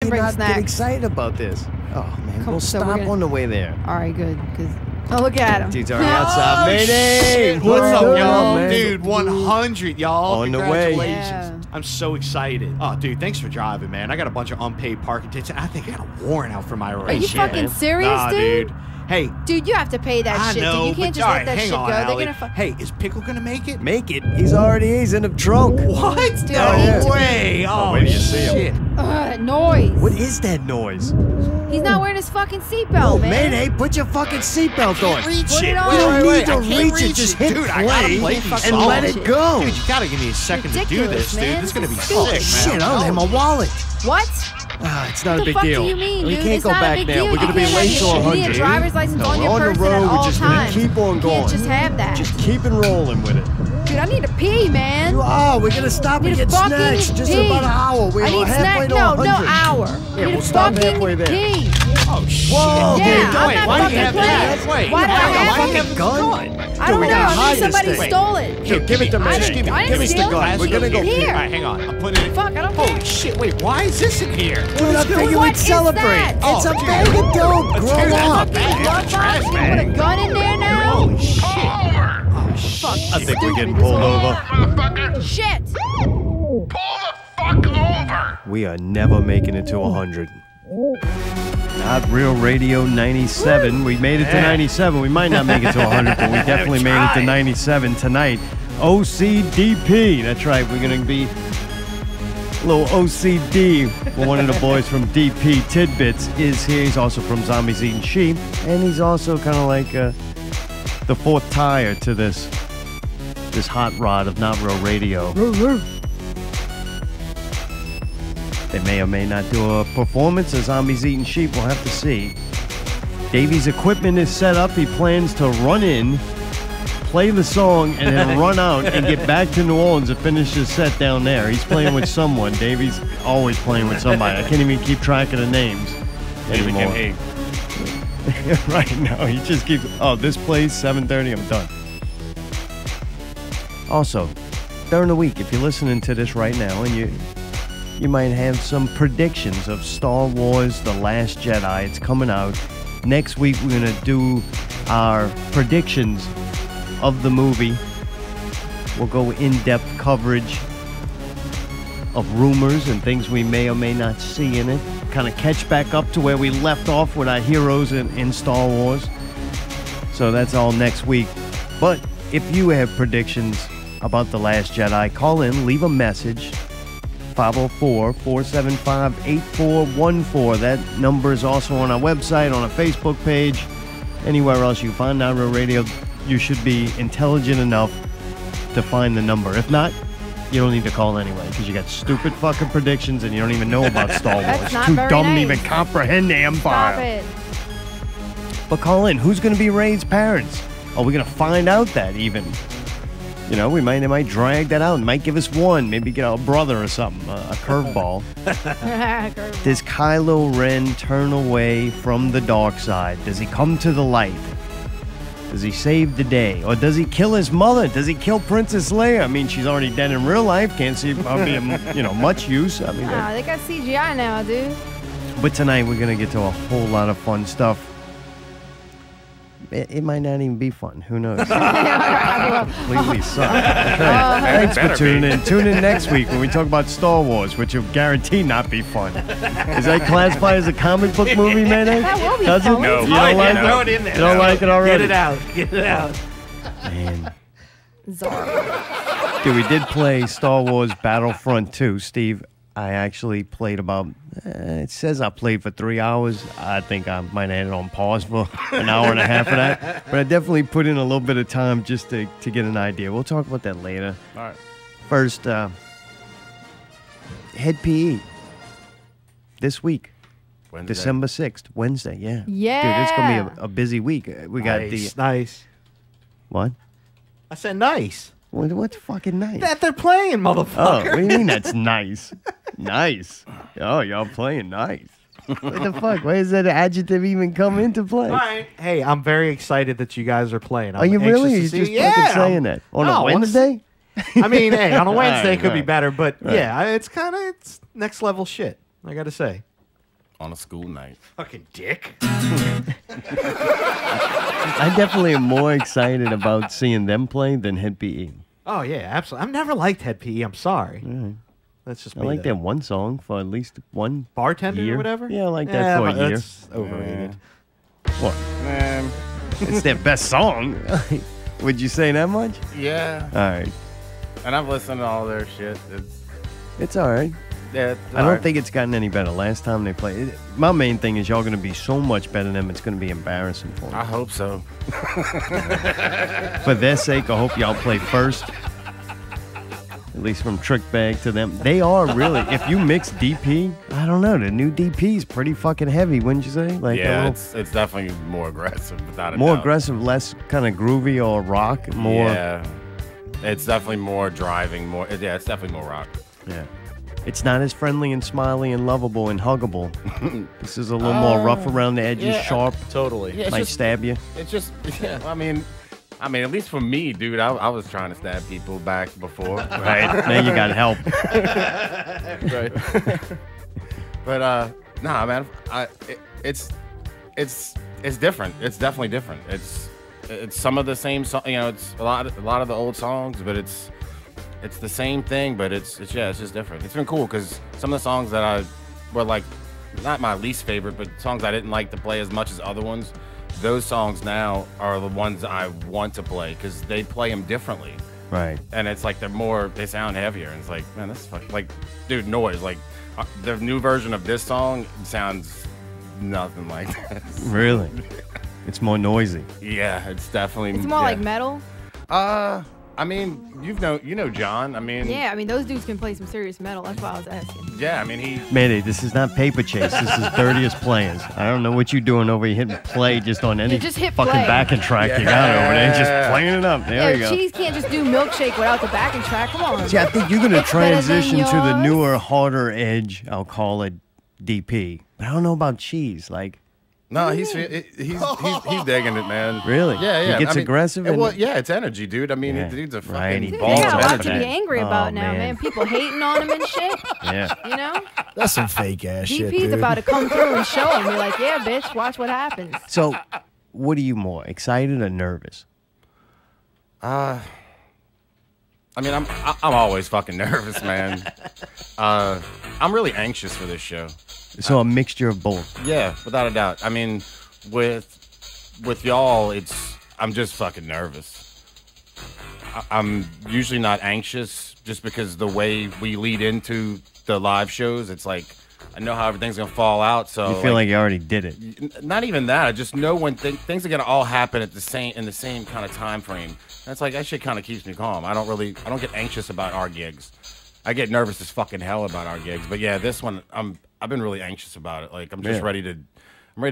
you bring not snacks. get excited about this? Oh, man, we'll so stop gonna... on the way there. All right, good. Oh, look at him. Dude's already outside. Mayday! Shit. What's up, y'all? Man? Dude, 100, y'all. On the way. Congratulations. Yeah. I'm so excited. Oh, dude, thanks for driving, man. I got a bunch of unpaid parking tickets. I think I got a warrant out for my arrest. Are you fucking serious, nah, dude? Hey. Dude, you have to pay that shit, know, dude. You can't but, just let right, that shit on, go. Allie. They're gonna Hey, is Pickle gonna make it? Make it? He's in the trunk. What? Dude, No way. Oh, wait till you see shit. him. That noise. What is that noise? He's not wearing his fucking seatbelt, man. Mayday, put your fucking seatbelt on. Reach Put it. it on. You don't need to I can't reach it. Just it. hit Dude, I gotta play play and these let songs. it go. Dude, you gotta give me a second to do Ridiculous, this, dude. man. This is gonna be This sick, is man. Shit, I don't have my wallet. What? It's not What a big the fuck deal. do you mean, we dude? can't It's go not a back big now. deal. We're You gonna be can't late have to your- you 100. need a driver's license on we're your on the person road. at We're all just times. gonna keep on You going. can't just have that. Just keep it rolling with it. Dude, I need to pee, man. We're gonna stop and Need get a fucking snacks. Just in pee. about an hour. We're I need halfway snack. to No, 100. hour. Yeah, Need we'll a stop fucking halfway there. pee. Oh, shit. Whoa, Yeah, dude, I'm Wait, not why do fucking you have playing. that? Wait, Why do I have fucking it? gun? I don't we know. gotta I hide think this somebody thing. stole it. Here, give it to me. I didn't Give us the steal gun. it. We're gonna go. Here. All right, hang on. I'm putting it in. Fuck, I don't Holy care. shit, wait, why is this in here? Dude, I figured What we'd is celebrate. that? It's a Oh, bag of dope. Grow Dude, up. that's a Fucking bag. glove Trash box? You put a bag. gun in there now? Holy shit. Oh, fuck. I think we're getting Stupid. pulled over. Motherfucker! Shit. Pull the fuck over! We are never making it to 100. Not Real Radio 97. We made it to 97. We might not make it to 100, but we definitely made it to 97 tonight. OCDP. That's right. We're going to be a little OCD. Well, one of the boys from DP Tidbits is here. He's also from Zombies Eating Sheep. And he's also kind of like the fourth tire to this hot rod of Not Real Radio. They may or may not do a performance of Zombies Eating Sheep. We'll have to see. Davey's equipment is set up. He plans to run in, play the song, and then run out and get back to New Orleans and finish his set down there. He's playing with someone. Davey's always playing with somebody. I can't even keep track of the names anymore. Right now, he just keeps, this plays 7:30, I'm done. Also, during the week, if you're listening to this right now and you might have some predictions of Star Wars The Last Jedi. It's coming out. Next week, we're going to do our predictions of the movie. We'll go in-depth coverage of rumors and things we may or may not see in it. Kind of catch back up to where we left off with our heroes in Star Wars. So that's all next week. But if you have predictions about The Last Jedi, call in, leave a message. 504-475-8414. That number is also on our website, on our Facebook page, anywhere else you can find Not Real Radio. You should be intelligent enough to find the number. If not, you don't need to call anyway, because you got stupid fucking predictions and you don't even know about Star Wars. That's not Too very dumb to nice. even comprehend the Empire. Stop it. But call in. Who's going to be Ray's parents? Are we going to find out that even? You know, they might drag that out. Might give us one. Maybe get a brother or something. A curveball. Does Kylo Ren turn away from the dark side? Does he come to the light? Does he save the day? Or does he kill his mother? Does he kill Princess Leia? I mean, she's already dead in real life. Can't see her being, much use. I mean, They got CGI now, dude. but tonight we're going to get to a whole lot of fun stuff. It might not even be fun. Who knows? Completely suck. Thanks for tuning in. Tune in next week when we talk about Star Wars, which will guarantee not be fun. Is that classified as a comic book movie, Mayday? That will be Does fun. it? No. You don't like Throw it? it in there. You don't like it already? Get it out. Get it out. Man. Zara. Dude, we did play Star Wars Battlefront 2. Steve, I actually played about, it says I played for 3 hours. I think I might have had it on pause for an hour and a half of that. But I definitely put in a little bit of time just to get an idea. We'll talk about that later. All right. First, Head PE this week. Wednesday. December 6th, Wednesday, yeah. Yeah. Dude, it's going to be a busy week. We got nice. What? I said nice. What's fucking nice? That they're playing, Oh, motherfucker. what do you mean that's nice? Nice. Oh, y'all playing nice. What the fuck? Where does that adjective even come into play? All right. Hey, I'm very excited that you guys are playing. Are you really? You're just fucking saying that? On a Wednesday? I mean, hey, on a Wednesday All right, it could be all right. better, but Right. yeah, it's next level shit, I gotta say. on a school night. Fucking dick. I definitely am more excited about seeing them play than Head PE. Oh yeah, absolutely. I've never liked Head PE. I'm sorry. That's just I me, like though. that one song for at least one Bartender year. or whatever. Yeah, I like that for a year. That's overrated. What? Man, It's their best song. Would you say that much? yeah. All right. And I've listened to all their shit. It's all right. Yeah, I don't think it's gotten any better. Last time they played, my main thing is y'all going to be so much better than them. It's going to be embarrassing for I them. hope so. For their sake, I hope y'all play first. At least from Trick Bag to them. They are really, if you mix DP, I don't know, the new DP is pretty fucking heavy, wouldn't you say? Like Yeah, a it's definitely more aggressive, without a more doubt. aggressive, less kind of groovy or rock, more. Yeah, it's definitely more driving, more. Yeah, it's definitely more rock. Yeah. It's not as friendly and smiley and lovable and huggable. This is a little more rough around the edges, yeah, sharp, Totally. Yeah, might stab you. It's just, yeah, I mean, at least for me, dude, I was trying to stab people back before. Right. Now you got help. Right. But nah, man, it's different. It's definitely different. It's some of the same song, it's a lot of the old songs, but it's the same thing, but it's just different. It's been cool because some of the songs that I were like, not my least favorite, but songs I didn't like to play as much as other ones, those songs now are the ones I want to play because they play them differently. Right. And it's like they sound heavier. And it's like, man, this is like, dude, noise. Like, the new version of this song sounds nothing like this. Really? It's more noisy. Yeah, it's definitely. It's more like metal. I mean, you know John. I mean. Yeah, I mean, those dudes can play some serious metal. That's why I was asking. Yeah, I mean, he. Mayday, this is not paper chase. This is dirtiest players. I don't know what you're doing over here hitting play just on any just hit fucking play. backing track you got over there. Just playing it up. There you Yo, go. Cheese can't just do Milkshake without the backing track. Come on. See, I think you're going to It's better than transition to the yours. newer, harder edge, I'll call it DP. But I don't know about Cheese. Like, No, he's digging it, man. Really? Yeah, yeah. He gets aggressive and- Well, yeah, it's energy, dude. I mean, Yeah. the dude's a Right, fucking he Dude, ball they balls got a of out lot for to energy. be that. angry about now, man. man. People hating on him and shit. yeah. You know? That's some fake ass shit, DP's dude. about to come through and show him. You're like, yeah, bitch, watch what happens. So, what are you more, excited or nervous? I mean, I'm always fucking nervous, man. I'm really anxious for this show. So, a mixture of both. Yeah, without a doubt. I mean, with y'all, I'm just fucking nervous. I'm usually not anxious just because the way we lead into the live shows, it's like I know how everything's gonna fall out. So You feel like you already did it. not even that. I just know when things are gonna all happen in the same kind of time frame. That's like that shit kind of keeps me calm. I don't get anxious about our gigs. I get nervous as fucking hell about our gigs. But yeah, this one I've been really anxious about it. Like I'm just Yeah. ready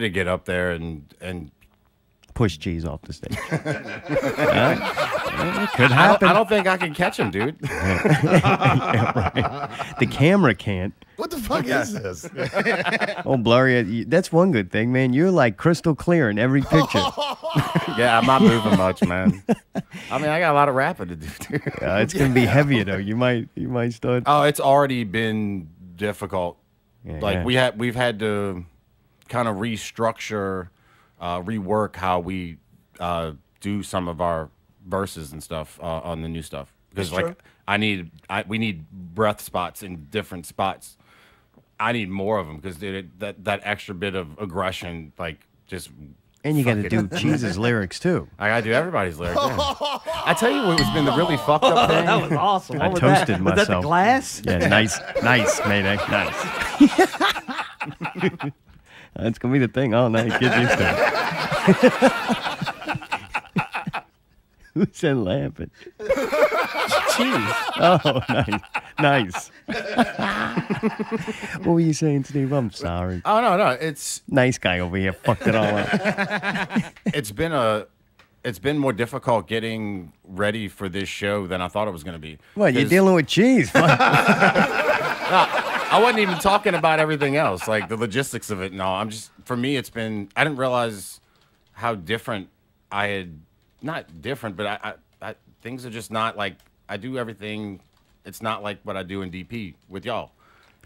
to get up there and Push Cheese off the stage. It could happen. I don't think I can catch him, dude. The camera can't. What the fuck is this? Oh, blurry. That's one good thing, man. You're like crystal clear in every picture. Yeah, I'm not moving much, man. I mean, I got a lot of rapping to do, dude. It's gonna be heavier though. You might start. Oh, it's already been difficult. Yeah, Like yeah. we've had to kind of restructure, rework how we do some of our verses and stuff on the new stuff because That's like we need breath spots in different spots. I need more of them because that extra bit of aggression, like just. And you got to fucking- do Cheese's lyrics too. I gotta do everybody's lyrics. Yeah. I tell you what has been the really fucked up thing. That was awesome. I What was toasted that? Was that the myself. glass? Yeah, nice, Mayday, nice. That's gonna be the thing all night. Get used to it. Who said laughing? Cheese. Oh, nice. What were you saying, Steve? I'm sorry. Oh no, it's Nice guy over here fucked it all up. it's been more difficult getting ready for this show than I thought it was going to be. What, you're 'Cause- dealing with Cheese? Fuck. I wasn't even talking about everything else, like the logistics of it and all. For me, I didn't realize how different not different, but I things are just not like, I do everything. It's not like what I do in DP with y'all.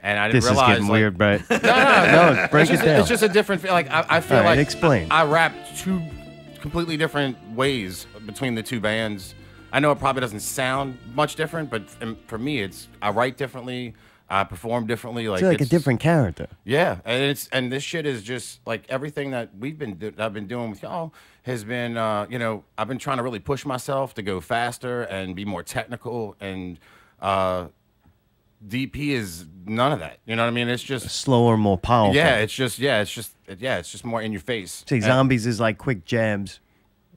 And I didn't This is realize getting like, weird, Brett. no, break it down. It's just a different feel. Like I feel All right, like explain. I rap two completely different ways between the two bands. I know it probably doesn't sound much different, but for me, it's I write differently, I perform differently. Like It's like a it's different character. Yeah, and this shit is just like everything that I've been doing with y'all has been, you know, I've been trying to really push myself to go faster and be more technical, and DP is none of that. You know what I mean? It's just Slower, more powerful. yeah, it's just more in your face. See, Zombies is like quick jabs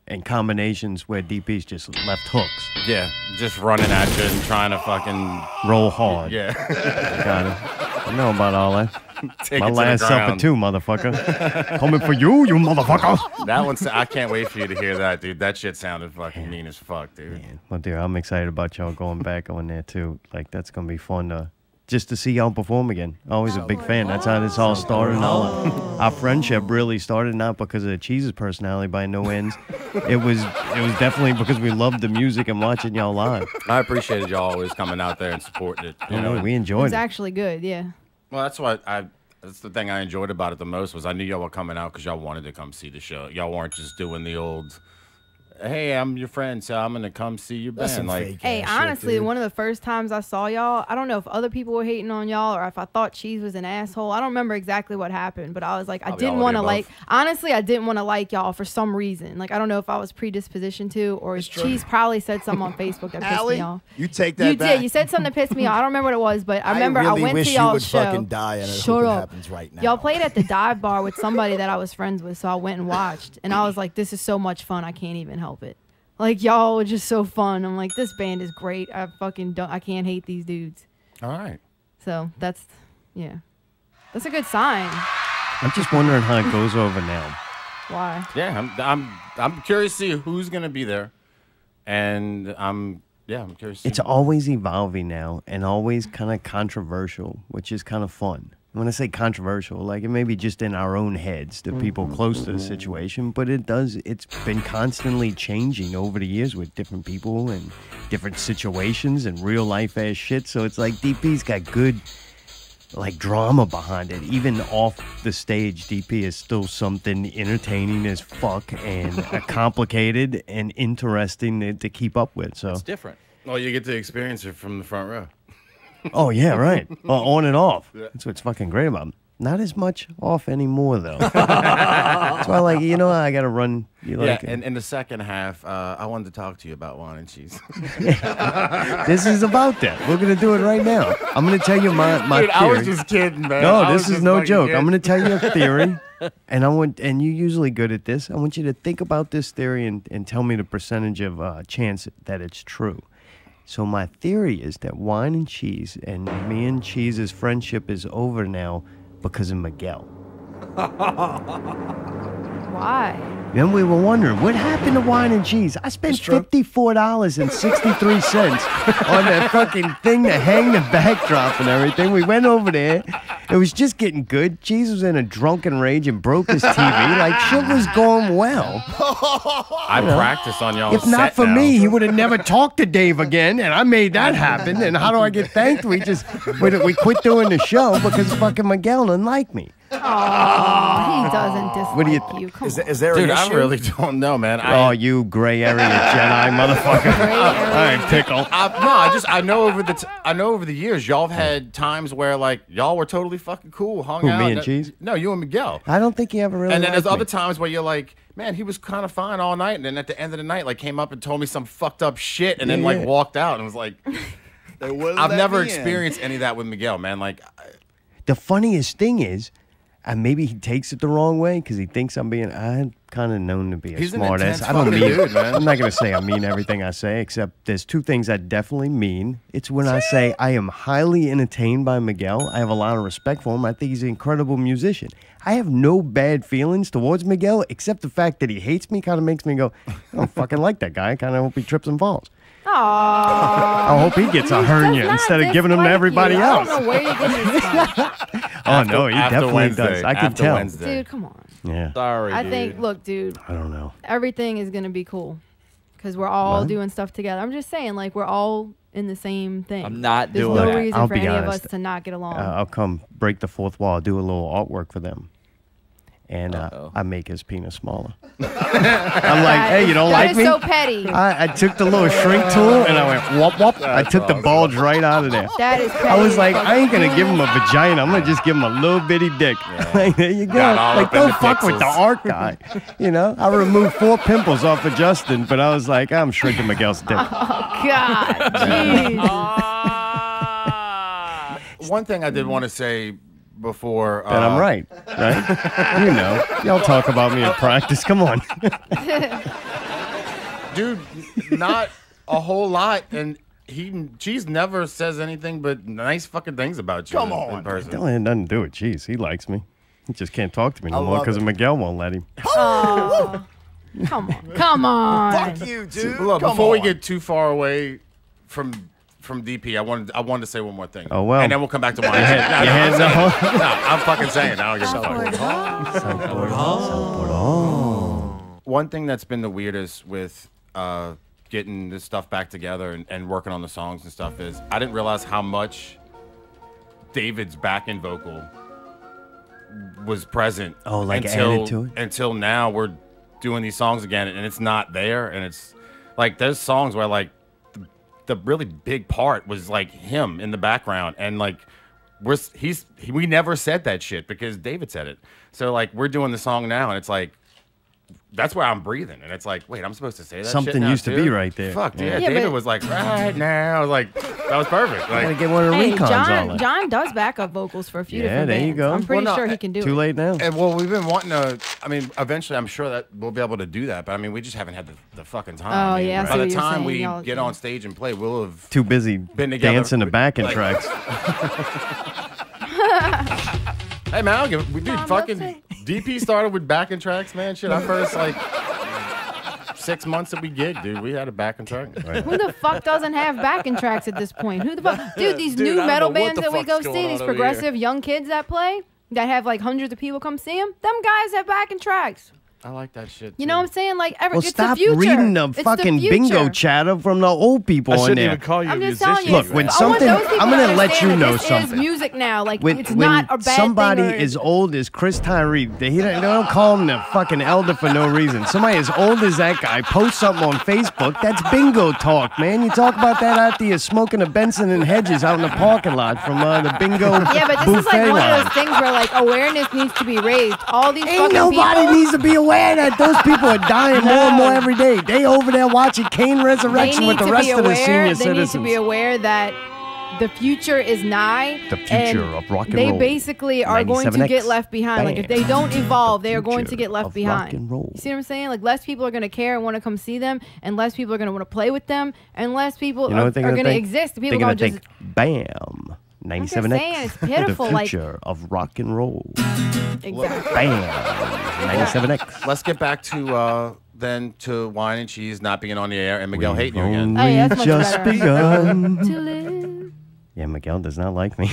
and combinations where DP's just left hooks. Yeah, just running at you and trying to fucking Roll hard. yeah. Got it. I know about all that. Take My it to the last supper ground. too, motherfucker. Coming for you, you motherfucker. That one's I can't wait for you to hear that, dude. That shit sounded fucking mean as fuck, dude. Well, dude, I'm excited about y'all going back on there too. Like, that's gonna be fun to just to see y'all perform again. Always a big fan. That's how this all started. And our friendship really started not because of Cheese's personality by no ends. It was definitely because we loved the music and watching y'all live. I appreciated y'all always coming out there and supporting it. You know, We It enjoyed was it. actually good, yeah. well, that's the thing I enjoyed about it the most was I knew y'all were coming out because y'all wanted to come see the show. Y'all weren't just doing the old, hey, I'm your friend, so I'm gonna come see your That's some band. Like, fake Hey, ass shit, honestly, dude. one of the first times I saw y'all, I don't know if other people were hating on y'all or if I thought Cheese was an asshole. I don't remember exactly what happened, but I was like, I Probably didn't all of want the to above. honestly, I didn't want to like y'all for some reason. Like, I don't know if I was predispositioned to, or Cheese probably said something on Facebook that pissed Allie, me off. you take that You back. did. You said something that pissed me off. I don't remember what it was, but I remember really I went wish to you y'all's would show. fucking die, and I Shut hope it up. happens right now. Y'all played at the dive bar with somebody that I was friends with, so I went and watched, and I was like, this is so much fun. I can't even help it. Like, y'all were just so fun. I'm like, this band is great. I can't hate these dudes. all right. So that's a good sign. I'm just wondering how it goes over now. Why? Yeah, I'm curious to see who's gonna be there, and I'm curious. To It's see. always evolving now and always kind of controversial, which is kind of fun. When I say controversial, like it may be just in our own heads, the people close to the situation, but it's been constantly changing over the years with different people and different situations and real life ass shit. So it's like DP's got good like drama behind it. Even off the stage, DP is still something entertaining as fuck and complicated and interesting to keep up with. So It's different. Well, you get to experience it from the front row. oh yeah, right. On and off. That's what's fucking great about them. Not as much off anymore though. That's why, like, you know, I gotta run. You like, Yeah, and in the second half, I wanted to talk to you about wine and cheese. this is about that. We're gonna do it right now. I'm gonna tell you my Dude, theory. I was just kidding, man. No, I this was is just no fucking joke. kidding. I'm gonna tell you a theory, and you're usually good at this. I want you to think about this theory and tell me the percentage of chance that it's true. So my theory is that Wine and Cheese and me and Cheese's friendship is over now because of Miguel. Why? Then we were wondering, what happened to Wine and Cheese? I spent $54.63 on that fucking thing to hang the backdrop and everything. We went over there. It was just getting good. Cheese was in a drunken rage and broke his TV. Like, shit was going well. I practice on y'all. If not for me, he would have never talked to Dave again, and I made that happen. And how do I get thanked? We quit doing the show because fucking Miguel didn't like me. Oh, he doesn't dislike What do you you. Come Is on. there Dude, an I issue? really don't know, man. Oh, you gray area Jedi motherfucker! All right, pickle. I know over the years, y'all have had times where like y'all were totally fucking cool, hung Who, out. me and Cheese? No, you and Miguel. I don't think he ever really. And then there's liked other me. times where you're like, man, he was kind of fine all night, and then at the end of the night, like came up and told me some fucked up shit, and then Yeah. like walked out, and was like, I've never experienced any of that with Miguel, man. Like, The funniest thing is, and maybe he takes it the wrong way because he thinks I'm kind of known to be a He's an smart ass. intense I don't fucking mean, dude, man. I'm not going to say I mean everything I say, except there's two things I definitely mean. It's when I say I am highly entertained by Miguel. I have a lot of respect for him. I think he's an incredible musician. I have no bad feelings towards Miguel, except the fact that he hates me kind of makes me go, I don't fucking like that guy. I kind of hope he trips and falls. Aww. I hope he gets a hernia instead of giving them to everybody else. I don't know where you're getting this from. Oh, no, he after definitely Wednesday, does. I can after tell. Wednesday. Dude, come on. Yeah. Sorry, I dude. think, look, dude, I don't know. everything is going to be cool because we're all What? doing stuff together. I'm just saying, like, we're all in the same thing. I'm not There's doing no that. reason I'll for be any of honest. us to not get along. I'll come break the fourth wall, do a little artwork for them. And Uh-oh. I make his penis smaller. I'm like, hey, you don't like That me? is so petty. I took the little shrink tool and I went whoop whoop. I took the bulge right out of there. That is petty. I was like, as I ain't gonna fuck. give him a vagina. I'm gonna just give him a little bitty dick. Like, there you go. Got all Like, up in don't the fuck with the pixels. art guy. You know, I removed 4 pimples off of Justin, but I was like, I'm shrinking Miguel's dick. God, Jesus. One thing I did want to say before. And I'm right. You know, y'all talk about me in practice. Come on. Dude, not a whole lot, and Cheese never says anything but nice fucking things about you. Come in on. person. That had nothing to do with cheese. He likes me. He just can't talk to me I no more love because it. Miguel won't let him. Oh, come on, come on. Fuck you, dude. Look, Come before we on. get too far away from DP, I wanted to say one more thing. Oh, well. and then we'll come back to wine. You had no, the whole- I'm fucking saying. I don't give a fuck. One thing that's been the weirdest with getting this stuff back together and working on the songs and stuff is I didn't realize how much David's backing vocal was present. Oh, like until, added to it? Until now, we're doing these songs again, and it's not there. And it's like there's songs where like the really big part was like him in the background, and like we never said that shit because David said it. So like we're doing the song now, and it's like that's where I'm breathing, and it's like, wait, I'm supposed to say that. Something shit now, used to too? be right there. Fuck, Yeah. yeah. Yeah, David but- was like, right now, I was like, that was perfect. I gotta Like, get one of the Hey, recons on it. John does backup vocals for a few Yeah, different there you bands. go. I'm pretty Well, no, sure he can do Too it. late now. and well, we've been wanting to. I mean, eventually, I'm sure that we'll be able to do that. But I mean, we just haven't had the fucking time. Oh, I mean, yeah, I see By the what you're time saying. we Y'all- get on stage and play, we'll have Too busy been together. dancing the backing like- tracks. Hey man, I don't give. We dude, fucking DP started with backing tracks, man. Shit, our first like 6 months that we gig, dude, we had a backing track. Right. Who the fuck doesn't have backing tracks at this point? Who the fuck? Dude, these Dude, new I don't metal know what bands the that we fuck's go going see, on these over progressive young kids that play, that have like hundreds of people come see them guys have backing tracks. I like that shit. You know what I'm saying? Like, Well, it's stop the future. reading the It's fucking future. bingo chatter from the old people I on shouldn't there. even call you I'm a just musician. telling you. Look, when I want something- those people I'm gonna to let you understand know that this something. is music now. Like, When, it's when not a bad somebody thing. as old as Chris Tyree, they don't call him the fucking elder for no reason. Somebody as old as that guy posts something on Facebook, that's bingo talk, man. You talk about that after you're smoking a Benson and Hedges out in the parking lot from the bingo Yeah, but this buffet is like one line. of those things where like awareness needs to be raised. All these Ain't fucking nobody people, needs to be aware that those people are dying more and more every day. They over there watching Kane Resurrection they with need the to rest be of the aware. senior They need citizens. to be aware that the future is nigh. The future and of rock and they roll. basically are going to 97X. get left behind. Like if they Bam. don't evolve, The they are going to future get left of behind. rock and roll. You see what I'm saying? Like less people are going to care and want to come see them, and less people are going to want to play with them, and less people You know are what they're going to think? exist. They're People gonna don't think, just bam, 97X. saying, it's pitiful, The like- future of rock and roll. exactly. Bam, 97X. Let's get back to then to Wine and Cheese not being on the air and Miguel hating you again. Oh, yeah, We've that's much just better. begun. To live. Yeah, Miguel does not like me.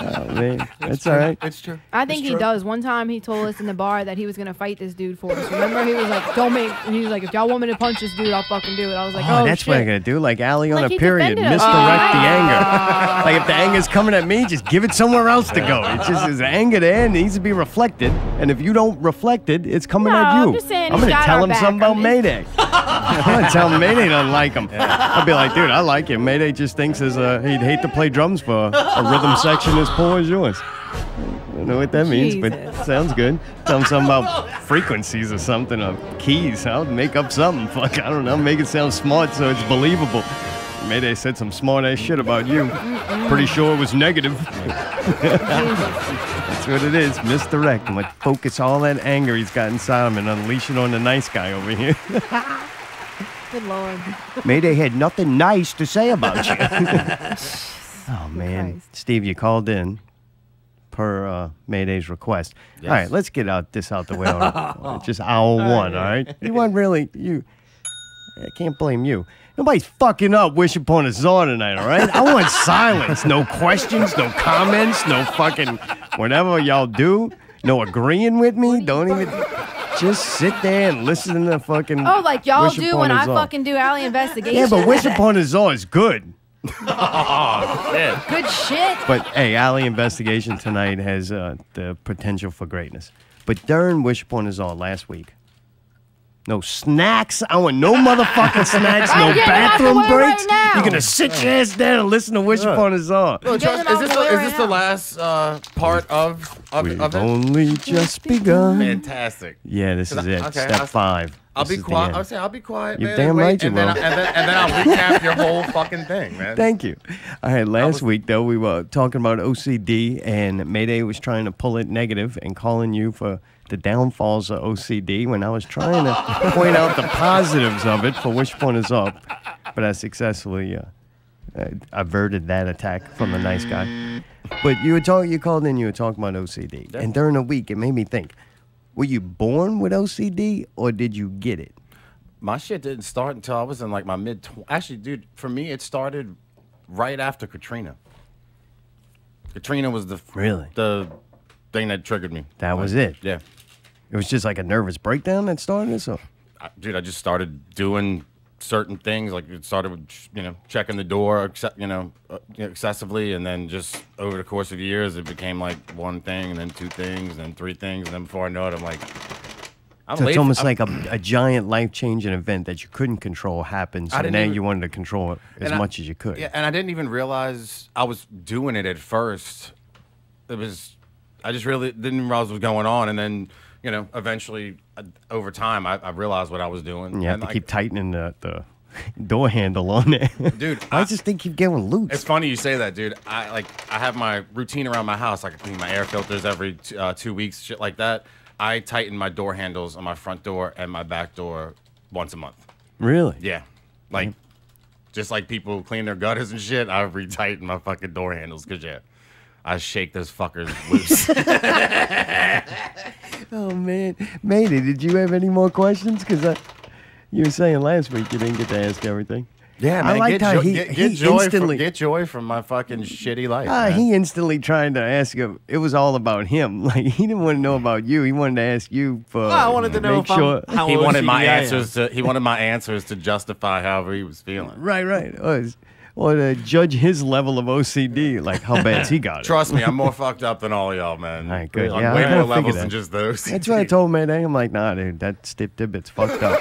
Oh, man. That's all right. It's true. I think he does. One time he told us in the bar that he was gonna fight this dude for us. Remember, he was like, "Don't make." And he was like, "If y'all want me to punch this dude, I'll fucking do it." I was like, "Oh, Oh, that's shit." what I'm gonna do. Like Ali on Like, a he period, defended us. misdirect the anger. Like if the anger's coming at me, just give it somewhere else to go. It's just there's anger there and it needs to be reflected. And if you don't reflect it, it's coming No, at you. I'm just saying I'm he's gonna got tell our him back. something about I'm just- Mayday. I'm gonna tell him Mayday doesn't like him. I'll be like, dude, I like you. Mayday just thinks he'd hate to play drums for a rhythm section as poor as yours. I don't know what that means, but Jesus. sounds good. Tell him something about frequencies or something, or keys. I'll make up something. Fuck, I don't know. Make it sound smart so it's believable. Mayday said some smart ass shit about you. Pretty sure it was negative. That's what it is. Misdirect. I'm like, focus all that anger he's got inside him and unleash it on the nice guy over here. Good lord. Mayday had nothing nice to say about you. Oh, man. Christ. Steve, you called in per Mayday's request. Yes. All right, let's get this out the way. Just hour one, all right? You weren't really, I can't blame you. Nobody's fucking up Wish Upon a Czar tonight, all right? I want silence. No questions, no comments, no fucking whatever y'all do. No agreeing with me. Don't even... Just sit there and listen to the fucking. Oh, like y'all Wish do Upon when a I Czar. fucking do Alley Investigation. Yeah, but Wish Upon a Czar is good. Oh, shit. Good shit. But hey, Alley Investigation tonight has the potential for greatness. But during Wish Upon a Czar last week, no snacks. I want no motherfucking snacks. No I'm getting out the bathroom way breaks. right now. You're gonna sit your ass down and listen to Wish Upon a Czar. Well, Get Charles, them is this, out the way is right this the now. last part of We've it? only just begun. Fantastic. Yeah, this is it. Okay, Step 5. I'll This be is the quiet. end. I'll say I'll be quiet. You're man, damn and right wait, you and then, will. and then I'll recap your whole fucking thing, man. Thank you. All right, last week, though, we were talking about OCD, and Mayday was trying to pull it negative and calling you for the downfalls of OCD when I was trying to point out the positives of it for Wish Upon a Czar. But I successfully averted that attack from the nice guy. But you called in, you were talking about OCD. Yeah. And during the week, it made me think, were you born with OCD or did you get it? My shit didn't start until I was in like my mid-20s. Actually, dude, for me, it started right after Katrina. Katrina was the thing that triggered me. That was it. Yeah. It was just like a nervous breakdown that started it? So. Dude, I just started doing certain things. Like it started with, checking the door, excessively, and then just over the course of years, it became like one thing, and then two things, and then three things, and then before I know it, I'm like, So it's almost like a giant life-changing event that you couldn't control happened, so now you wanted to control it as much as you could. Yeah, and I didn't even realize I was doing it at first. I just really didn't realize what was going on, and then, eventually, over time, I realized what I was doing. And you have to keep tightening the door handle on there. Dude, I just think keep getting loose. It's funny you say that, dude. I have my routine around my house. Like I clean my air filters every 2 weeks, shit like that. I tighten my door handles on my front door and my back door once a month. Really? Yeah. Like, just like people clean their gutters and shit, I retighten my fucking door handles because, I shake those fuckers loose. Oh, man. Mayday, did you have any more questions? Because you were saying last week you didn't get to ask everything. Yeah, man. I liked how he instantly... Get joy from my fucking shitty life, man. He instantly tried to ask him. It was all about him. Like, he didn't want to know about you. He wanted to ask you for... I wanted to know how he wanted my OCD I am. answers he wanted my answers to justify however he was feeling. Right. Or to judge his level of OCD, like how bad's he got it. Trust me, I'm more fucked up than all y'all, man. All right, good. On Yeah, I way kinda more figured levels that. than just those. That's what I told Mayday. I'm like, nah, dude, that Stip Dibbit's fucked up.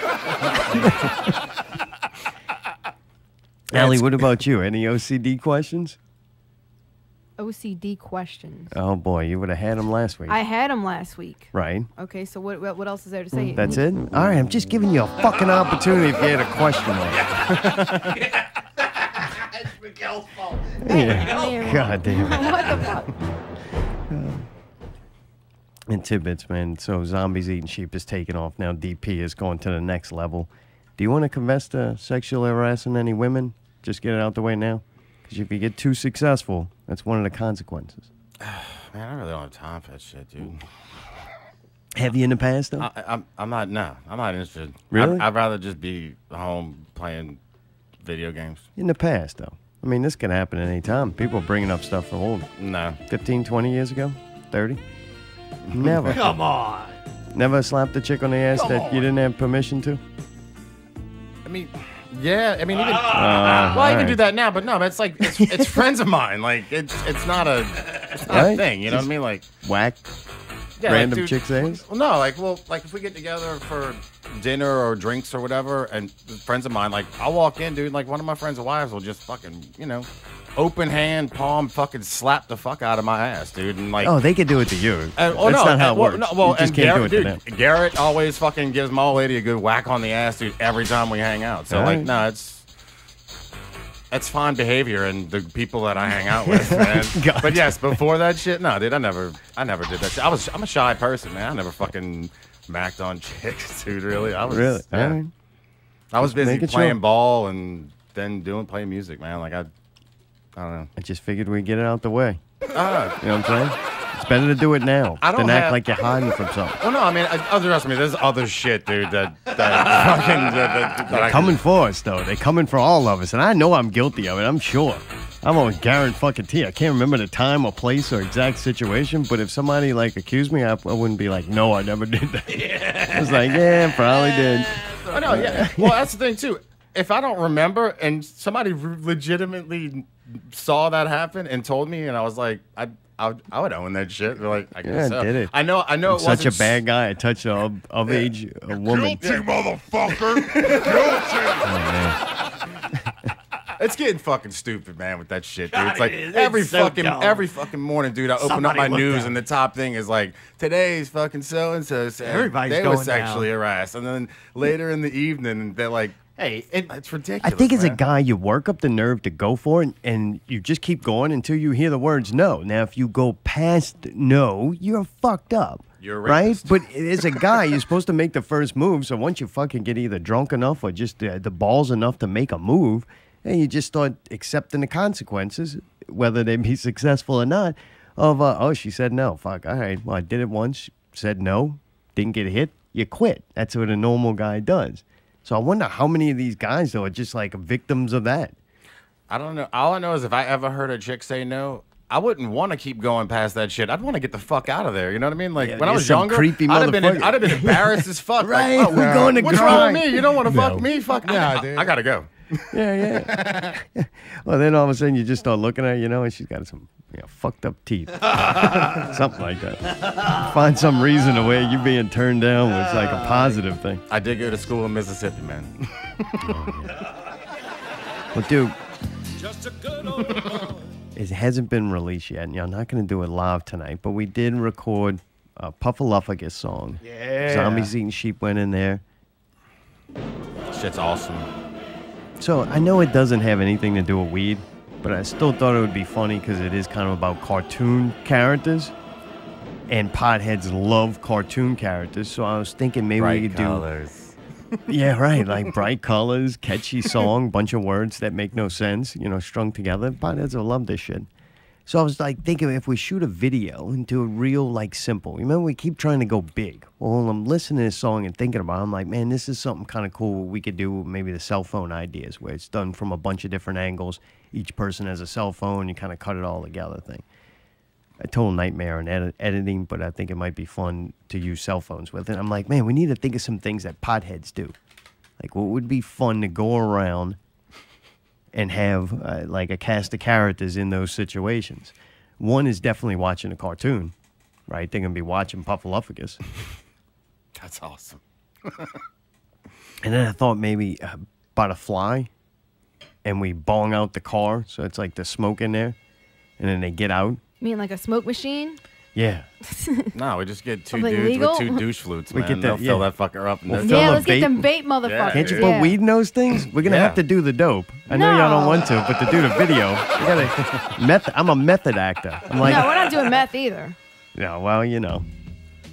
Allie, what about you? Any OCD questions? OCD questions. Oh, boy, you would have had them last week. I had them last week. Right. Okay, so what else is there to say? That's it? All right, I'm just giving you a fucking opportunity if you had a question. It's Miguel's fault. Yeah. God damn it. What the fuck? And tidbits, man. So Zombies Eating Sheep is taking off. Now DP is going to the next level. Do you want to confess to sexually harassing any women? Just get it out the way now. Because if you get too successful, that's one of the consequences. Man, I really don't have time for that shit, dude. Have you in the past, though? I'm not interested. Really? I'd rather just be home playing video games. In the past, though. I mean, this can happen at any time. People are bringing up stuff from old. No. 15, 20 years ago? 30? Never. Come on. Never slapped a chick on the ass that you didn't have permission to? I mean, yeah. I mean, even well, all I can do right. that now, but no, it's like it's friends of mine. Like it's not a Right? thing. You know what I mean? Like Whack yeah, random like, dude, chick's ass? Well, no, like if we get together for dinner or drinks or whatever, and friends of mine, like I'll walk in, dude. Like one of my friends' wives will just fucking, open hand, palm, fucking slap the fuck out of my ass, dude. And like, Oh, they could do it to you. That's no, not how it well, works. No, well, you just and can't Garrett, do it to them. dude, Garrett always fucking gives my old lady a good whack on the ass, dude, every time we hang out. So All like, right. no, it's fine behavior and the people that I hang out with, man. Gotcha. But yes, before that shit, no, dude, I never did that shit. I'm a shy person, man. I never fucking macked on chicks, dude. Really, I was Really? yeah. All right. I was busy making playing sure. ball and then playing music, man. Like I don't know. I just figured we'd get it out the way. Ah. You know what I'm saying? It's better to do it now I don't than act have- like you're hiding from something. Well, no, I mean, trust me, there's other shit, dude, that fucking that I They're coming for us, though. They're coming for all of us, and I know I'm guilty of it. I'm sure. I'm on guarantee. I can't remember the time or place or exact situation, but if somebody like accused me, I wouldn't be like, no, I never did that. I was like, yeah, probably did. Oh, no, yeah. Well, that's the thing too. If I don't remember and somebody legitimately saw that happen and told me, and I was like, I would own that shit. They're like, I guess so. did it. I know. I'm such a bad guy. I touched of age a woman. Guilty, motherfucker. Guilty. Oh, man. It's getting fucking stupid, man, with that shit, dude. God, It's like it is. every It's so fucking dumb. morning, dude. I open Somebody up my looked news at and the top thing is like, today's fucking so and so said Everybody's they were going sexually down. harassed, and then later in the evening they're like, Hey, it's I ridiculous. think as a man. guy, you work up the nerve to go for it, and you just keep going until you hear the words no. Now, if you go past no, you're fucked up. You're a right? rapist. But as a guy, you're supposed to make the first move. So once you fucking get either drunk enough or just the balls enough to make a move, and you just start accepting the consequences, whether they be successful or not, of, oh, she said no. Fuck, all right. Well, I did it once, said no, didn't get hit, you quit. That's what a normal guy does. So I wonder how many of these guys, though, are just like victims of that. I don't know. All I know is if I ever heard a chick say no, I wouldn't want to keep going past that shit. I'd want to get the fuck out of there. You know what I mean? Like Yeah, when I you're was some younger, creepy I'd motherfucker. have been embarrassed as fuck. Right, Like, we're going to what's wrong grind. with me? You don't want to No. fuck me? Fuck. Nah, dude. I gotta go. Yeah. Well, then all of a sudden you just start looking at her, and she's got some fucked up teeth. Something like that. Find some reason to where you being turned down was like a positive thing. I did go to school in Mississippi, man. Well, dude, it hasn't been released yet, and I'm not going to do it live tonight, but we did record a Puffaluffagus song. Yeah. Zombies Eating Sheep went in there. Shit's awesome. So I know it doesn't have anything to do with weed, but I still thought it would be funny because it is kind of about cartoon characters, and potheads love cartoon characters. So I was thinking maybe we could colors. yeah, right, like bright colors, catchy song, bunch of words that make no sense, strung together. Potheads will love this shit. So I was like thinking if we shoot a video and do it real, like simple. Remember, we keep trying to go big. Well, when I'm listening to this song and thinking about it, I'm like, man, this is something kind of cool we could do with maybe the cell phone ideas, where it's done from a bunch of different angles. Each person has a cell phone, you kind of cut it all together thing. A total nightmare in editing, but I think it might be fun to use cell phones with it. I'm like, man, we need to think of some things that potheads do. Like, what would be fun to go around and have like a cast of characters in those situations. One is definitely watching a cartoon, right? They're going to be watching Puffaluffagus. That's awesome. And then I thought maybe about a fly, and we bong out the car, so it's like the smoke in there, and then they get out. You mean like a smoke machine? Yeah. No, we just get two Something dudes legal? with two douche flutes, We man. get They'll that- fill yeah. that fucker up. And We'll then- fill Yeah, the let's get bait. them bait motherfuckers. Can't you yeah. put weed in those things? We're going to Yeah. have to do the dope. I know y'all don't No. want to, but to do the video, we gotta I'm a method actor. I'm like, No, we're not doing meth either. yeah, well,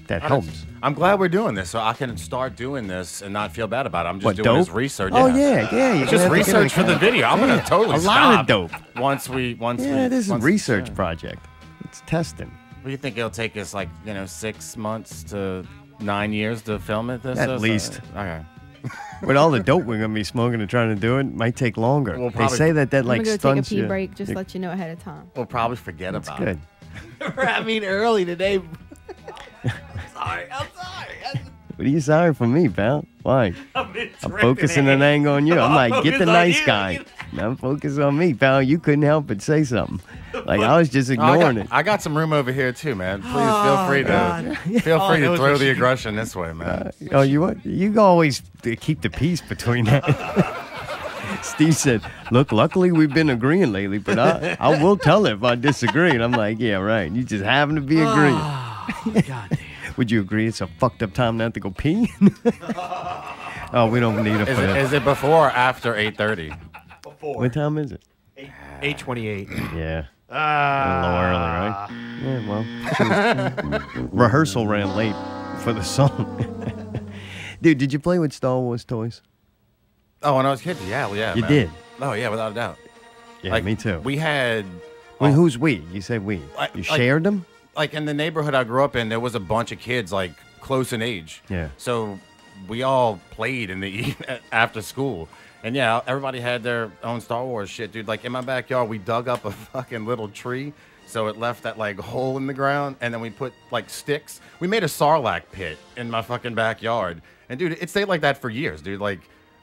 that helps. I'm glad we're doing this, so I can start doing this and not feel bad about it. I'm just What, doing dope? this research. Oh, yeah. It's you're just gonna have to get research for in the video. I'm gonna totally a stop lot of dope. once we. Yeah, this is a once- research project. It's testing. What do you think it'll take us, 6 months to 9 years to film it? This At is? least. Okay. With all the dope we're gonna be smoking and trying to do it, might take longer. We'll They probably- say that I'm like gonna go take a stunts pee you. break. Just let you know ahead of time. We'll probably forget It's about good. it. early today. What are you sorry for me, pal? Why? I'm focusing an angle on you. I'm like, get the nice guy. Now focus on me, pal. You couldn't help but say something. Like I was just No, I ignoring got, it. I got some room over here too, man. Please feel free to it was throw a the shit. aggression this way, man. Oh, you what? You always keep the peace between that. Steve said, "Look, luckily we've been agreeing lately, but I will tell her if I disagree." And I'm like, "Yeah, right. You just happen to be agreeing." God damn. Would you agree it's a fucked up time not to go pee? Oh, we don't need it for that. Is it before or after 8:30? What time is it? 8:28. Yeah. A little early, right? Yeah, well, rehearsal ran late for the song. Dude, did you play with Star Wars toys? Oh, when I was a kid, yeah, You man. did? Oh yeah, without a doubt. Yeah, me too. We had. Wait, who's we? You said we. Like- You like- shared them? Like in the neighborhood I grew up in, there was a bunch of kids close in age. Yeah. So we all played in the after school, And yeah, everybody had their own Star Wars shit, dude. Like in my backyard, we dug up a fucking little tree, so it left that like hole in the ground, and then we put like sticks. We made a Sarlacc pit in my fucking backyard, and dude, it stayed like that for years, dude. Like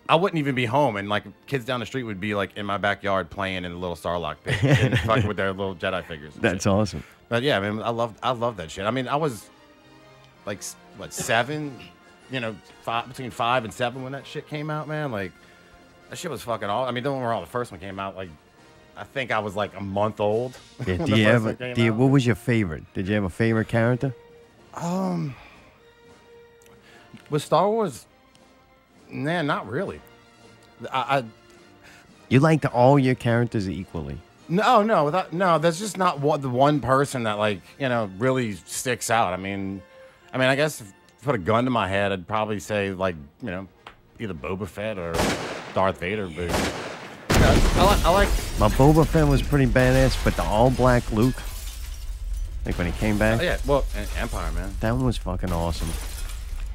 I wouldn't even be home, and like kids down the street would be like in my backyard playing in a little Sarlacc pit, and fucking with their little Jedi figures. And That's shit. awesome. But yeah, I mean, I love that shit. I mean, I was like what 7, you know, between 5 and 7 when that shit came out, man. Like. That shit was fucking all. I mean, don't get me wrong. The first one came out like, I think I was like a month old. Yeah, when do the you first ever? one came out. What was your favorite? Did you have a favorite character? With Star Wars, nah, not really. You liked all your characters equally. No. There's just not the one person that like really sticks out. I mean, I guess if you put a gun to my head, I'd probably say like either Boba Fett or Darth Vader. But I like. My Boba Fett was pretty badass, but the all-black Luke, like when he came back, Yeah, well, Empire, man. that one was fucking awesome.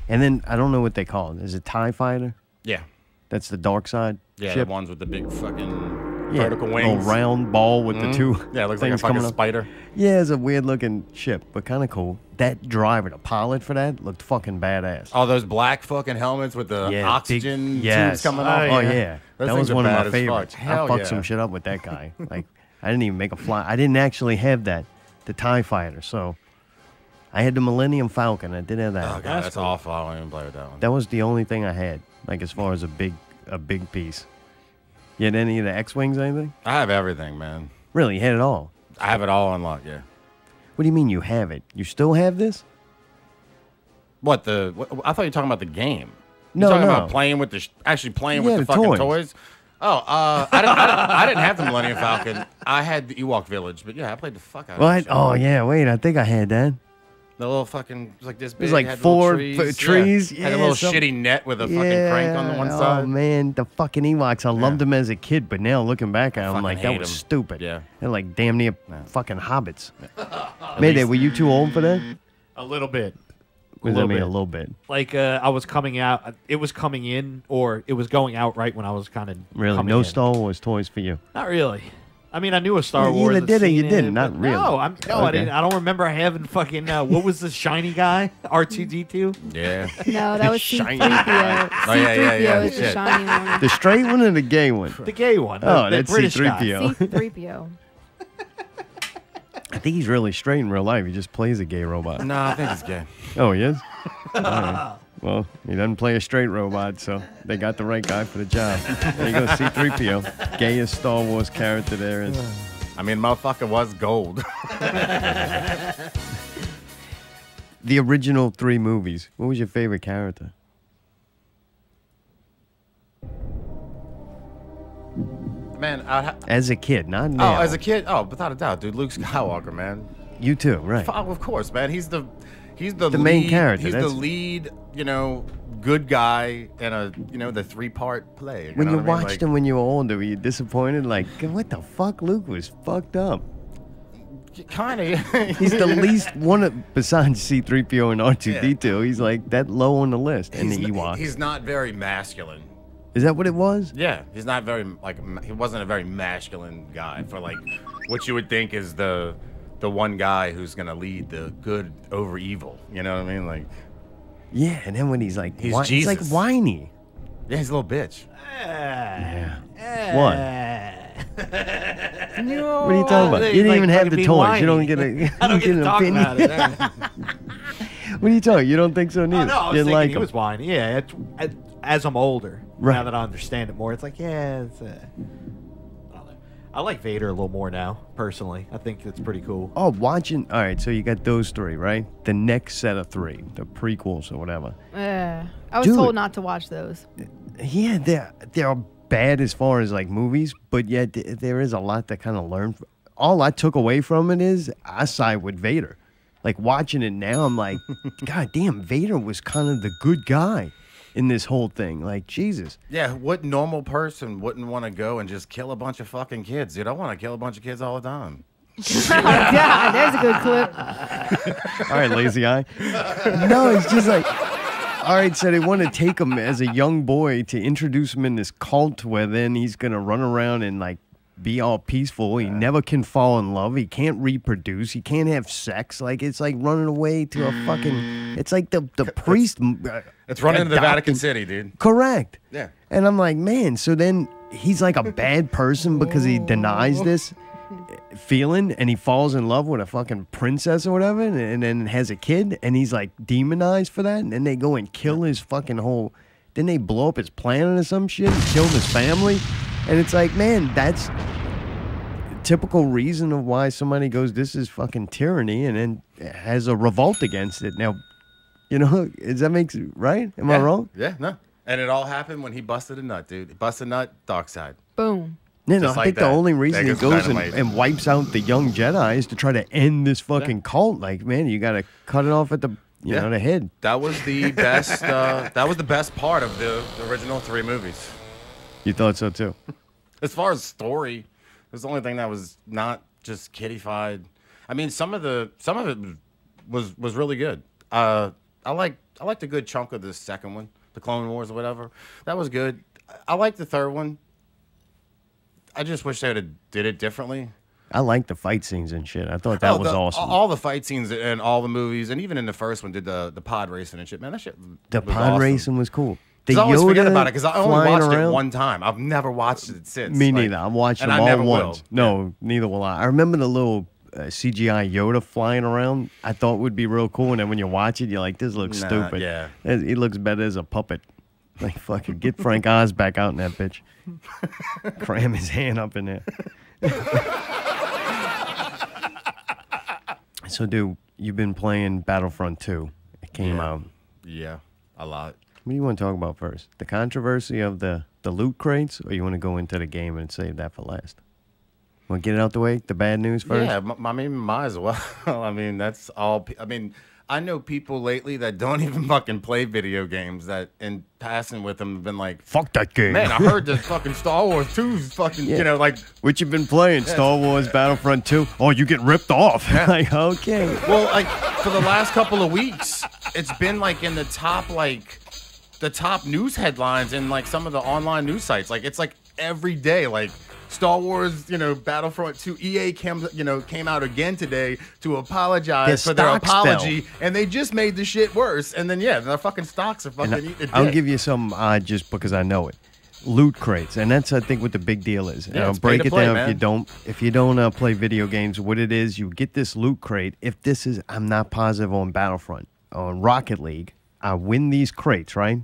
And then I don't know what they call it. Is it TIE Fighter? Yeah, That's the dark side yeah, ship. the ones with the big fucking Yeah, vertical little wings. round ball with the two Yeah, it looks like a things fucking coming up. spider. Yeah, it's a weird looking ship, but kind of cool. That driver, the pilot for that, looked fucking badass. Oh, those black fucking helmets with the Yeah, oxygen big- yes. tubes coming off. Oh yeah, Those that things was are one of bad my as favorites. fuck. Hell I fucked yeah. some shit up with that guy. Like, I didn't even make a fly. I didn't actually have that, the TIE Fighter. So, I had the Millennium Falcon. I did have that. Oh god, that's awful. I don't even play with that one. That was the only thing I had. Like as far as a big piece. You had any of the X-wings, anything? I have everything, man. Really, you had it all. I have it all unlocked. Yeah. What do you mean you have it? You still have this? What the? What, I thought you were talking about the game. No, You're talking no. about playing with the actually playing Yeah, with the the fucking toys. toys. Oh, I didn't have the Millennium Falcon. I had the Ewok Village, but yeah, I played the fuck out of What? it. Oh yeah, wait. I think I had that. The little fucking it was like this big. was like had 4 little trees. Yeah. Had a Yeah, little some- shitty net with a fucking crank on the one Oh side. man, the fucking Ewoks. I loved them as a kid, but now looking back at them, I'm fucking like, that hate was 'em. stupid. Yeah. They're like damn near fucking hobbits. Mayday, were you too old for that? A little bit. What does that mean, a little bit? Like I was coming out. It was coming in, or it was going out right when I was kind of Really? coming No in. Star Wars toys for you? Not really. I mean, I knew a Star You Wars. either I'd did or you seen didn't, it, not but really. No, I Okay. didn't. I don't remember having fucking. What was the shiny guy? R2D2. Yeah. No, that was Shiny. C3PO. Oh, yeah, yeah, yeah, C3PO is the shit. shiny one. The straight one or the gay one? The gay one. Oh, the that's British guy. C-3PO. C3PO. I think he's really straight in real life. He just plays a gay robot. No, I think it's gay. Oh, he is? All right. Well, he doesn't play a straight robot, so they got the right guy for the job. There you go, C-3PO. Gayest Star Wars character there is. I mean, motherfucker was gold. The original 3 movies. What was your favorite character? Man, As a kid, not now. oh, as a kid, without a doubt, dude, Luke Skywalker, man. You too, right. Of course, man. He's the The main character, He's that's- the lead, good guy in a, the 3-part play. When know you what I mean? watched him when you were older, were you disappointed? Like, what the fuck? Luke was fucked up. Kind of. He's the least one of, besides C-3PO and R2-D2. He's like that low on the list. And the Ewoks. He's not very masculine. Is that what it was? Yeah, he's not very he wasn't a very masculine guy for like what you would think is the one guy who's gonna lead the good over evil. You know what I mean? Like, Yeah, and then when he's like, He's he's like Jesus. whiny. yeah, he's a little bitch. Yeah. What? No, What are you talking about? You didn't even have the toys. You don't get a. I don't get an to talk opinion. about it. What are you talking? You don't think so Oh, neither? no, I was you didn't thinking like he him. was whiny. Yeah, as I'm older, Right. now that I understand it more, it's like, yeah, it's. I like Vader a little more now, personally. I think it's pretty cool. Oh, watching. All right, so you got those 3, right? The next set of 3, the prequels or whatever. I was Dude. told not to watch those. Yeah, they're bad as far as like movies, but yet there is a lot to kind of learn. All I took away from it is I side with Vader. Like watching it now, I'm like, God damn, Vader was kind of the good guy in this whole thing. Like Jesus. Yeah, what normal person wouldn't want to go and just kill a bunch of fucking kids? Dude, I want to kill a bunch of kids all the time. God, there's a good clip. All right, lazy eye. No, it's just like All right, so they want to take him as a young boy to introduce him in this cult where then he's going to run around and like be all peaceful. He never can fall in love. He can't reproduce. He can't have sex. Like it's like running away to a fucking. It's like the priest. It's running to the Vatican City, dude. Correct. Yeah. And I'm like, man. So then he's like a bad person because he denies this feeling and he falls in love with a fucking princess or whatever, and then has a kid, and he's like demonized for that. And then they go and kill his fucking whole. Then they blow up his planet or some shit and kill his family. And it's like, man, that's a typical reason of why somebody goes, this is fucking tyranny, and then has a revolt against it. Now, you know, does that make right? Am I wrong? Yeah, no. And it all happened when he busted a nut, dude. He busted a nut, dark side. Boom. No, Just I like think that. the only reason he That goes goes dynamite. and wipes out the young Jedi is to try to end this fucking cult. Like, man, you got to cut it off at the, you know, the head. That was the best. That was the best part of the original 3 movies. You thought so too? As far as story, it was the only thing that was not just kiddified. I mean, some of it was really good. I liked a good chunk of the second one, the Clone Wars or whatever. That was good. I liked the third one. I just wish they would have did it differently. I like the fight scenes and shit. I thought that was awesome. All the fight scenes in all the movies, and even in the first one, did the pod racing and shit. Man, that shit. The was pod awesome. racing was cool. The I always forget Yoda about it because I only flying watched around. it one time. I've never watched it since. Me neither. I've watched and them I all never once. will. No, neither will I. I remember the little CGI Yoda flying around. I thought would be real cool, and then when you watch it, you're like, "This looks Nah, stupid." yeah. He looks better as a puppet. Like fucking get Frank Oz back out in that bitch. Cram his hand up in there. So, dude, you've been playing Battlefront 2. It came out. Yeah, a lot. What do you want to talk about first? The controversy of the loot crates, or you want to go into the game and save that for last? Want to get it out the way? The bad news first? Yeah, I mean, might as well. I mean, that's all. I mean, I know people lately that don't even fucking play video games that in passing with them have been like, Fuck that game. man, I heard this fucking Star Wars 2 is fucking, you know, like. What you been playing? Star Wars Battlefront 2? Oh, you get ripped off. Like, okay. Well, like, for the last couple of weeks, it's been like in the top, news headlines in like some of the online news sites. Like, it's like every day, like, Star Wars, you know, Battlefront 2, EA came out again today to apologize for their stocks apology, fell. and they just made the shit worse. And then, yeah, their fucking stocks are fucking eating a I'll dick. give you some just because I know it. Loot crates, and that's I think what the big deal is. And Yeah, I'll it's break pay to it play, down man. if you don't play video games. What it is, you get this loot crate. If this is, I'm not positive on Battlefront, on Rocket League, I win these crates, right?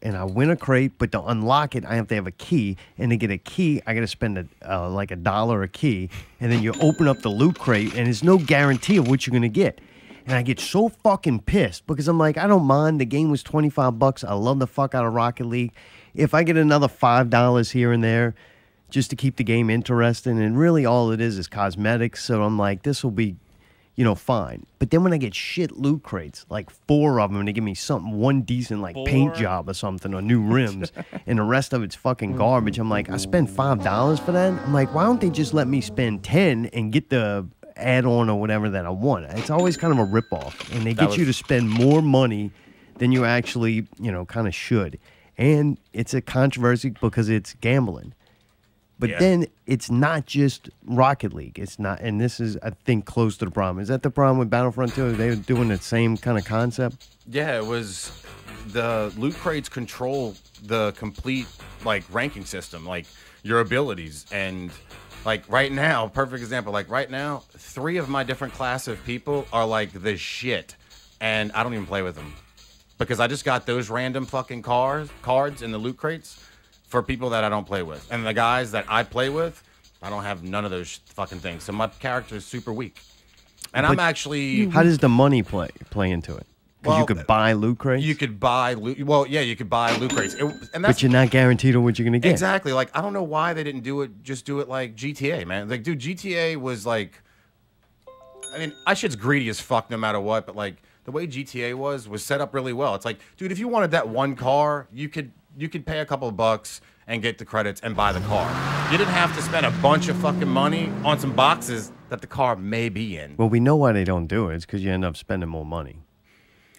And I win a crate, but to unlock it, I have to have a key. And to get a key, I got to spend like $1 a key. And then you open up the loot crate, and there's no guarantee of what you're going to get. And I get so fucking pissed because I'm like, I don't mind. The game was $25. I love the fuck out of Rocket League. If I get another $5 here and there just to keep the game interesting, and really all it is cosmetics. So I'm like, this will be, you know, fine. But then when I get shit loot crates, like 4 of them, and they give me something, one decent like paint job or something, or new rims, and the rest of it's fucking garbage. I'm like, I spent $5 for that. I'm like, why don't they just let me spend 10 and get the add-on or whatever that I want? It's always kind of a ripoff, and they get you to spend more money than you actually, you know, kind of should. And it's a controversy because it's gambling. But then it's not just Rocket League. It's not, and this is, I think, close to the problem. Is that the problem with Battlefront 2? Are they doing the same kind of concept? Yeah, it was the loot crates control the complete like ranking system, like your abilities. And like right now, perfect example, like right now, 3 of my different class of people are like the shit. And I don't even play with them. Because I just got those random fucking cards in the loot crates for people that I don't play with. And the guys that I play with, I don't have none of those fucking things. So my character is super weak. And I'm actually... How does the money play into it? Because you Well, could buy loot crates? You could buy loot... Well, yeah, you could buy loot crates. And that's But you're not guaranteed on what you're going to get. exactly. Like, I don't know why they didn't just do it like GTA, man. Like, dude, GTA was like... I mean, I shit's greedy as fuck no matter what, but like, the way GTA was set up really well. It's like, dude, if you wanted that one car, you could pay a couple of bucks and get the credits and buy the car. You didn't have to spend a bunch of fucking money on some boxes that the car may be in. Well, we know why they don't do it. It's because you end up spending more money.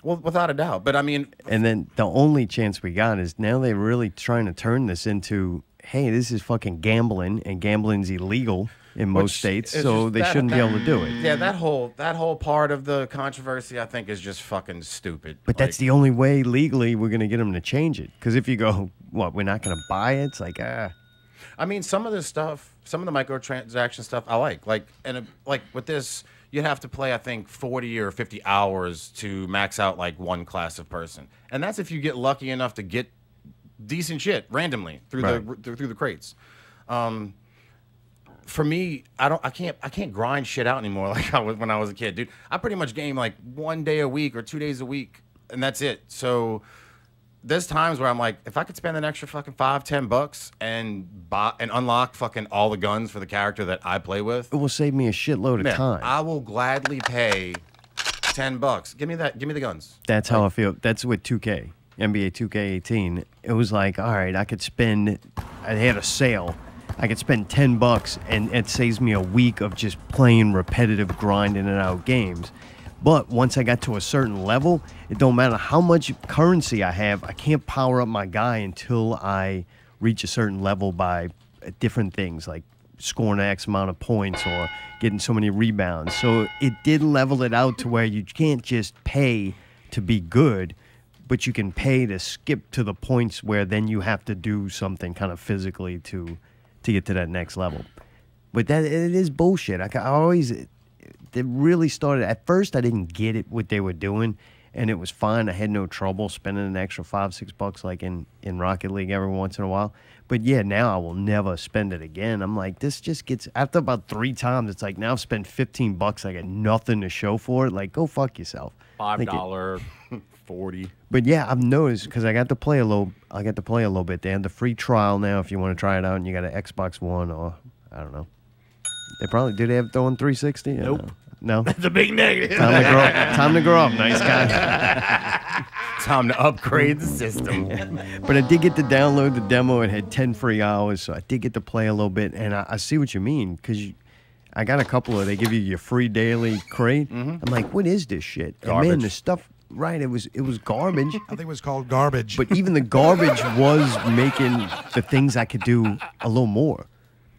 Well, without a doubt. But I mean, And then the only chance we got is now they're really trying to turn this into, hey, this is fucking gambling, and gambling's illegal in most states, so they shouldn't be able to do it. Yeah, that whole part of the controversy, I think, is just fucking stupid. But that's the only way legally we're going to get them to change it. Because if you go, what, we're not going to buy it? It's like, I mean, some of this stuff, some of the microtransaction stuff, I like. Like with this, you have to play, I think, 40 or 50 hours to max out like one class of person, and that's if you get lucky enough to get decent shit randomly through the crates. For me, I can't grind shit out anymore like I was when I was a kid, dude. I pretty much game like 1 day a week or 2 days a week, and that's it. So there's times where I'm like, if I could spend an extra fucking $5-10 and buy and unlock fucking all the guns for the character that I play with, it will save me a shitload of time. I will gladly pay $10. Give me that. Give me the guns. That's how I feel. That's with 2K, NBA 2K18. It was like, all right, I could spend. I had a sale. I could spend $10 and it saves me a week of just playing repetitive, grinding it out games. But once I got to a certain level, it don't matter how much currency I have, I can't power up my guy until I reach a certain level by different things, like scoring X amount of points or getting so many rebounds. So it did level it out to where you can't just pay to be good, but you can pay to skip to the points where then you have to do something kind of physically to get to that next level. But that it is bullshit. I always, it really started, at first I didn't get it, what they were doing, and it was fine. I had no trouble spending an extra $5-6 like in Rocket League every once in a while. But yeah, now I will never spend it again. I'm like, this just gets, after about 3 times, it's like, now I've spent $15, I got nothing to show for it. Like, go fuck yourself. $5, 40. But yeah, I've noticed because I got to play a little bit. They have the free trial now if you want to try it out, and you got an Xbox One or I don't know. They probably do. They have throwing 360? Nope. No. That's a big negative. Time to grow up, nice guy. Time to upgrade the system. But I did get to download the demo. It had 10 free hours, so I did get to play a little bit. And I see what you mean because I got a couple of. They give you your free daily crate. I'm like, what is this shit? Garbage. And man, the stuff. Right, it was garbage. I think it was called garbage. But even the garbage was making the things I could do a little more.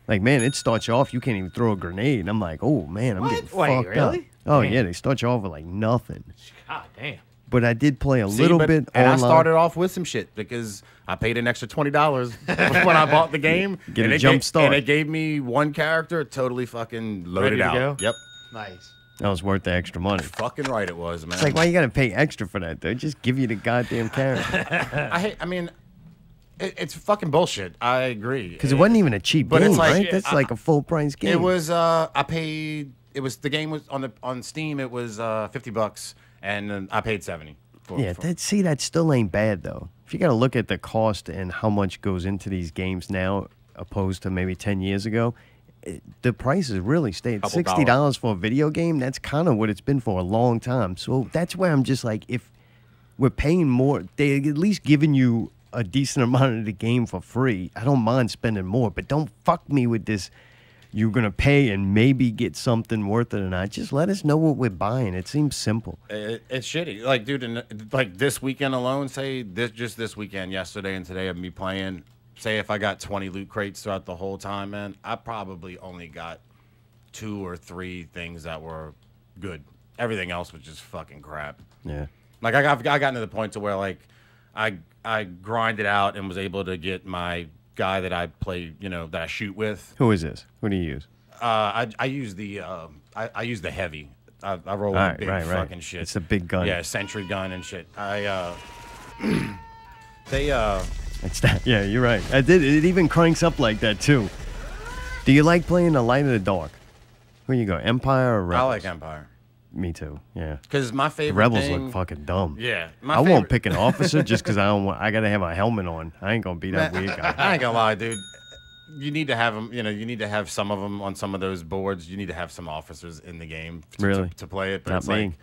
Like, man, it starts you off, you can't even throw a grenade. And I'm like, oh, man, I'm getting fucked really? up. Oh, Damn. yeah, they start you off with, like, nothing. God damn. But I did play a little bit and online. I started off with some shit because I paid an extra $20 when I bought the game. Get and a it jump start. And it gave me one character totally fucking loaded Ready to out. go? Yep. Nice. That was worth the extra money. Fucking right it was, man. It's like, why you got to pay extra for that, though? Just give you the goddamn character. I mean, it's fucking bullshit. I agree. Because it wasn't even a cheap But game, it's like- right? That's like a full-price game. It was. I paid. It was the game was on Steam. It was $50, and I paid $70. Yeah, that still ain't bad, though. If you got to look at the cost and how much goes into these games now opposed to maybe 10 years ago, the prices really stayed. $60 for a video game, that's kind of what it's been for a long time. So that's where I'm just like, if we're paying more, they at least giving you a decent amount of the game for free. I don't mind spending more, but don't fuck me with this. You're going to pay and maybe get something worth it or not. Just let us know what we're buying. It seems simple. It's shitty. Like, dude, like this weekend alone, just this weekend, yesterday and today of me playing, say if I got 20 loot crates throughout the whole time, man, I probably only got 2 or 3 things that were good. Everything else was just fucking crap. Yeah. Like, I got to the point to where, like, I grinded out and was able to get my guy that I play, that I shoot with. Who is this? What do you use? I use the I use the heavy. I roll with big fucking shit. It's a big gun. Yeah, sentry gun and shit. It's that. Yeah, you're right. It even cranks up like that too. Do you like playing the light or the dark? Where you go, Empire or Rebels? I like Empire. Me too. Yeah. Because my The favorite Rebels thing, look fucking dumb. Yeah, I won't pick an officer just because I gotta have a helmet on. I ain't gonna beat up weird guy. I ain't gonna lie, dude. You need to have them. You need to have some of them on some of those boards. You need to have some officers in the game Really? to play it. But Not it's me.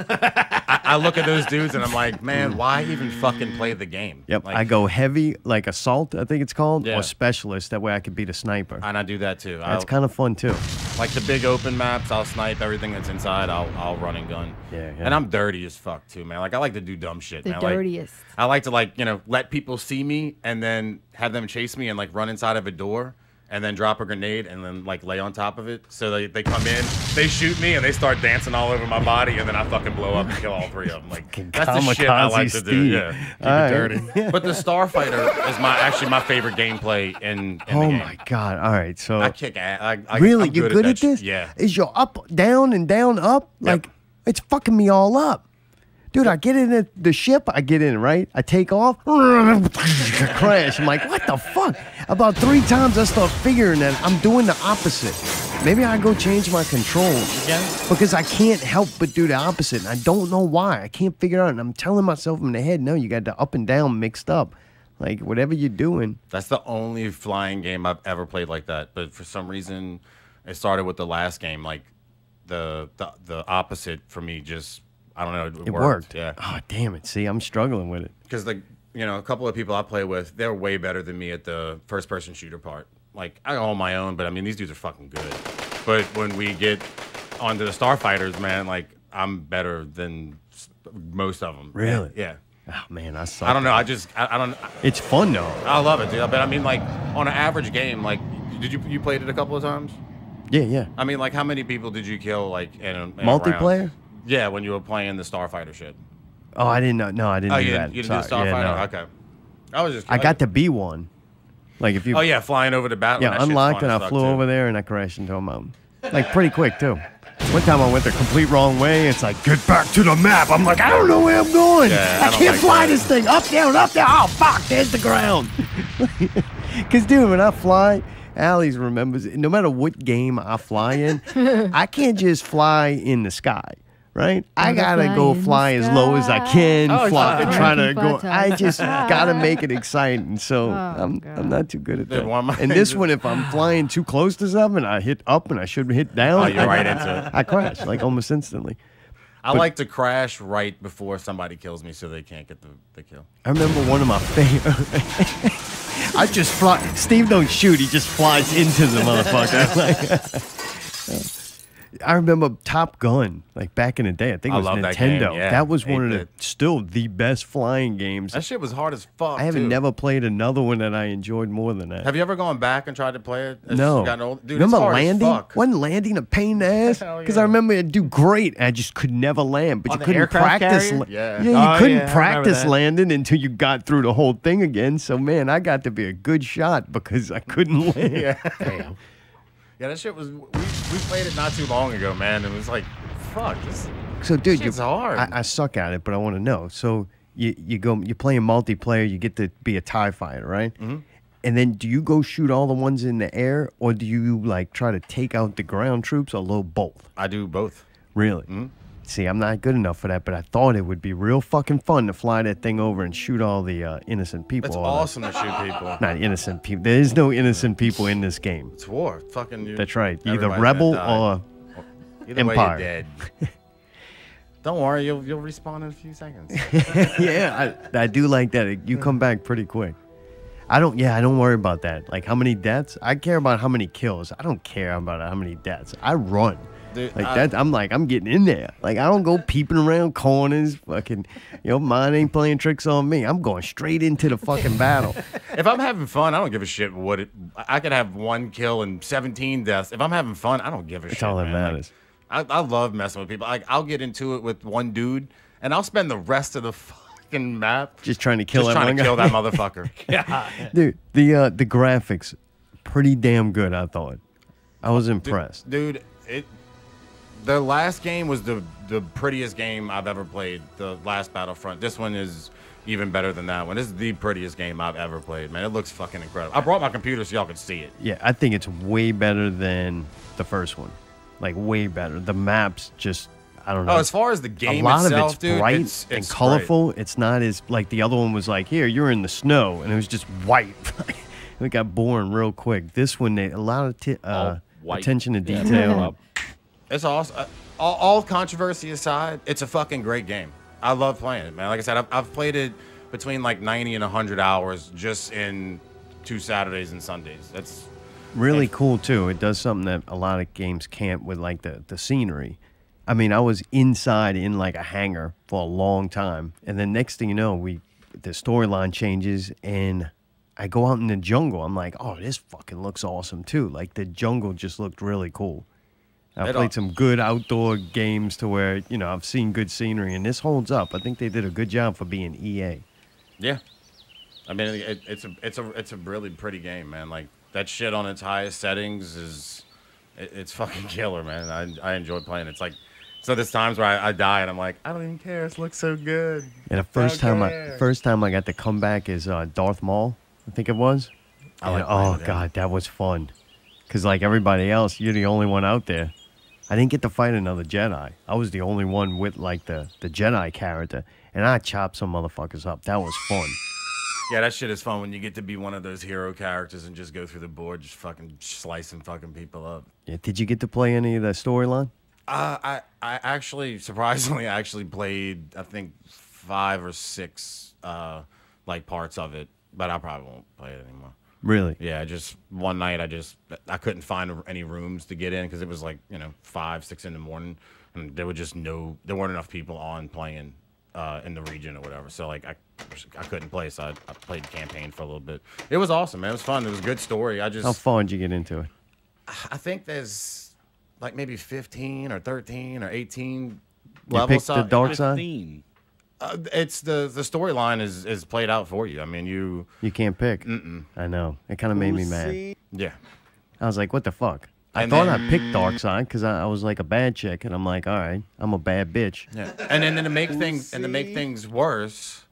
I look at those dudes and I'm like, man, why even fucking play the game? Yep, Like, I go heavy, like assault, I think it's called, Yeah. or specialist. That way I could beat a sniper. and I do that too. That's kind of fun too. like the big open maps. I'll snipe everything that's inside. I'll run and gun. Yeah. And I'm dirty as fuck too, man. Like I like to do dumb shit. The man. Like, dirtiest. I like to let people see me and then have them chase me and like run inside of a door and then drop a grenade and then like lay on top of it. So they come in, they shoot me and they start dancing all over my body and then I fucking blow up and kill all three of them. Like that's the shit I like to do. Steve. Yeah, keep All it right. dirty. But the Starfighter is actually my favorite gameplay in the Oh game. my god! All right, so I kick ass. really, I'm you're good at that this? Yeah. Is your up, down, and down, up? Like it's fucking me all up. Dude, I get in the ship, I get in, right? I take off, crash. I'm like, what the fuck? About 3 times I start figuring that I'm doing the opposite. Maybe I go change my controls. Again? Because I can't help but do the opposite. And I don't know why. I can't figure it out. And I'm telling myself in the head, no, you got the up and down mixed up. Like, whatever you're doing. That's the only flying game I've ever played like that. But for some reason, it started with the last game. Like, the opposite for me just... I don't know. It worked. Yeah. Oh, damn it. See, I'm struggling with it. Because a couple of people I play with, they're way better than me at the first-person shooter part. Like I hold my own, but I mean these dudes are fucking good. But when we get onto the Starfighters, man, like I'm better than most of them. Really? Yeah. Oh, man, I suck. I don't know. I don't. It's fun, though. I love it, dude. But I mean, like on an average game, like did you played it a couple of times? Yeah. I mean, like how many people did you kill like in a Multiplayer? round? Yeah, when you were playing the Starfighter shit. Oh, I didn't know. No, I didn't do that. You didn't do the Sorry. Starfighter? Yeah, no. Okay. I was just. I got to be one. Like if you. Oh yeah, flying over the battle. Yeah, unlocked, and I flew over there, and I crashed into a mountain. Like pretty quick too. One time I went the complete wrong way. It's like, get back to the map. I'm like, I don't know where I'm going. Yeah, I I don't can't like fly that. this thing. Up, down, up, down. Oh, fuck, there's the ground. Because, dude, when I fly, Allie's remembers, no matter what game I fly in, I can't just fly in the sky. Right? I gotta go fly as low as I can, Oh, fly, exactly. try to Keep go. on I touching. just gotta make it exciting. So I'm God. not too good at Dude, that. one of my- And this one, if I'm flying too close to something, I hit up and I should hit down. Oh, you're right into it. I crash like almost instantly. I like to crash right before somebody kills me so they can't get the kill. I remember one of my favorite. I just fly. Steve don't shoot. He just flies into the motherfucker. I remember Top Gun, like back in the day. I think it I was love Nintendo. that game, yeah. That was one of the 8-bit. still the best flying games. That shit was hard as fuck. I haven't too. never played another one that I enjoyed more than that. Have you ever gone back and tried to play it? As No. you gotten old? Dude, remember it's hard landing? As fuck. Wasn't landing a pain in the ass? Hell Because yeah. I remember it'd do great. I just could never land. But On you the couldn't aircraft practice. carrier? Yeah. Yeah, you Oh, couldn't yeah, I remember practice that. landing until you got through the whole thing again. So man, I got to be a good shot because I couldn't land. Yeah. Yeah, that shit was. We played it not too long ago, man. It was like, fuck, this. So dude, Shit's hard. I suck at it, but I want to know. So you're playing multiplayer. You get to be a TIE fighter, right? Mm-hmm. And then do you go shoot all the ones in the air, or do you like try to take out the ground troops, or a little both? I do both. Really? Mm-hmm. See, I'm not good enough for that, but I thought it would be real fucking fun to fly that thing over and shoot all the innocent people. It's or awesome to shoot people. Not innocent people. There is no innocent people in this game. It's war. Fucking. That's right. Either everybody's rebel gonna die. or Either way, Empire. you're dead. Don't worry, you'll respawn in a few seconds. yeah, I do like that. You come back pretty quick. I don't worry about that. Like how many deaths? I care about how many kills. I don't care about how many deaths. I run. Dude, Like that, I'm getting in there. Like I don't go peeping around corners. Fucking, mine ain't playing tricks on me. I'm going straight into the fucking battle. If I'm having fun, I don't give a shit I could have 1 kill and 17 deaths. If I'm having fun, I don't give a shit. It's all that man. matters. I love messing with people. Like I'll get into it with one dude, and I'll spend the rest of the fucking map Just trying to kill that trying one to guy. kill that motherfucker. Dude, the graphics, pretty damn good. I thought. I was impressed. Dude, the last game was the prettiest game I've ever played. The last Battlefront. This one is even better than that one. This is the prettiest game I've ever played, man. It looks fucking incredible. I brought my computer so y'all could see it. Yeah, I think it's way better than the first one. Like way better. The maps just, I don't know. Oh, as far as the game a lot itself, of it's dude, bright it's and great. colorful. It's not as like the other one was like, here, you're in the snow, and it was just white. It got boring real quick. This one, they a lot of white. attention to detail. It's awesome. all controversy aside, it's a fucking great game. I love playing it, man. Like I said, I've played it between like 90 and 100 hours just in 2 Saturdays and Sundays. That's really cool too. It does something that a lot of games can't with like the scenery. I mean, I was inside in like a hangar for a long time, and then next thing you know, the storyline changes, and I go out in the jungle. I'm like, oh, this fucking looks awesome too. Like the jungle just looked really cool. I played some good outdoor games to where, you know, I've seen good scenery, and this holds up. I think they did a good job for being EA. Yeah, I mean, it's a really pretty game, man. Like that shit on its highest settings it's fucking killer, man. I enjoy playing. It's like, so there's times where I die and I'm like, I don't even care. It looks so good. And the first time I got to come back is Darth Maul, I think it was. Oh god, that was fun. Cause like everybody else, you're the only one out there. I didn't get to fight another Jedi. I was the only one with like the Jedi character, and I chopped some motherfuckers up. That was fun. Yeah, that shit is fun when you get to be one of those hero characters and just go through the board, just fucking slicing fucking people up. Yeah, did you get to play any of the storyline? I actually, surprisingly, I actually played, I think, 5 or 6 like parts of it, but I probably won't play it anymore. Really? Yeah, just one night I couldn't find any rooms to get in because it was like, 5, 6 in the morning, and there weren't enough people on playing in the region or whatever. So like I couldn't play, so I played campaign for a little bit. It was awesome, man. It was fun. It was a good story. How far did you get into it? I think there's like maybe 15 or 13 or 18 you levels. Picked the dark side? It's the storyline is played out for you. I mean, you can't pick. Mm-mm. I know. It kind of made me mad. Yeah. I was like, what the fuck? I thought I picked dark side because I was like a bad chick, and I'm like, all right, I'm a bad bitch. Yeah. And then to make things worse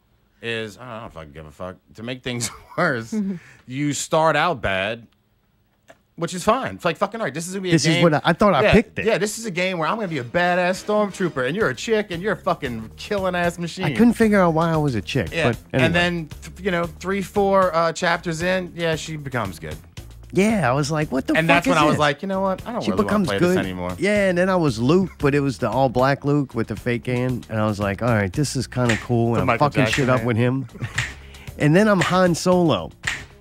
is, I don't know if I can give a fuck. To make things worse, you start out bad, which is fine. It's like fucking all right. This is gonna be a game. This is what I thought. I picked it. Yeah, this is a game where I'm gonna be a badass stormtrooper, and you're a chick, and you're a fucking killing ass machine. I couldn't figure out why I was a chick. Yeah. But anyway. And then 3, 4 chapters in, yeah, she becomes good. Yeah, I was like, what the fuck is this? And that's when I was like, you know what? I don't really want to play this anymore. Yeah, and then I was Luke, but it was the all-black Luke with the fake hand. And I was like, all right, this is kind of cool. And I'm fucking shit up with him. And then I'm Han Solo.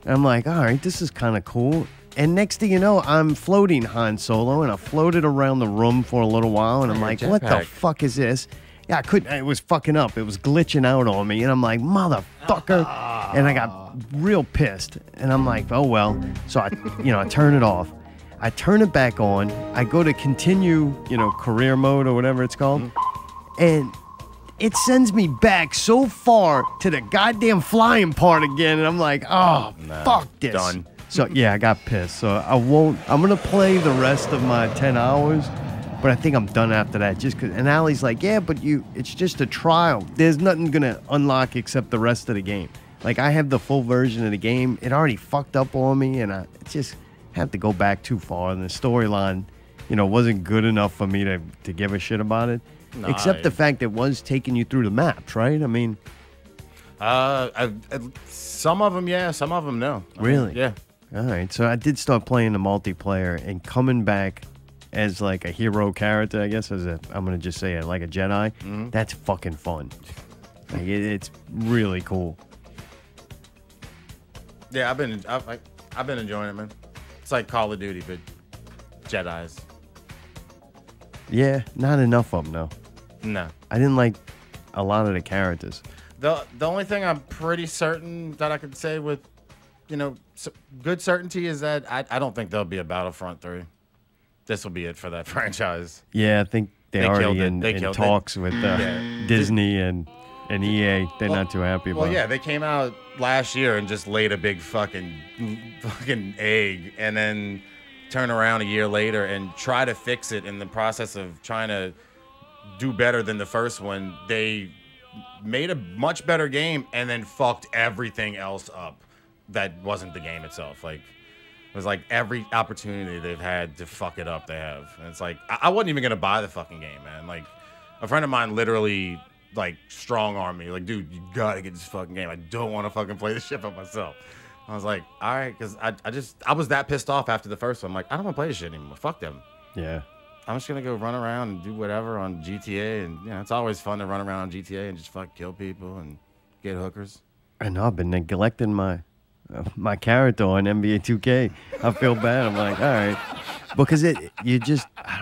And I'm like, all right, this is kind of cool. And next thing you know, I'm floating Han Solo, and I floated around the room for a little while. And I'm like, what the fuck is this? Yeah, I couldn't. It was fucking up. It was glitching out on me. And I'm like, motherfucker. And I got real pissed. And I'm like, oh, well. So I turn it off. I turn it back on. I go to continue, career mode or whatever it's called. And it sends me back so far to the goddamn flying part again. And I'm like, oh, fuck this. Done. So, yeah, I got pissed. So I'm going to play the rest of my 10 hours. But I think I'm done after that. Just cause, and Allie's like, yeah, but it's just a trial. There's nothing going to unlock except the rest of the game. Like, I have the full version of the game. It already fucked up on me, and I just have to go back too far. And the storyline, wasn't good enough for me to give a shit about it. Nah, except the fact it was taking you through the maps, right? I mean... some of them, yeah. Some of them, no. Really? Yeah. All right. So I did start playing the multiplayer and coming back as like a hero character, I guess, I'm going to just say it, like a Jedi. Mm-hmm. That's fucking fun. Like, it's really cool. Yeah, I've been enjoying it, man. It's like Call of Duty, but Jedis. Yeah, not enough of them, though. No. I didn't like a lot of the characters. The only thing I'm pretty certain that I could say with, good certainty is that I don't think there'll be a Battlefront 3. This will be it for that franchise. Yeah, I think they're already in talks with Disney and EA. They're not too happy about it. Well, yeah, they came out last year and just laid a big fucking egg, and then turn around a year later and try to fix it. In the process of trying to do better than the first one, they made a much better game and then fucked everything else up that wasn't the game itself. Like, it was like every opportunity they've had to fuck it up, they have. And it's like, I wasn't even going to buy the fucking game, man. Like, a friend of mine literally, like, strong-armed me. Like, dude, you got to get this fucking game. I don't want to fucking play this shit by myself. I was like, all right, because I was that pissed off after the first one. I'm like, I don't want to play this shit anymore. Fuck them. Yeah. I'm just gonna go run around and do whatever on GTA, and it's always fun to run around on GTA and just fuck kill people and get hookers. I know I've been neglecting my character on NBA 2K. I feel bad. I'm like, all right, because I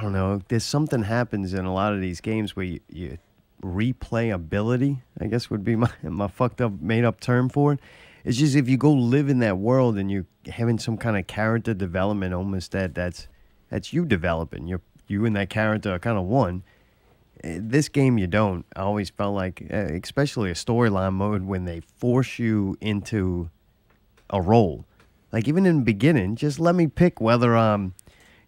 don't know. There's something happens in a lot of these games where you replayability, I guess would be my fucked up made up term for it. It's just if you go live in that world and you're having some kind of character development, almost that's you developing. You and that character are kind of one. This game you don't. I always felt like, especially a storyline mode, when they force you into a role. Like even in the beginning, just let me pick whether I'm,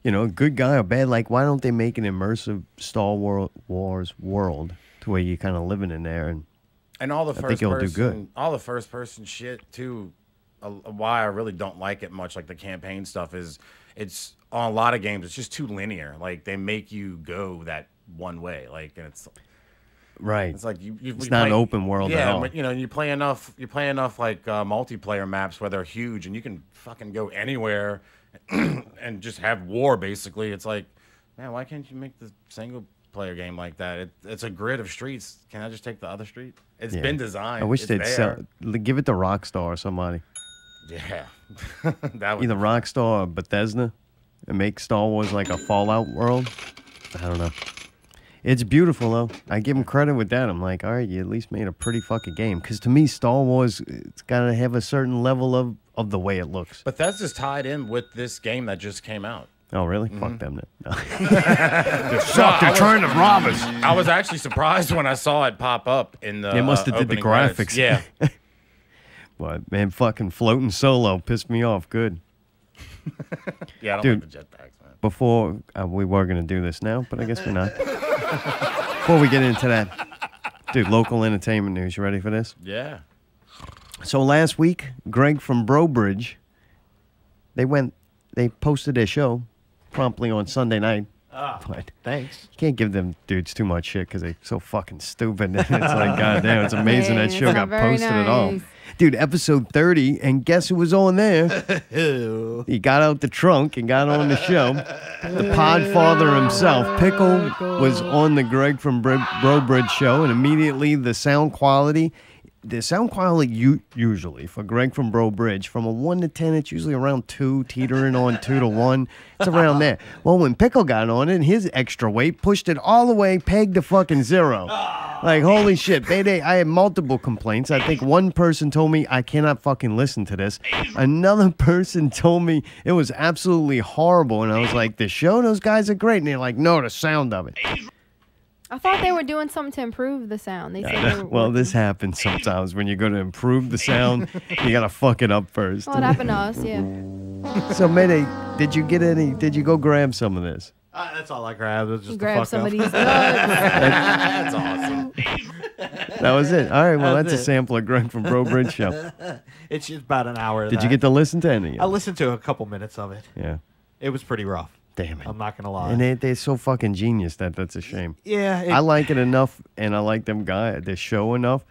a good guy or bad. Like why don't they make an immersive Star Wars world to where you're kind of living in there and all the I think it'll do good. All the first person shit too. Why I really don't like it much, like the campaign stuff, is it's on a lot of games. It's just too linear. Like they make you go that one way. Like and it's right. It's like it's not an open world at all. But, you play enough like multiplayer maps where they're huge and you can fucking go anywhere and just have war. Basically, it's like, man, why can't you make the single player game like that? It's a grid of streets. Can I just take the other street? It's been designed. I wish they'd give it to Rockstar or somebody. Yeah, that either Rockstar or Bethesda and make Star Wars like a Fallout world. I don't know. It's beautiful though. I give them credit with that. I'm like, all right, you at least made a pretty fucking game. Because to me, Star Wars, it's got to have a certain level of the way it looks. But that's just tied in with this game that just came out. Oh, really? Fuck them then. No. They're trying to rob us. I was actually surprised when I saw it pop up in the They must have did the graphics. Credits. Yeah. But, man, fucking floating solo pissed me off good. Yeah, I don't Dude, like the jetpacks, man. Before, we were going to do this now, but I guess we're not. Before we get into that, dude, local entertainment news. You ready for this? Yeah. So last week, Greg from Brobridge, they posted their show promptly on Sunday night. But Thanks. you can't give them dudes too much shit because they're so fucking stupid. It's like, goddamn, it's amazing that show got posted at all. Dude, episode 30, and guess who was on there? He got out the trunk and got on the show. The Podfather himself, Pickle, was on the Greg from Brobridge show, and immediately the sound quality usually for Greg from Brobridge, from a 1 to 10, it's usually around 2, teetering on 2 to 1. It's around there. Well, when Pickle got on it, his extra weight pushed it all the way, pegged to fucking 0. Like, holy shit. I had multiple complaints. I think one person told me I cannot fucking listen to this. Another person told me it was absolutely horrible. And I was like, the show, those guys are great. And they're like, no, the sound of it. I thought they were doing something to improve the sound. They said they were well, this happens sometimes when you're going to improve the sound. You got to fuck it up first. Well, it happened to us, yeah. So, Mayday, did you go grab some of this? That's all I grabbed. It was just Grab the fuck some up. of these nuts. That's awesome. That was it. All right, well, That's that's a it. sample of Greg from Brobridge show. It's just about an hour of Did that. you get to listen to any of it? I listened to a couple minutes of it. Yeah. It was pretty rough. Damn it. I'm not going to lie. And they're so fucking genius that's a shame. Yeah. I like it enough, and I like the show enough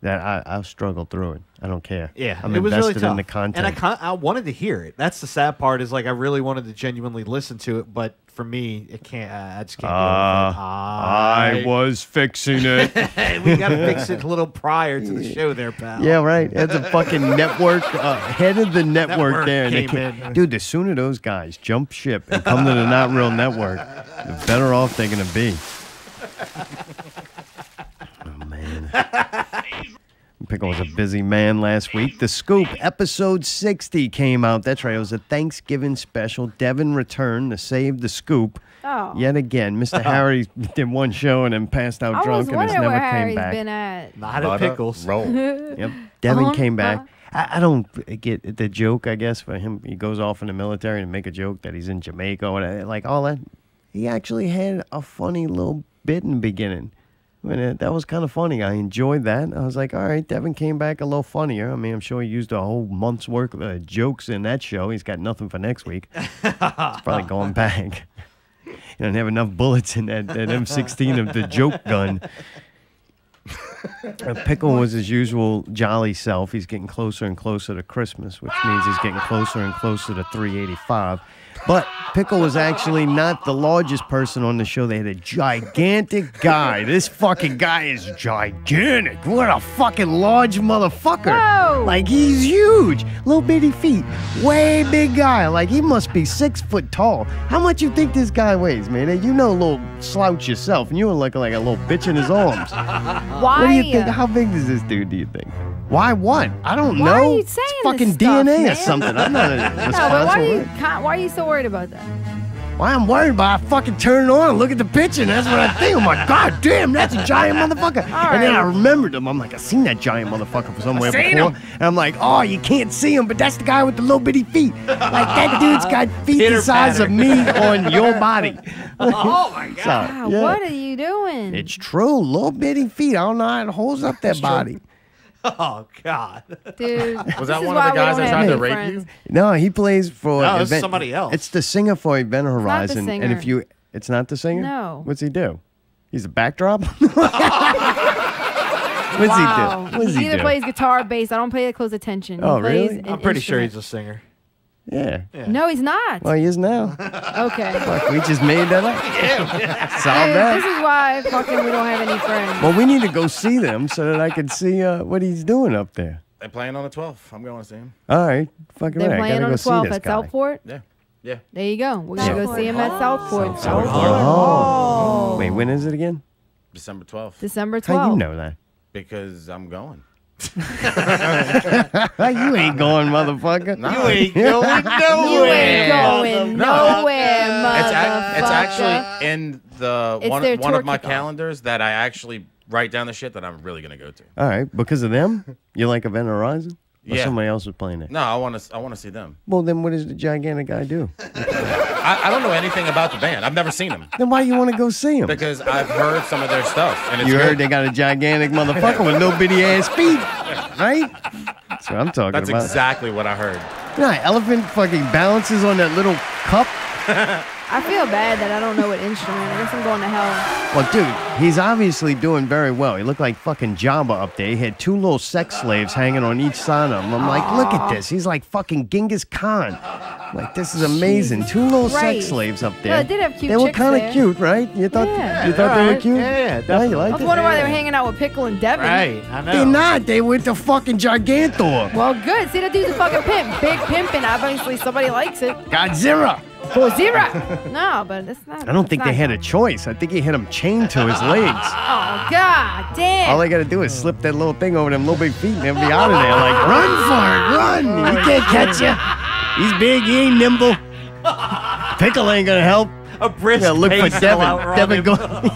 that I'll struggle through it. I don't care. Yeah, I'm it was really invested tough. in the content. And I wanted to hear it. That's the sad part. Is like I really wanted to genuinely listen to it, but for me, it can't. I just can't. I was fixing it. We got to fix it a little prior to the show, there, pal. Yeah, right. That's a fucking network head of the network there. And they came in. Dude, the sooner those guys jump ship and come to the Not Real Network, the better off they're gonna be. Oh man. Pickle was a busy man last week. The Scoop, episode 60 came out. That's right. It was a Thanksgiving special. Devin returned to save the Scoop. Oh. Yet again, Mr. Harry did one show and then passed out drunk and has never where came Harry's back. been at. Not at Pickles. Roll. Yep. Devin came back. I don't get the joke, I guess, for him. He goes off in the military and make a joke that he's in Jamaica or whatever. Like all that. He actually had a funny little bit in the beginning. That was kind of funny. I enjoyed that. I was like, all right, Devin came back a little funnier. I mean, I'm sure he used a whole month's worth of jokes in that show. He's got nothing for next week. He's probably going back. You don't have enough bullets in that M16 of the joke gun. Pickle was his usual jolly self. He's getting closer and closer to Christmas, which means he's getting closer and closer to 385. But Pickle was actually not the largest person on the show. They had a gigantic guy. This fucking guy is gigantic. What a fucking large motherfucker. Whoa. Like, he's huge. Little bitty feet. Way big guy. Like, he must be 6 foot tall. How much you think this guy weighs, man? You know a little slouch yourself, and you were looking like a little bitch in his arms. Why? What do you think? How big is this dude, do you think? Why what? I don't know. Why are you It's saying fucking this stuff, DNA or man? something. I'm not a No, but responsible. why are you so worried about that? Why I'm worried about I fucking turn it on and look at the picture and that's what I think. I'm like, God damn, that's a giant motherfucker. And then I remembered him. I'm like, I seen that giant motherfucker from somewhere before. And I'm like, oh, you can't see him, but that's the guy with the little bitty feet. Like, that dude's got feet the size of me on your body. Oh my God. Wow, yeah. what are you doing? It's true. Little bitty feet. I don't know how it holds up that body. Oh God. Dude, Was that one of the guys that tried to rape you? No, he plays for No, it's somebody else. It's the singer for Event Horizon. And if singer. you it's not the singer? No. What's he do? He's a backdrop? What's Wow. he do? What's He he either do? plays guitar or bass. I don't pay close attention. Oh, He plays really? an I'm pretty sure instrument. he's a singer. Yeah. No, he's not. Well, he is now. Okay. Fuck, we just made that up. Solve Dude, that. this is why fucking we don't have any friends. Well, we need to go see them so that I can see what he's doing up there. They're playing on the 12th. I'm going to see him. All right. Fucking They're right. I playing gotta on go the see 12th this at guy. Southport. Yeah. Yeah. There you go. We're going to go see him at Southport. Oh. Wait, when is it again? December 12th. December 12th. How you know that? Because I'm going. You ain't going, motherfucker. No. You ain't going nowhere. You ain't going nowhere, motherfucker. It's actually in the It's one their of tour my kickoff. calendars that I actually write down the shit that I'm really gonna go to. All right. Because of them? You like Event Horizon? Or Yeah. somebody else was playing it? No, I want to see them. Well, then what does the gigantic guy do? I don't know anything about the band. I've never seen them Then why you want to go see him? because I've heard some of their stuff. And it's You heard good. they got a gigantic motherfucker with little bitty ass feet, right? That's what I'm talking That's about. exactly what I heard. Yeah, elephant fucking balances on that little cup. I feel bad that I don't know what instrument. I guess I'm going to hell. Well, dude, he's obviously doing very well. He looked like fucking Jabba up there. He had 2 little sex slaves hanging on each side of him. I'm like, look at this. He's like fucking Genghis Khan. Like, this is amazing. 2 little Right. sex slaves up there. Well, it did have cute They were chicks kind of there. cute, right? You thought Yeah. you thought they were Alright. cute? Yeah, you definitely. I liked was it? wondering why they were hanging out with Pickle and Devin. Right. I know. They're not. They went to fucking Gigantor. Well, good. See, that dude's a fucking pimp. Big pimpin'. Obviously, somebody likes it. Godzilla. Godzilla. No, but it's not. I don't think they had a choice. I think he had him chained to his legs. Oh, God damn. All they got to do is slip that little thing over them little big feet and they'll be out of there. Like, run for it, run. He can't catch you. He's big, he ain't nimble. Pickle ain't going to help. A brisk Yeah, look for pace will outrun Devin. him. Devin go.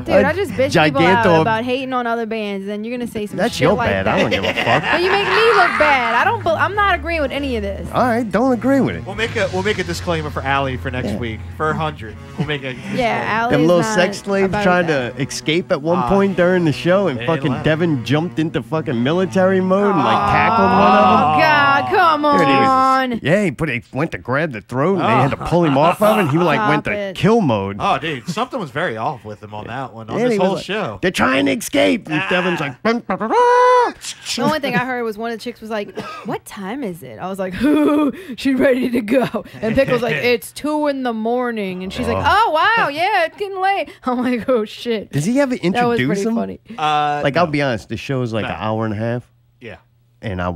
Dude, I just bitch people out Gigantor. about hating on other bands, and you're gonna say some That's shit your like bad. that. I don't give a fuck. But you make me look bad. I'm not agreeing with any of this. All right, don't agree with it. We'll make a disclaimer for Allie for next week for 100. We'll make a Yeah, Allie's Them little not sex slaves about tried that. to escape at one point during the show, and they fucking left. Devin jumped into fucking military mode and like tackled one of them. Oh God, come Dude, he was- on. Yeah, he went to grab the throat, and they had to pull him off of it. And he like went Stop to it. kill mode. Oh, dude, something was very off with him on that one, on Yeah, this he was whole like, show. They're trying to escape. And Devin's like, The only thing I heard was one of the chicks was like, "What time is it?" I was like, "Ooh, she's ready to go." And Pickle's like, "It's 2 in the morning," and she's like, "Oh wow, yeah, it's getting late." I'm like, "Oh shit." does he ever That was introduce pretty him? funny. Like, no. I'll be honest, the show's like No. an hour and a half, Yeah. and I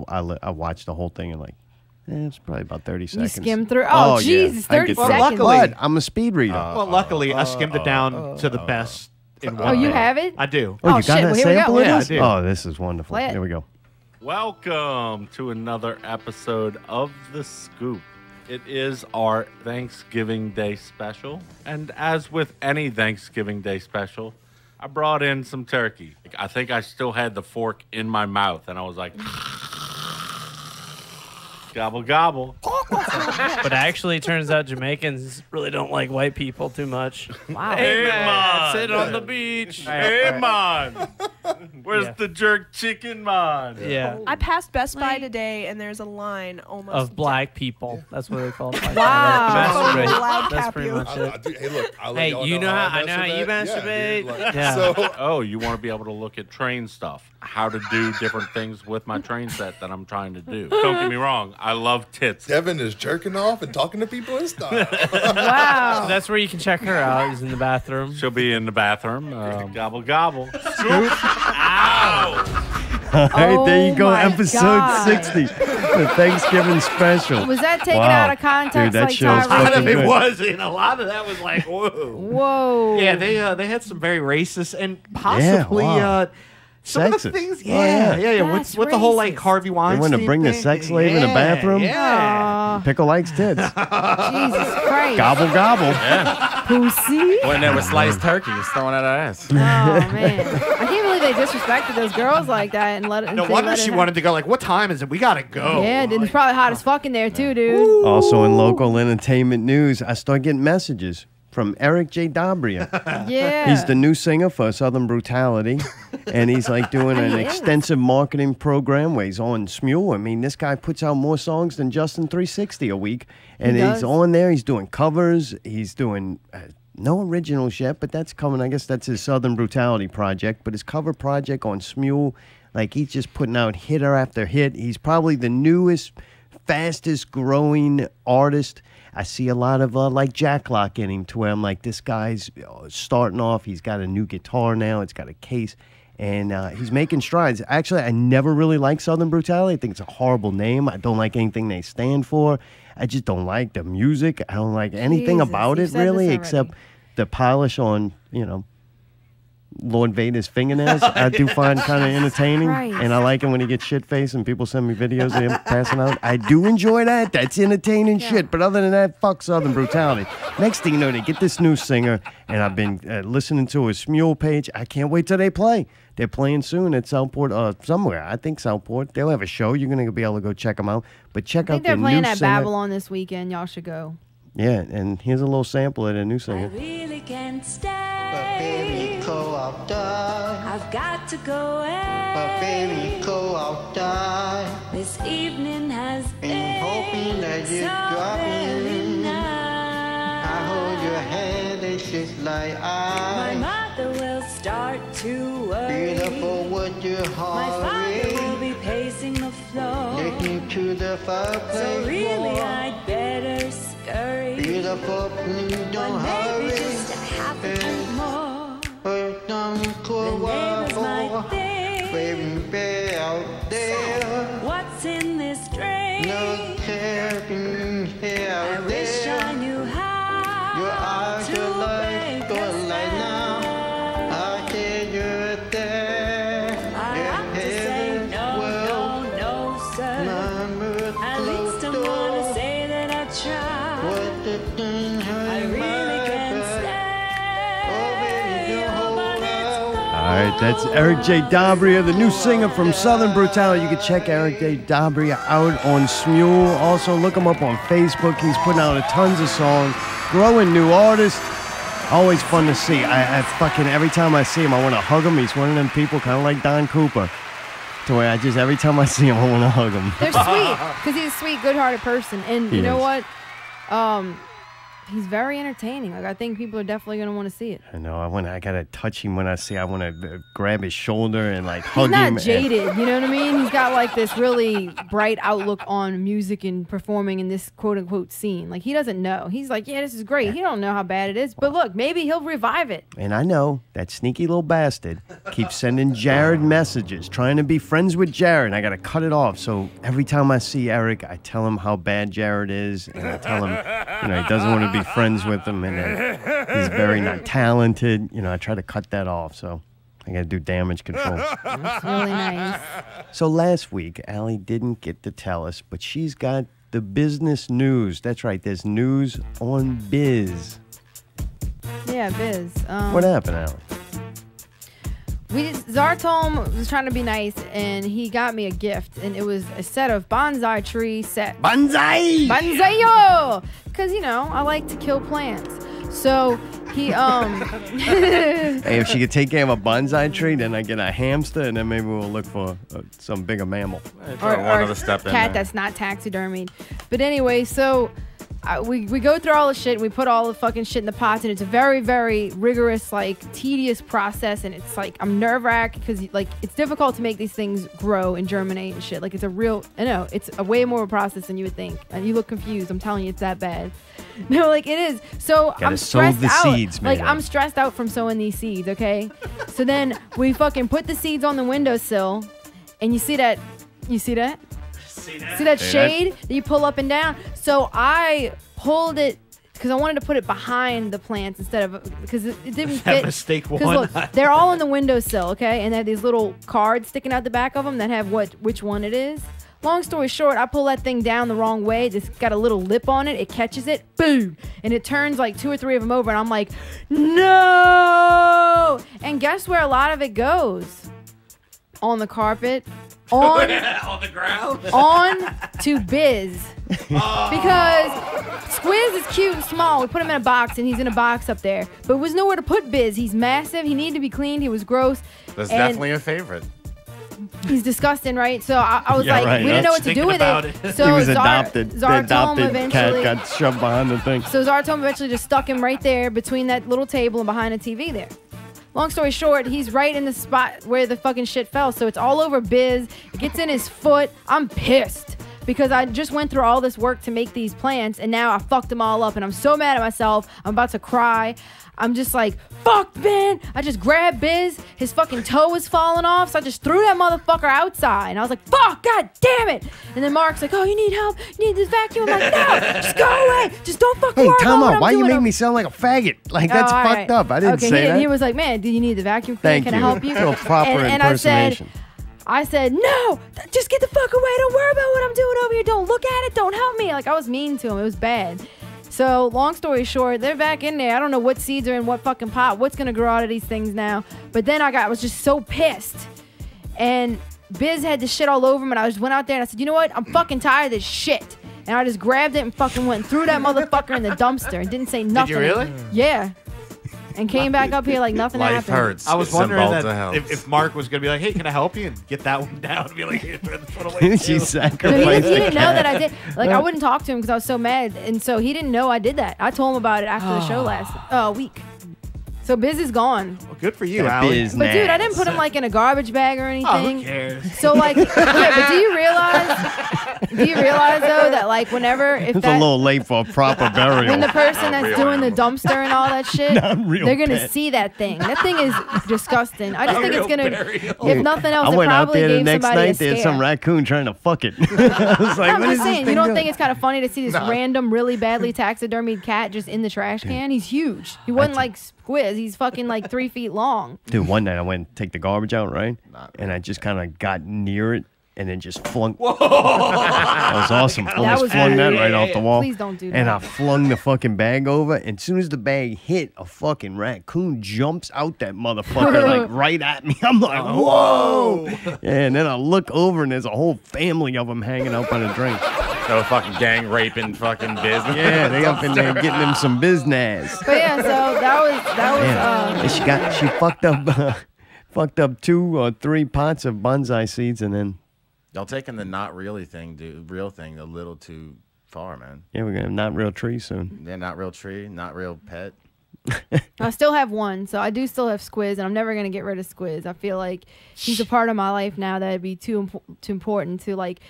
watched the whole thing in like, it's probably about 30 You seconds. skim through. Oh, Jesus, I 30 get Well, through it. seconds. luckily- But I'm a speed reader. Well, luckily, I skimmed it down to the best in one Oh, you day. have it? I do. Oh, Oh, you got shit, that well, here we go. sample of Yeah, I this? do. Oh, this is wonderful. Play it. Here we go. Welcome to another episode of The Scoop. It is our Thanksgiving Day special. And as with any Thanksgiving Day special, I brought in some turkey. I think I still had the fork in my mouth, and I was like, gobble, gobble. But actually, it turns out Jamaicans really don't like white people too much. Wow. Hey, man, sit on the beach. Hey, man. Where's the jerk chicken mod? Yeah. I passed Best Buy Like- today, and there's a line almost Of black people. That's what they call it. Wow. Masturbate. Loud That's cap pretty you. much I it. do, hey, look. I'll let Hey, y'all you know I how- I know how you masturbate. Yeah, dude, like, Yeah. So, Oh, you want to be able to look at train stuff, how to do different things with my train set that I'm trying to do. Don't get me wrong, I love tits. Devin is jerking off and talking to people in style. Wow. That's where you can check her out. Is in the bathroom. She'll be in the bathroom. Gobble gobble. All right, there you go. my Episode God. 60, the Thanksgiving special. Was that taken Wow. out of context? Dude, that like show's Tyrese? A lot fucking of it good. was, and a lot of that was like, whoa. Whoa. Yeah, they had some very racist and possibly wow. some of the Sexist. things. Oh, yeah. Yeah. That's With the whole like racist. Harvey They Weinstein. want to bring the thing. sex slave in the bathroom? Yeah. Pickle likes tits. Jesus Christ. Gobble, gobble. Pussy. When there was sliced turkey, it's throwing at our ass. Oh man, I can't believe they disrespected those girls like that and let it. No they wonder let it she happen. wanted to go. Like, what time is it? We gotta go. Yeah, dude, it's probably hot as fuck in there too, dude. Also in local entertainment news, I start getting messages from Eric J. Dabria. Yeah. He's the new singer for Southern Brutality, and he's like doing an He is. extensive marketing program where he's on Smule. I mean, this guy puts out more songs than Justin 360 a week, and He he's does. on there. He's doing covers. He's doing no originals yet, but that's coming. I guess that's his Southern Brutality project. But his cover project on Smule, like he's just putting out hitter after hit. He's probably the newest, fastest growing artist. I see a lot of like Jacklock in him to where I'm like, this guy's starting off. He's got a new guitar now. It's got a case. And he's making strides. Actually, I never really liked Southern Brutality. I think it's a horrible name. I don't like anything they stand for. I just don't like the music. I don't like anything Jesus, about you've it said this really, already. except the polish on, Lord Vader's fingernails. I do find kind of entertaining. Christ. And I like it when he gets shit-faced and people send me videos of him passing out. I do enjoy that. That's entertaining shit. But other than that, fuck Southern Brutality. Next thing you know, they get this new singer, and I've been listening to his Smule page. I can't wait till they play. They're playing soon at Southport, somewhere. I think Southport. They'll have a show. You're going to be able to go check them out. But check I out think they're the playing new at singer. Babylon this weekend. Y'all should go. Yeah, and here's a little sample of the new singer. Really can't stay. But baby, go outside. I've got to go away. But baby, go outside. This evening has been hoping that you're dropping. I hold your hand, it's just like my mother will start to worry. Beautiful, would you hurry? My father will be pacing the floor. Looking to the fireplace. So really, I'd better scurry. Beautiful, please don't hurry. Maybe just a half a drink more. The neighbors might think. Baby, out there. So, what's in this drink? No caring here. I wish I knew how. Your eyes are like starlight now. I hear you're there. I have to say no, no, sir. At least I wanna say that I tried. I really can't stay. But it's All right, that's Eric J. Dabria, the new singer from Southern Brutality. You can check Eric J. Dabria out on Smule. Also, look him up on Facebook. He's putting out tons of songs, growing new artists. Always fun to see. I fucking, every time I see him, I want to hug him. He's one of them people, kind of like Don Cooper, to where I just, every time I see him, I want to hug him. They're sweet because he's a sweet, good-hearted person, and He you know is. what? He's very entertaining. Like I think people are definitely gonna want to see it. I know. I gotta touch him when I see. I want to grab his shoulder and like He's hug not him. jaded, you know what I mean? He's got like this really bright outlook on music and performing in this quote-unquote scene. Like he doesn't know. He's like, yeah, this is great. He don't know how bad it is, but look, maybe he'll revive it. And I know that sneaky little bastard keeps sending Jared messages, trying to be friends with Jared. I got to cut it off. So every time I see Eric, I tell him how bad Jared is. And I tell him, he doesn't want to be friends with him. And that he's very not talented. I try to cut that off. So I got to do damage control. That's really nice. So last week, Allie didn't get to tell us, but she's got the business news. That's right. There's news on biz. Yeah, Biz. What happened, Allie? Zartome was trying to be nice, and he got me a gift, and it was a set of bonsai tree set. Bonsai! Bonsai! Because, I like to kill plants. So He Hey, if she could take care of a bonsai tree, then I get a hamster, and then maybe we'll look for some bigger mammal. or one other step in cat there. that's not taxidermied. But anyway, so we go through all the shit. We put all the fucking shit in the pots, and it's a very, very rigorous, like, tedious process. And it's like I'm nerve-wracked because like it's difficult to make these things grow and germinate and shit. Like it's a real, I know it's a way more of a process than you would think. And you look confused. I'm telling you, it's that bad. No, like it is. So Gotta I'm sow stressed the out. seeds, Like man. I'm stressed out from sowing these seeds. Okay. So then we fucking put the seeds on the windowsill, and you see that. You see that? See that shade that you pull up and down? So I pulled it because I wanted to put it behind the plants instead of because it didn't That fit. mistake 'Cause one. look, they're all on the windowsill, okay? And they have these little cards sticking out the back of them that have which one it is. Long story short, I pull that thing down the wrong way. It's got a little lip on it. It catches it, boom, and it turns like 2 or 3 of them over, and I'm like, no! And guess where a lot of it goes? On the carpet. On the ground. on to Biz. Because Squiz is cute and small. We put him in a box, and he's in a box up there. But there was nowhere to put Biz. He's massive. He needed to be cleaned. He was gross. That's And definitely a favorite. he's disgusting, right? So I was Yeah, like, right. we didn't know what to Thinking do with about it. it. So He was Czar adopted. The told him adopted eventually. cat got shoved behind the thing. So Zartom eventually just stuck him right there between that little table and behind the TV there. Long story short, he's right in the spot where the fucking shit fell. So it's all over Biz. It gets in his foot. I'm pissed because I just went through all this work to make these plants, and now I fucked them all up, and I'm so mad at myself. I'm about to cry. I'm just like, fuck, man. I just grabbed Biz. His fucking toe was falling off, so I just threw that motherfucker outside. And I was like, fuck, god damn it. And then Mark's like, oh, you need help? You need this vacuum? I'm like, no, just go away. Just don't fucking Hey, worry time about what out. I'm Why you doing. make me sound like a faggot? Like, that's all fucked right. up. I didn't okay, say that. He was like, man, do you need the vacuum cleaner? Thank Can you. I help you? To a proper and impersonation. I said, no, just get the fuck away. Don't worry about what I'm doing over here. Don't look at it. Don't help me. Like, I was mean to him. It was bad. So, long story short, they're back in there. I don't know what seeds are in what fucking pot. What's going to grow out of these things now? But then I was just so pissed. And Biz had the shit all over him. And I just went out there and I said, you know what? I'm fucking tired of this shit. And I just grabbed it and fucking went and threw that motherfucker in the dumpster and didn't say nothing. you really? Yeah. And came back up here like nothing Life happened. hurts. I was It's wondering about to that help. if Mark was going to be like, hey, can I help you? And get that one down and be like, hey, throw this one away. She too. No, sacrificed he the didn't know cat. that I did. Like, I wouldn't talk to him because I was so mad. And so he didn't know I did that. I told him about it after the show last week. So Biz is gone. Well, good for you, That Alan. biz But dude, I didn't nads. put him like in a garbage bag or Oh, anything. who cares? So like, yeah, but do you realize though that like whenever if It's a that little late for a proper burial. when the person that's real doing the animal. dumpster and all that shit, Not real they're gonna pet. see that thing. That thing is disgusting. I just think it's real gonna, burial. if nothing else, I it went out probably there the gave next somebody a night. There's some scare. raccoon trying to fuck it. I was like, I'm what is just this saying, thing you don't doing? think it's kind of funny to see this random, really badly taxidermied cat just in the trash can? He's huge. He wasn't like Squiz. He's fucking like 3 feet long. Dude, one night I went to take the garbage out, right? And I just kind of got near it and then just flung. Whoa! That was awesome. I That just was flung good. that right off the wall. Please don't do And that. I flung the fucking bag over. And as soon as the bag hit, a fucking raccoon jumps out that motherfucker like right at me. I'm like, whoa! Yeah, and then I look over and there's a whole family of them hanging out by the drink. No fucking gang raping fucking business. Yeah, they up in there getting them some business. But yeah, so that was And she fucked up 2 or 3 pots of bonsai seeds, and then Y'all taking the not really thing, dude, real thing a little too far, man. yeah, we're gonna have not real trees soon. They're not real tree, not real pet. I still have one, so I do still have Squiz, and I'm never gonna get rid of Squiz. I feel like he's a part of my life now that'd be too important to like.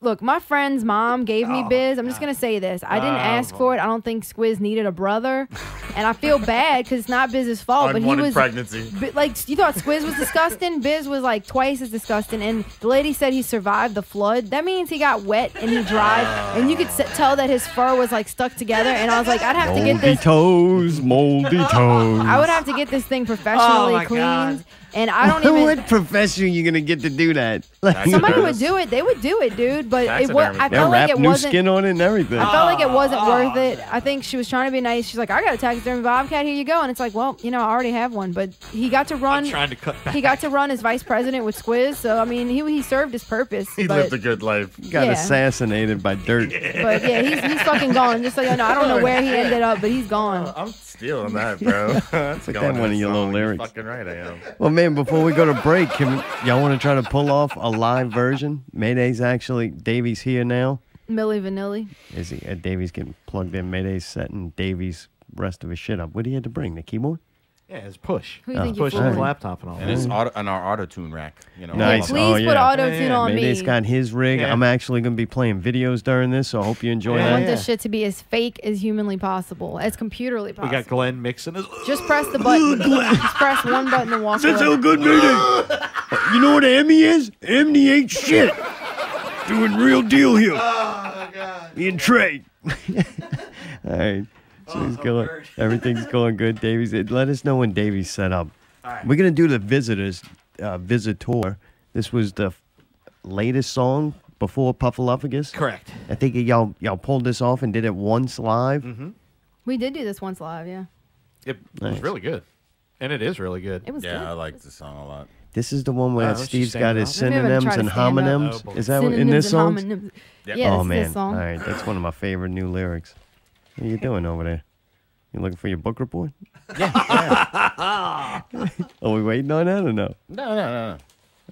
Look, my friend's mom gave me Biz. I'm just going to say this. I didn't ask for it. I don't think Squiz needed a brother. And I feel bad because it's not Biz's fault. But he was pregnancy. like, you thought Squiz was disgusting? Biz was like twice as disgusting. And the lady said he survived the flood. That means he got wet and he dried. And you could tell that his fur was like stuck together. And I was like, I'd have to get this. Moldy toes. I would have to get this thing professionally my cleaned. God. And I don't even. What profession are you gonna get to do that? Like, Somebody would do it. They would do it, dude. But it was. I they'll felt like wrap it new wasn't. skin on it and everything. I felt like it wasn't worth it. I think she was trying to be nice. She's like, I got a taxidermy bobcat. Here you go. And it's like, well, I already have one. But he got to run. I'm trying to cut back. He got to run as vice president with Squiz. So I mean, he served his purpose. He lived a good life. Got Yeah. assassinated by dirt. But yeah, he's fucking gone. Just so you know, I don't know where he ended up, but he's gone. I'm stealing that, bro. That's Like that one of your little lyrics. Fucking right, I am. Well, man, before we go to break, y'all want to try to pull off a live version? Mayday's actually, Davey's here now. Milli Vanilli. Is he? Davey's getting plugged in. Mayday's setting Davey's rest of his shit up. What do you had to bring? The keyboard? Yeah, it's push. Who do you think you're push his fooling? laptop and all. And it's on our auto-tune rack. Nice. Please put auto-tune on me. Mayday's got his rig. Yeah. I'm actually going to be playing videos during this, so I hope you enjoy I that. want this shit to be as fake as humanly possible, as computerly We possible. got Glenn mixing his. Just press the button. Just press one button and walk That's away. how good Mayday. You know what an Emmy is? Emmy ain't shit. Doing real deal here. Oh, God. Me and Trey. All right. So he's going. Everything's going good. Davies. Let us know when Davies set up. All right. We're gonna do the Visitor. This was the latest song before Puffaluffagus. Correct. I think y'all pulled this off and did it once live. Mm-hmm. We did do this once live, yeah. It Nice. was really good, and it is really good. It was good. I like the song a lot. This is the one where Oh, she's Steve's got standing his up. Maybe I'm gonna synonyms try to and stand up. homonyms. Oh, boy. Is that what in this Synonyms song? and homonyms. Yep. Yeah, Oh this is man! this song. All right, that's one of my favorite new lyrics. What are you doing over there? You looking for your book report? Are we waiting on that or no? No.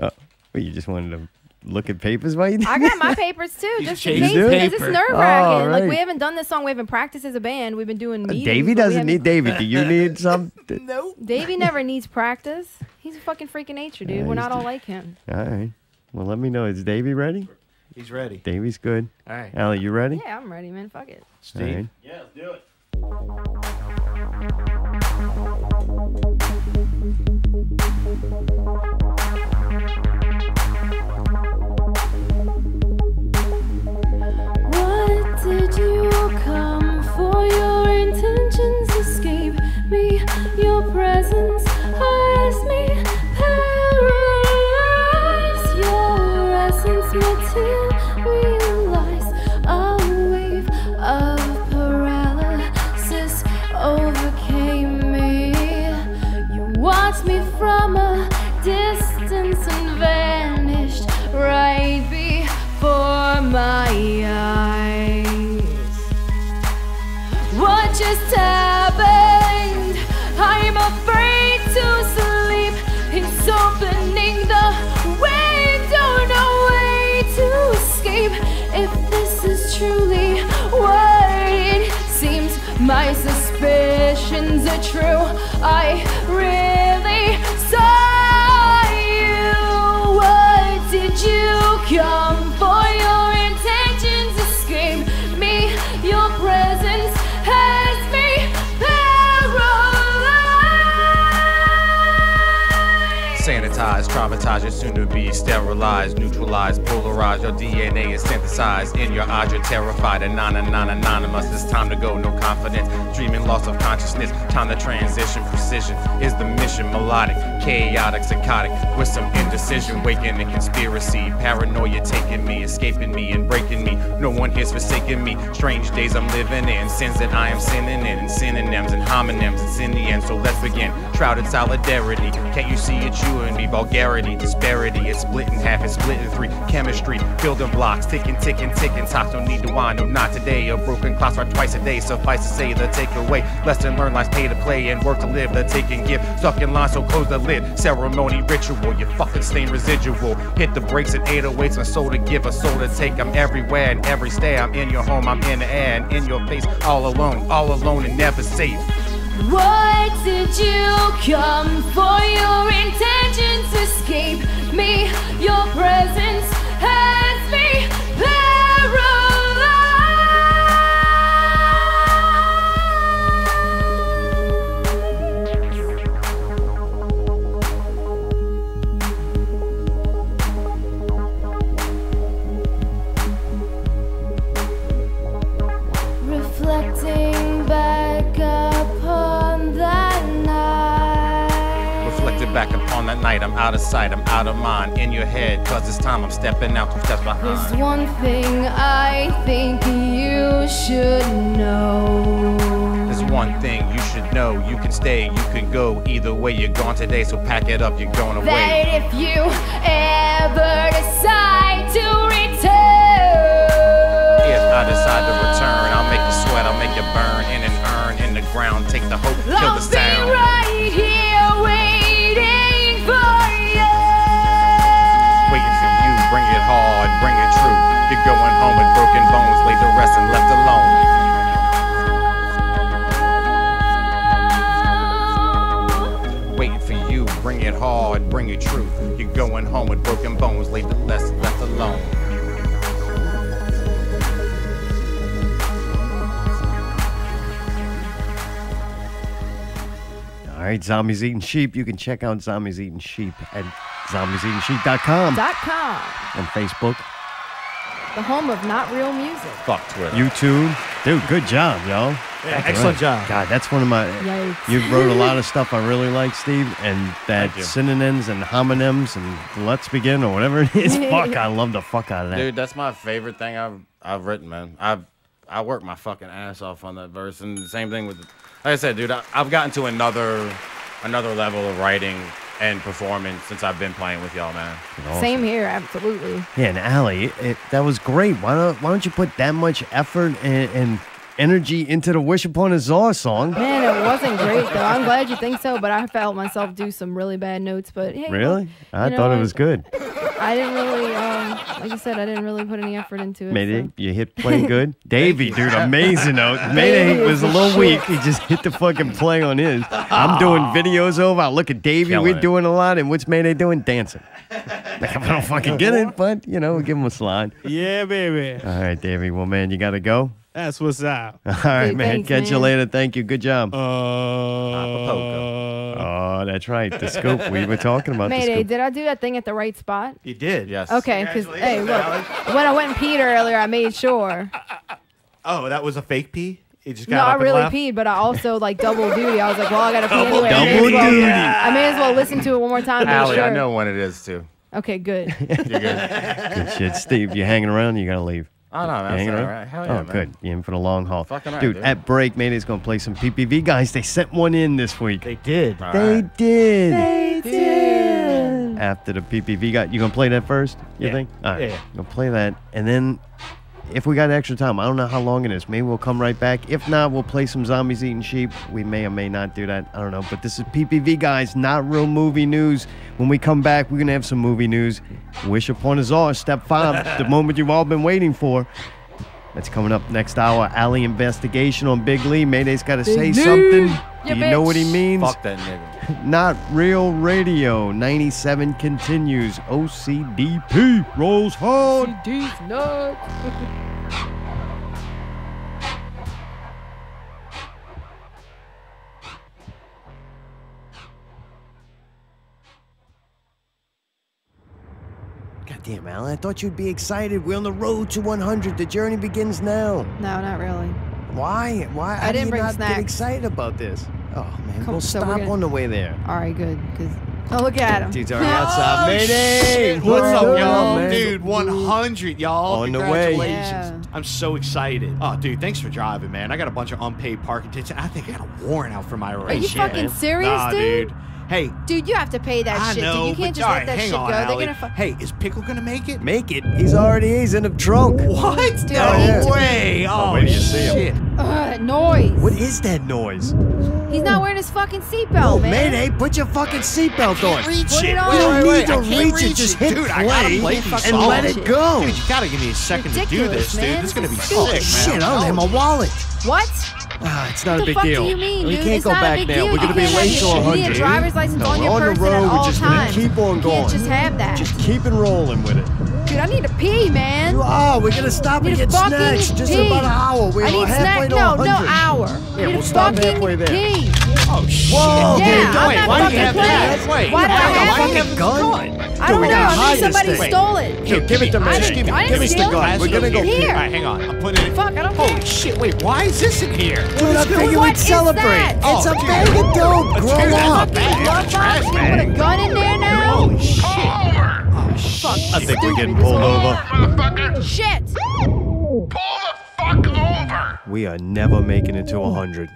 Oh, well, you just wanted to look at papers while you I got my papers too, just in chasing case, because it's paper. nerve Oh, wracking. Like right. we haven't done this song, we haven't practiced as a band. We've been doing meetings. Davey but we doesn't need haven't- Davey. Do you need some? No. Davey never needs practice. He's a fucking freak of nature, dude. Yeah, We're he's not all like him. All right. Well, let me know. Is Davey ready? He's ready. Davey's good. All right. Allie, you ready? Yeah, I'm ready, man. Fuck it. All right. Yeah, let's do it. What did you come for? Your intentions escape me. Your presence has me paralyzed. Your essence materialized. A wave of paralysis overcame me. You watched me from a distance and vanished right before my eyes. What just happened? I'm afraid to sleep. It's opening the window, no way to escape. If this is truly what it seems, my suspicions are true. I really saw you. What did you come for? Your intentions escape me. Your presence has me paralyzed. Sanitized, traumatized, you're soon to be sterilized, neutralized, polarized. Your DNA is synthesized. In your eyes, you're terrified. Anonymous. It's time to go, no confidence. Dreaming, loss of consciousness. Time to transition. Precision is the mission. Melodic, chaotic, psychotic, with some indecision. Waking in conspiracy. Paranoia taking me, escaping me, and breaking me. No one here's forsaking me. Strange days I'm living in. Sins that I am sinning in. And synonyms and homonyms. It's in the end, so let's begin. Shrouded solidarity. Can't you see it's you and me? Vulgarity, disparity. It's split in half, it's split in three. Chemistry, building blocks. Ticking. Talks don't need to whine, no, not today. A broken clock start twice a day. Suffice to say, the takeaway. Lesson learned, lies pay to play and work to live. The take and give. Stuck in line, so close the lid. Ceremony, ritual. You fucking stain residual. Hit the brakes and 808s. A soul to give, a soul to take. I'm everywhere and every stay. I'm in your home, I'm in the air and in your face. All alone and never safe. What did you come for? Your intentions escape me. Your presence has me paralyzed. Reflecting back upon that night. Reflected back upon that night. I'm out of sight, I'm out of mind. In your head, cause it's time I'm stepping out 2 steps behind. There's one thing I think you should know. There's one thing you should know. You can stay, you can go. Either way, you're gone today, so pack it up, you're going away. That if you ever decide to return, if I decide to return, I'll make you sweat, I'll make you burn in an urn in the ground. Take the hope, kill the I'll sound. be right here waiting for you. Waiting for you, bring it hard, bring it true. You're going home with broken bones, laid to rest and left alone. Waiting for you, bring it hard, bring it true. You're going home with broken bones, laid to rest and left alone. All right, Zombies Eating Sheep. You can check out Zombies Eating Sheep at zombieseatingsheep.com. On Facebook, The home of not real music. Fuck Twitter. YouTube. Dude, good job, y'all. Yeah, excellent job. God, that's one of my... Yikes. You wrote a lot of stuff I really like, Steve, and that Thank you. synonyms and homonyms and let's begin or whatever it is. Fuck, I love the fuck out of that. Dude, that's my favorite thing I've written, man. I work my fucking ass off on that verse, and the same thing with, like I said, dude. I've gotten to another level of writing and performing since I've been playing with y'all, man. Awesome. Same here, absolutely. Yeah, and Allie, that was great. Why don't you put that much effort and energy into the Wish Upon a Czar song? Man, it wasn't great though. I'm glad you think so, but I felt myself do some really bad notes. But hey, Really? I you know thought it what? was good. I didn't really, like I said, I didn't really put any effort into it. Mayday, so. you hit play good. Davey, dude, amazing note. Mayday Davey was is a little the weak. shit. He just hit the fucking play on his. I'm doing videos over. I look at Davey. Killing We're it. doing a lot. And what's Mayday doing? Dancing. I don't fucking get it, but, you know, we'll give him a slide. Yeah, baby. All right, Davey. Well, man, you got to go. That's what's up. All right, Hey, man. thanks, Catch you man. later. Thank you. Good job. Acapulco. Oh, that's right. The scoop. We were talking about the Mayday, scoop. did I do that thing at the right spot? You did. Yes. Okay, because, hey, look, when I went and peed earlier, I made sure. Oh, that was a fake pee? You just No, got I up and really left? peed, but I also, like, double duty. I was like, well, I got to pee anyway. Double duty. I may as well listen to it one more time to be Allie, sure. I know when it is too. Okay, good. You're good. Good shit. Steve, you hanging around? You got to leave. Oh, no, You that's hanging all around? right. Hell yeah, Oh, man. good. You in for the long haul. Fucking right, dude, dude. at break, Mayday's going to play some PPV. Guys, they sent one in this week. They did. All They right. did. They did. After the PPV got, you going to play that first, you Yeah. think? All right. Yeah. Going to play that. And then if we got extra time, I don't know how long it is. Maybe we'll come right back. If not, we'll play some Zombies Eating Sheep. We may or may not do that. I don't know. But this is PPV, guys. Not real movie news. When we come back, we're going to have some movie news. Wish Upon a Czar, Step 5, the moment you've all been waiting for. That's coming up next hour. Alley Investigation on Big Lee. Mayday's got to say something. Do you know what he means? Fuck that nigga. Not Real Radio. 97 continues. OCDP rolls hard. CD's nuts. Goddamn, Alan. I thought you'd be excited. We're on the road to 100. The journey begins now. No, not really. Why? Why? I didn't do you bring not snacks. get excited about this? Oh, man. Come- We'll so we're stop gonna- on the way there. All right, good. Because look at him. Dude's already outside. Mayday! What's up, going y'all? on, man? Dude, 100, y'all. On the way. Congratulations. Yeah. I'm so excited. Oh, dude, thanks for driving, man. I got a bunch of unpaid parking tickets. I think I got a warrant out for my race. Are you Yeah, fucking man. serious, Nah, dude? Hey, Dude, you have to pay that I shit, know, dude. You can't but just all let right, that hang shit on, go. Allie. They're gonna Hey, is Pickle gonna make it? Make it. He's in the trunk. What? Dude, No I need to- way. Oh, wait till you see him. shit. Noise. What is that noise? He's not wearing his fucking seatbelt, man. Mayday, put your fucking seatbelt on. Reach Put it. it on. You don't Wait, need to I can't reach it. Just hit Dude, I gotta play play these and songs. let it go. Dude, you gotta give me a second to do Ridiculous, this, man. dude. This is gonna be This sick, is Oh, man. shit, I don't have my wallet. What? Ah, it's not What a the big fuck deal. do you mean, We dude? can't It's go not a back big now. deal. We're You going to be can't late have to shit. You 100. need a driver's license No, on we're your on the person road. at We're all just going times. to keep on You going. can't just have that. Just keep it rolling with it. Dude, I need to pee, man. You are. We're going to stop and Need get to fucking snacks just in pee. about an hour. We're I need halfway snack. to No, 100. no hour. Yeah, Need we'll to stop fucking halfway there. pee. Oh, shit. Whoa, Yeah, dude, I'm wait, not why do fucking you have playing. that? Wait, Why do I have Why do you it? have a gun? I don't we know. gotta I hide think this somebody thing. stole it. Give it to me. I Just didn't give me the steal gun. it. We're gonna go. Here. All right, hang on. I'm putting it in. Fuck, I don't Holy care. shit, wait, why is this in here? Dude, I figured What we'd is celebrate. that? It's a Oh, bag of dope. Dude, Grow that's up. a bag. Glove Trash box? You put a bag. gun in there now? Holy shit. Oh, fuck. I think we're getting Stupid. pulled over. Motherfucker! Shit. Pull the fuck over! We are never making it to 100.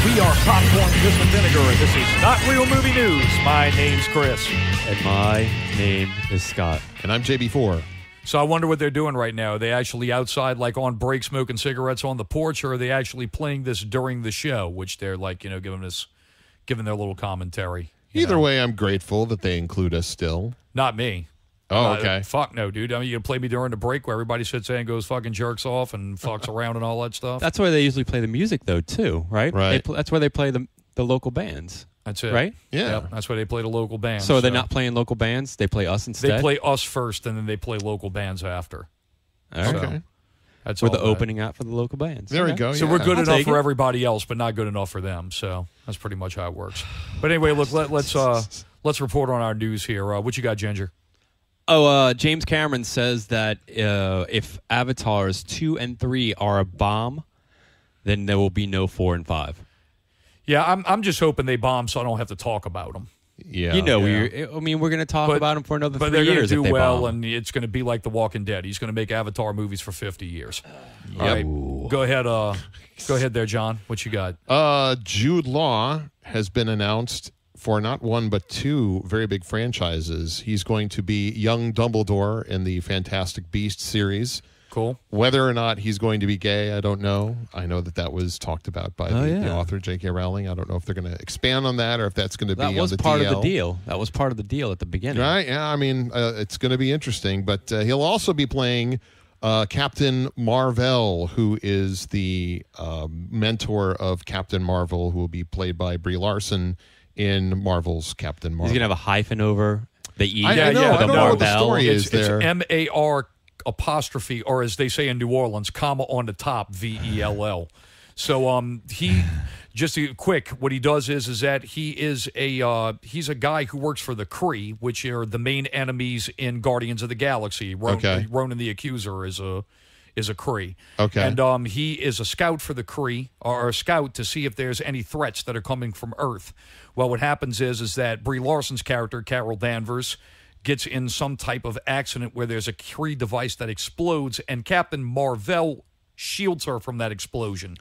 We are Popcorn, Piss and Vinegar, and this is Not Real Movie News. My name's Chris. And my name is Scott. And I'm JB4. So I wonder what they're doing right now. Are they actually outside, like on break, smoking cigarettes on the porch, or are they actually playing this during the show, which they're like, giving their little commentary? Either way, I'm grateful that they include us still. Not me. Oh, okay. Fuck no, dude. I mean, you play me during the break where everybody sits there and goes fucking jerks off and fucks around and all that stuff. That's where they usually play the music, though, too, right? Right. That's where they play the local bands. That's it. Right? Yeah. Yep, that's where they play the local bands. So they're not playing local bands? They play us instead? They play us first, and then they play local bands after. All right. Okay. That's We're all the that. opening act for the local bands. There we Okay. go. So yeah. we're good I'll enough take for it. everybody else, but not good enough for them. So that's pretty much how it works. But anyway, look, let's report on our news here. What you got, Ginger? Oh, James Cameron says that if Avatars 2 and 3 are a bomb, then there will be no 4 and 5. Yeah, I'm just hoping they bomb so I don't have to talk about them. Yeah. We're going to talk about them for another 3 But they're going to years do if they well, bomb. and it's going to be like The Walking Dead. He's going to make Avatar movies for 50 years. All right, go ahead. Go ahead there, John. What you got? Jude Law has been announced for not one but two very big franchises. He's going to be young Dumbledore in the Fantastic Beasts series. Cool. Whether or not he's going to be gay, I don't know. I know that was talked about by the author, J.K. Rowling. I don't know if they're going to expand on that or if that's going to be on the DL. That was part of the deal. That was part of the deal at the beginning. Right, yeah. I mean, it's going to be interesting. But he'll also be playing Captain Marvel, who is the mentor of Captain Marvel, who will be played by Brie Larson in Marvel's Captain Marvel. He's going to have a hyphen over the E. I know. I don't know what the story is there. It's M-A-R apostrophe, or as they say in New Orleans, comma on the top, V-E-L-L. So he just quick. What he does is that he is he's a guy who works for the Kree, which are the main enemies in Guardians of the Galaxy. Ronan the Accuser is a Kree. Okay. And he is a scout for the Kree, or a scout to see if there's any threats that are coming from Earth. Well, what happens is that Brie Larson's character, Carol Danvers, gets in some type of accident where there's a Kree device that explodes, and Captain Marvel shields her from that explosion.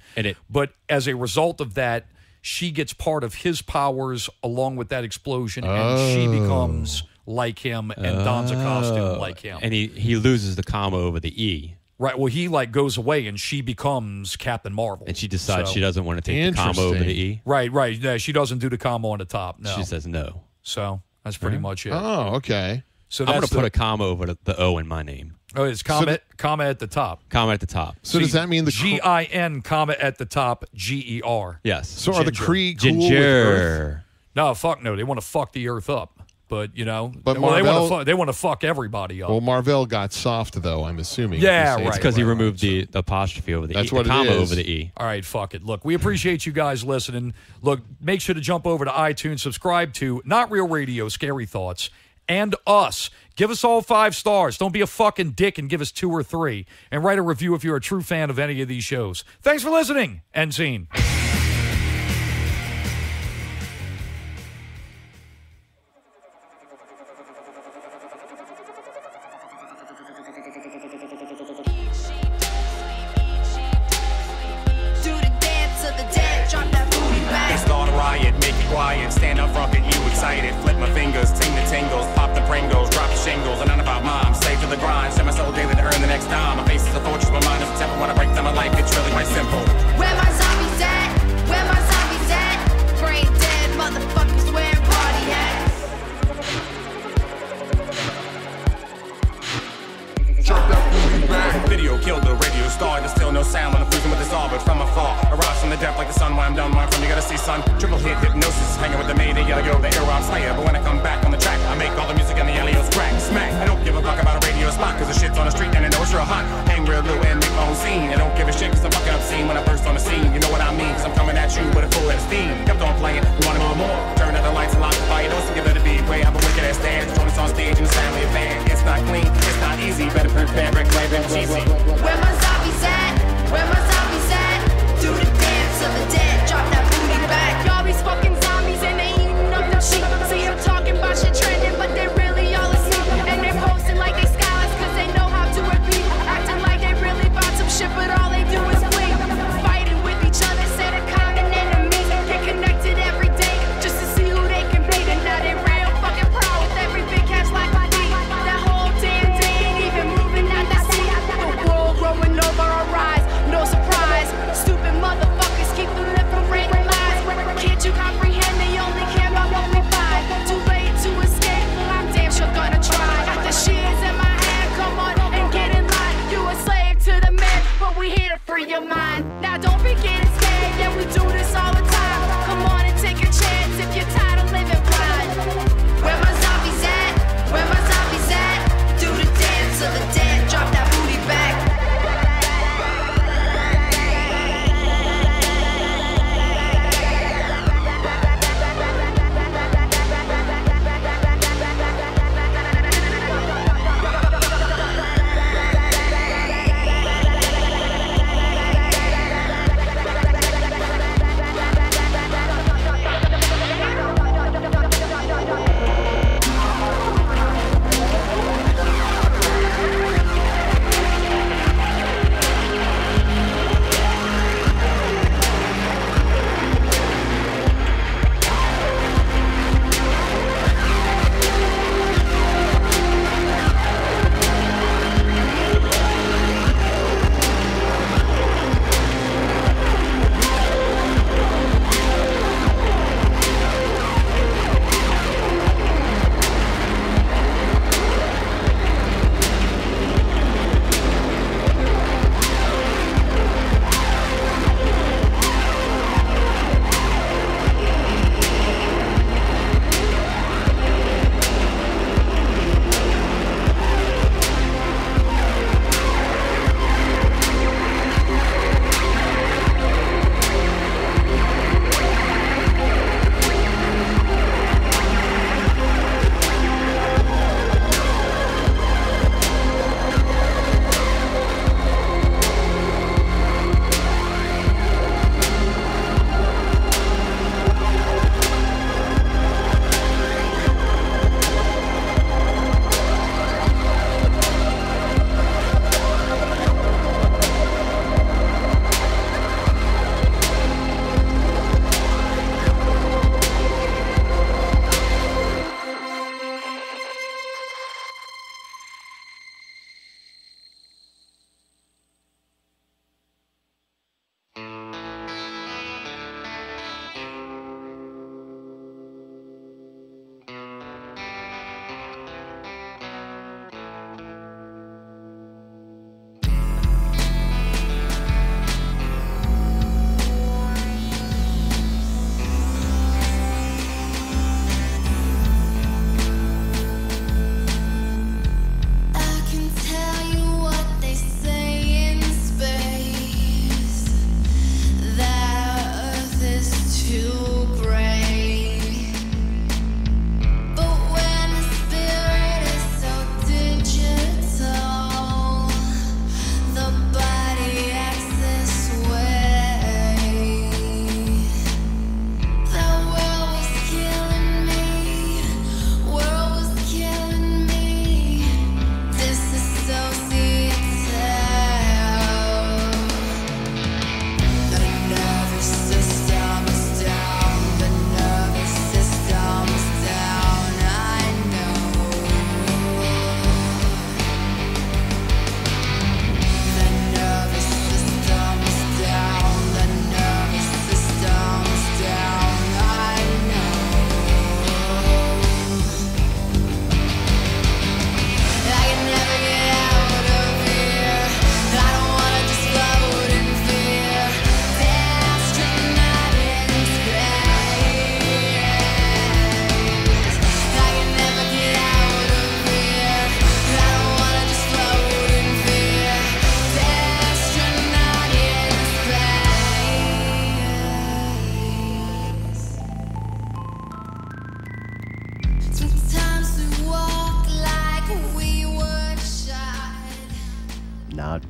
But as a result of that, she gets part of his powers along with that explosion, and she becomes like him and dons a costume like him. And he loses the comma over the E. Right. Well, he goes away, and she becomes Captain Marvel. And she decides she doesn't want to take the comma over the E. Right. Yeah, she doesn't do the comma on the top. No. She says no. So that's pretty much it. Oh, okay. So I'm going to put a comma over the O in my name. Oh, it's comma at the top. Comma at the top. So does that mean the G-I-N, comma at the top, G-E-R. Yes. So are the Kree cool with Ginger. Earth? No, fuck no. They want to fuck the Earth up. But, But they want to fuck everybody up. Well, Marvel got soft, though, I'm assuming. Yeah, right. It's because he removed the apostrophe over the That's E. what the it comma is. over the E. All right, fuck it. Look, we appreciate you guys listening. Look, make sure to jump over to iTunes, subscribe to Not Real Radio, Scary Thoughts, and us. Give us all 5 stars. Don't be a fucking dick and give us 2 or 3. And write a review if you're a true fan of any of these shows. Thanks for listening. End scene. Start a riot, make it quiet, stand up front, get you excited. Flip my fingers, ting the tingles, pop the Pringles, drop the shingles, and none about mom. Slave to the grind, send my soul daily to earn the next dime. My face is a fortress, my mind is a temple. When I break down my life, it's really quite simple. Where my zombies at? Where my zombies at? Brain dead motherfuckers wearing party hats. Video killed the radio star. There's still no sound when I'm cruising with this orbit from afar. Arouse from the depth like the sun. When I'm done, where I'm from, you gotta see, son. Triple hit hypnosis, hanging with the Mayday Gotta Go. The air I'm slayer, but when I come back on the track, I'm make all the music and the alleys crack, smack. I don't give a fuck about a radio spot, cause the shit's on the street and I know it's real hot. Hang real low and make my own scene. I don't give a shit cause I'm fucking obscene when I burst on the scene. You know what I mean, cause I'm coming at you with a full head of steam. Kept on playing, you want more. Turn out the lights and lock the fire doors to give it a big way. I'm a wicked ass dance, join us on stage in the family band. It's not clean, it's not easy, better prepare, break, play, and cheesy. Where my zombies at? Where my zombies at? Do the dance of the dead, drop that booty back. Y'all these fucking zombies and they eating up them sheep. See them talking about shit trending, but they really all asleep. And they're posting like they scholars cause they know how to repeat. Acting like they really bought some shit, but all they do is bleed. Fighting with each other, say they're common enemies. Get connected every day just to see who they can beat. And now they real fucking proud with every big cash like I need. That whole damn day ain't even moving out that seat. The world growing over our eyes, no surprise. Stupid motherfuckers keep the liberating lies. Can't you comprehend they only care about what we buy? Too late to escape, well I'm damn sure gonna try. Got the shears in my hand, come on and get in line. You a slave to the man, but we here to free your mind. Now don't be getting scared, yeah we do this all the time. Come on and take a chance if you're tired of living blind. Where my zombies at? Where my zombies at? Do the dance of the dead, drop that booty back.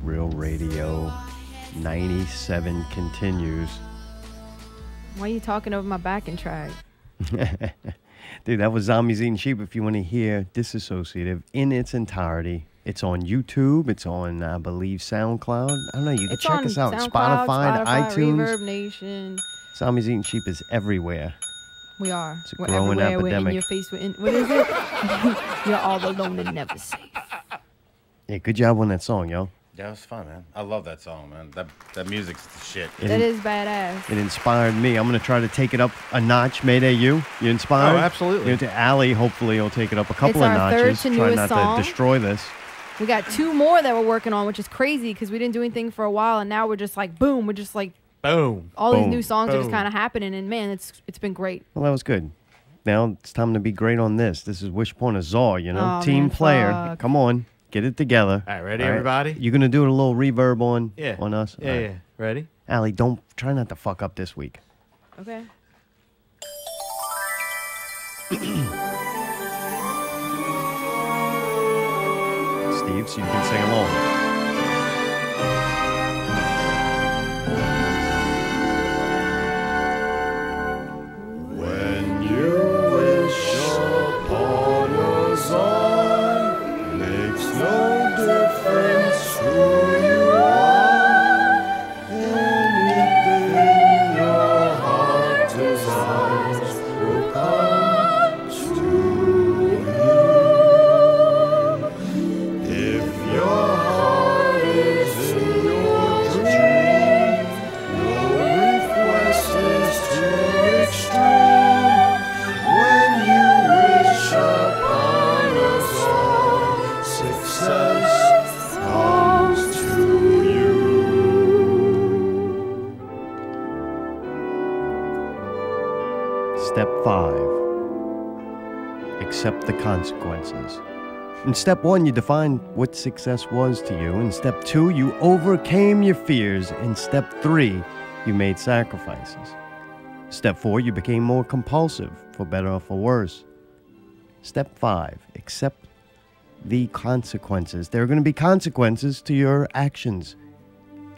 Real Radio 97 continues. Why are you talking over my backing track? Dude, that was Zombies Eating Sheep. If you want to hear Disassociative in its entirety, it's on YouTube. It's on, I believe, SoundCloud. I don't know. You can It's check on us out. SoundCloud, Spotify, iTunes. Reverb Nation. Zombies Eating Sheep is everywhere. We are. It's a We're growing everywhere. We're in epidemic. your face. We're in, what is it? You're all alone and never safe. Yeah, good job on that song, yo. Yeah, it was fun, man. I love that song, man. That music's the shit. That is badass. It inspired me. I'm going to try to take it up a notch. Mayday, you inspired? Oh, absolutely. To Allie, hopefully he'll take it up a couple It's of our notches. third to Try newest not song. to destroy this. We got 2 more that we're working on, which is crazy because we didn't do anything for a while, and now we're just like, boom. We're just like, boom. All these Boom. new songs are just Boom. kind of happening, and man, it's been great. Well, that was good. Now it's time to be great on this. This is Wishbone Azar, you know? Oh, Team man, player. fuck. Come on. Get it together. All right, ready, everybody? You're going to do a little reverb on us? Yeah, All right. yeah. Ready? Allie, try not to fuck up this week. Okay. Steve, so you can sing along. When you wish upon a song, makes no difference who you are. Anything your heart desires will come to you. If your heart is in your dream, no request is too extreme. When you wish upon a song, success comes to you. Step 5. Accept the consequences. In step 1, you defined what success was to you. In step 2, you overcame your fears. In step 3, you made sacrifices. Step 4, you became more compulsive, for better or for worse. Step 5, accept the consequences. There are going to be consequences to your actions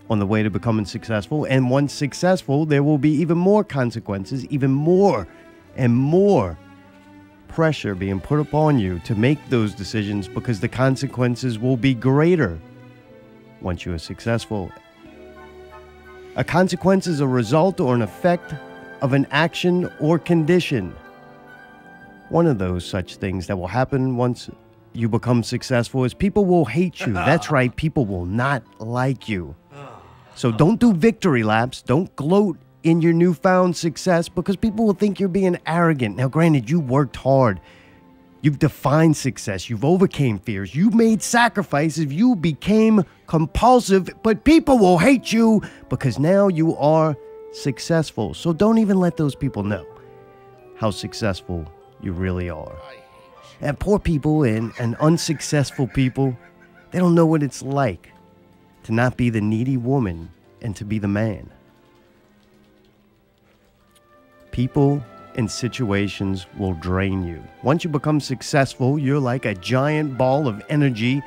on the way to becoming successful. And once successful, there will be even more consequences, even more and more pressure being put upon you to make those decisions because the consequences will be greater once you are successful. A consequence is a result or an effect of an action or condition. One of those such things that will happen once you become successful is people will hate you. That's right, people will not like you. So don't do victory laps. Don't gloat in your newfound success because people will think you're being arrogant. Now, granted, you worked hard. You've defined success. You've overcame fears. You made sacrifices. You became compulsive, but people will hate you because now you are successful. So don't even let those people know how successful you really are. And poor people and unsuccessful people, they don't know what it's like to not be the needy woman and to be the man. People and situations will drain you. Once you become successful, you're like a giant ball of energy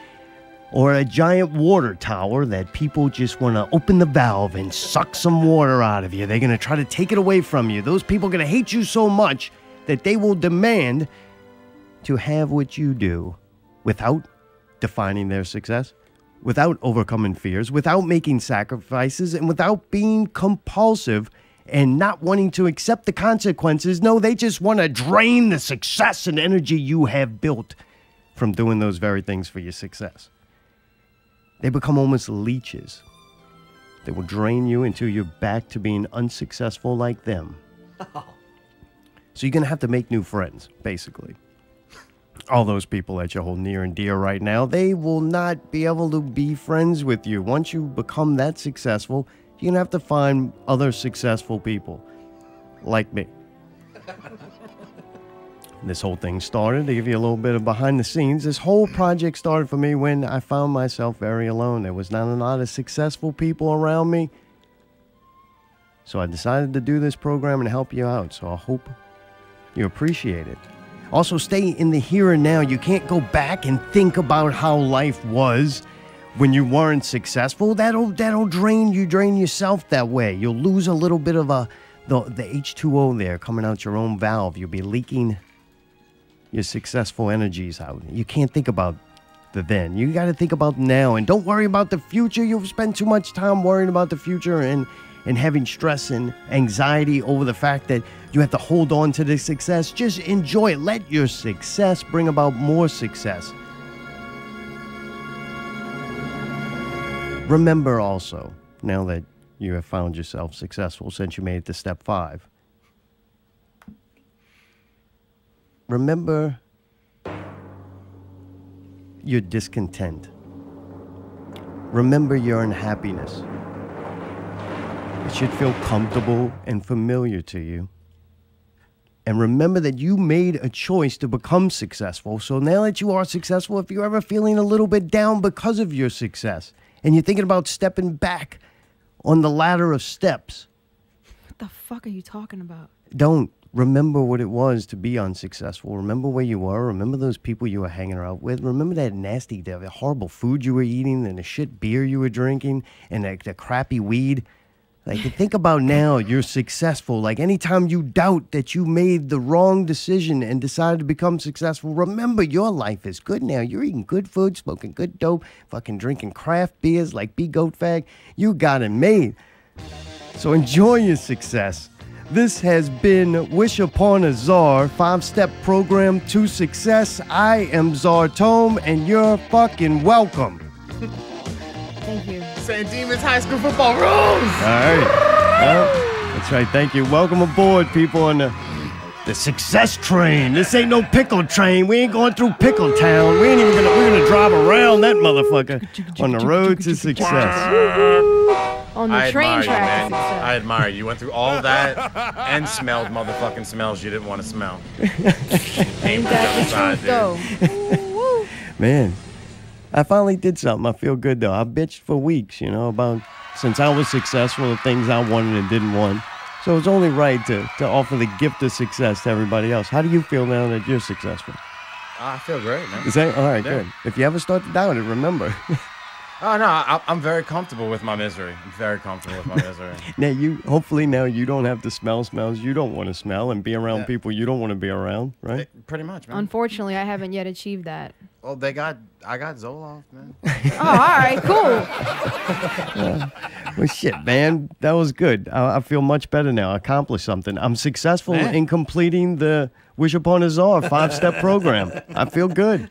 or a giant water tower that people just want to open the valve and suck some water out of you. They're going to try to take it away from you. Those people are going to hate you so much that they will demand to have what you do without defining their success, without overcoming fears, without making sacrifices, and without being compulsive and not wanting to accept the consequences. No, they just want to drain the success and energy you have built from doing those very things for your success. They become almost leeches. They will drain you until you're back to being unsuccessful like them. So you're going to have to make new friends, basically. All those people that you hold near and dear right now, they will not be able to be friends with you. Once you become that successful, you're going to have to find other successful people like me. This whole thing started, to give you a little bit of behind the scenes, this whole project started for me when I found myself very alone. There was not a lot of successful people around me. So I decided to do this program and help you out. So I hope you appreciate it. Also, stay in the here and now. You can't go back and think about how life was when you weren't successful, that'll drain yourself that way. You'll lose a little bit of the H2O there coming out your own valve. You'll be leaking your successful energies out. You can't think about the then. You got to think about now, and don't worry about the future. You'll spend too much time worrying about the future and having stress and anxiety over the fact that you have to hold on to the success. Just enjoy it. Let your success bring about more success. Remember also, now that you have found yourself successful since you made it to step 5, remember your discontent. Remember your unhappiness. It should feel comfortable and familiar to you. And remember that you made a choice to become successful. So now that you are successful, if you're ever feeling a little bit down because of your success, and you're thinking about stepping back on the ladder of steps, What the fuck are you talking about? don't. Remember what it was to be unsuccessful. Remember where you were. Remember those people you were hanging out with. Remember that nasty, the horrible food you were eating and the shit beer you were drinking and the crappy weed. Like, think about now, you're successful. Like, anytime you doubt that you made the wrong decision and decided to become successful, remember your life is good now. You're eating good food, smoking good dope, fucking drinking craft beers like B Goat Fag. You got it made. So enjoy your success. This has been Wish Upon a Czar, 5-step program to success. I am Czar Tome, and you're fucking welcome. Thank you. St. Demons High School football rules. All right. Well, that's right. Thank you. Welcome aboard, people, on the success train. This ain't no pickle train. We ain't going through Pickle Town. We ain't even we're gonna drive around that motherfucker on the road to success. On the train track to man. success. I admire you. You went through all that and smelled motherfucking smells you didn't want to smell. Ain't that the truth, though? Man, I finally did something. I feel good, though. I bitched for weeks, about since I was successful, the things I wanted and didn't want. So it's only right to offer the gift of success to everybody else. How do you feel now that you're successful? I feel great, man. Is that all right? Yeah. Good. If you ever start to doubt it, remember. Oh, no, I'm very comfortable with my misery. I'm very comfortable with my misery. Now hopefully now you don't have to smell smells you don't want to smell and be around people you don't want to be around, right? Pretty much, man. Unfortunately, I haven't yet achieved that. Well, I got Zoloft, man. Oh, all right, cool. Well, shit, man, that was good. I feel much better now. I accomplished something. I'm successful in completing the Wish Upon a Czar 5-step program. I feel good.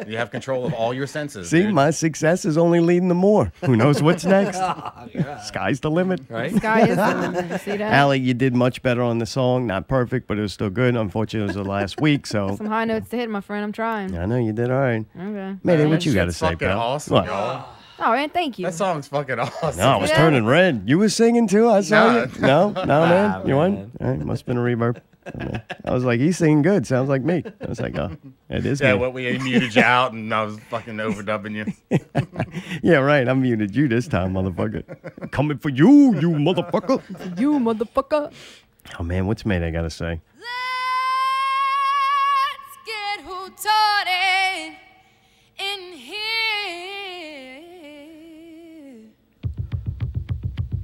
You have control of all your senses. See, dude. my success is only leading to more. Who knows what's next? Sky's the limit. Right? Sky is the limit. You see that? Allie, you did much better on the song. Not perfect, but it was still good. Unfortunately, it was the last week, so. Some high notes to hit, my friend. I'm trying. I know you did all right. Okay. Mayday, what you got to Shit's say, fucking pal? awesome, What? y'all. Oh, man, thank you. That song's fucking awesome. No, I was turning red. You was singing too? I saw Nah. you. No, man. Nah, You weren't? All right, must have been a reverb. I was like, he's singing good. Sounds like me. I was like, oh, it is Yeah, me. well, we muted you out and I was fucking overdubbing you. Yeah, right. I muted you this time, motherfucker. Coming for you, you motherfucker. You motherfucker. Oh, man, what's Mayday Gotta Say? Get who taught it in here.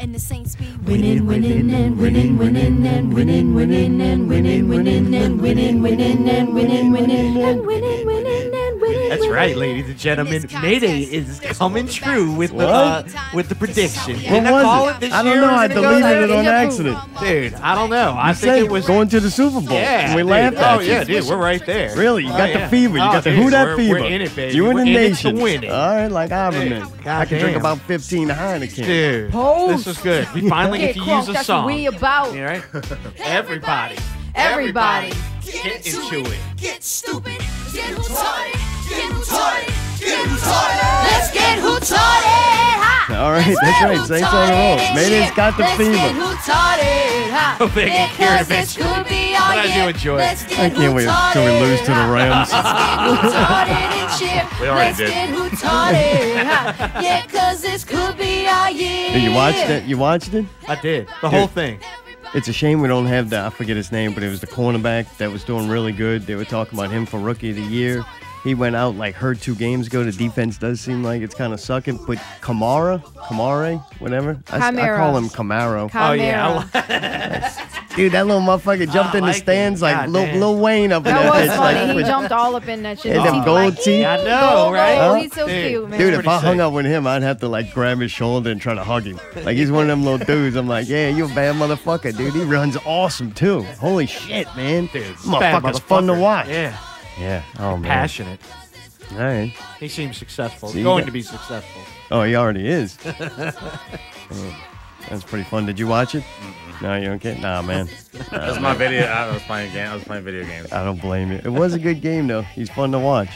And the Saints be winning, winning, and winning, winning, and winning, winning, and winning, winning, and winning, winning, and winning, winning, and winning, winning, and winning. That's right, ladies and gentlemen. Mayday is coming true with the prediction. What Didn't I was call it? it this I don't year? know. Was I it go deleted there? it on accident. Dude, I don't know. I You think said it was going to the Super Bowl. Yeah, and we dude. laughed at Oh you. yeah, dude, we're right there. Really? You got yeah. the fever. You Oh, got the dude, who that fever. We're in it, baby. You and We're the in it to nation. win it. All right, like Iverman. I can drink Goddamn. about 15 Heineken. Dude, this was good. We finally get to use a That's song. what we about. You right? Everybody. Everybody. Get into it. Get stupid. Get who taught it. Get who taught it. Get who taught it. Let's get who taught it. Ha. All right, that's right. Saints on the roll. Mayday's got the Let's get fever. who taught it. Ha. Hope they get cured Because this eventually. could be But our I do year. enjoy it. Let's get I who can't wait taught till we it. lose to the Rams. Let's get who taught it and cheer. We already Let's did. get who taught it. Ha. Yeah, because this could be our year. Hey, you watched it? You watched it? I did. The whole thing. It's a shame we don't have I forget his name, but it was the cornerback that was doing really good. They were talking about him for Rookie of the Year. he went out like hurt 2 games ago. The defense does seem like it's kind of sucking. But Kamare, whatever. I call him Camaro. Oh yeah. Dude, that little motherfucker jumped in the stands like Lil Wayne up in that That was bitch. funny. Like, He jumped all up in that shit. and His them teeth were gold like, teeth. I know, gold, right? gold. He's so cute, man. Dude, if I hung up with him, I'd have to like grab his shoulder and try to hug him. Like he's one of them little dudes. I'm like, yeah, you a bad motherfucker, dude. He runs awesome too. Holy shit, man. Dude, Motherfucker's fun to watch. Yeah. Yeah. Oh man. Passionate. All right. He seems successful. So you Going got- to be successful. Oh, he already is. Oh, that's pretty fun. Did you watch it? No, you okay? Nah, man. That's my video. I was playing video games. I don't blame you. It was a good game though. He's fun to watch.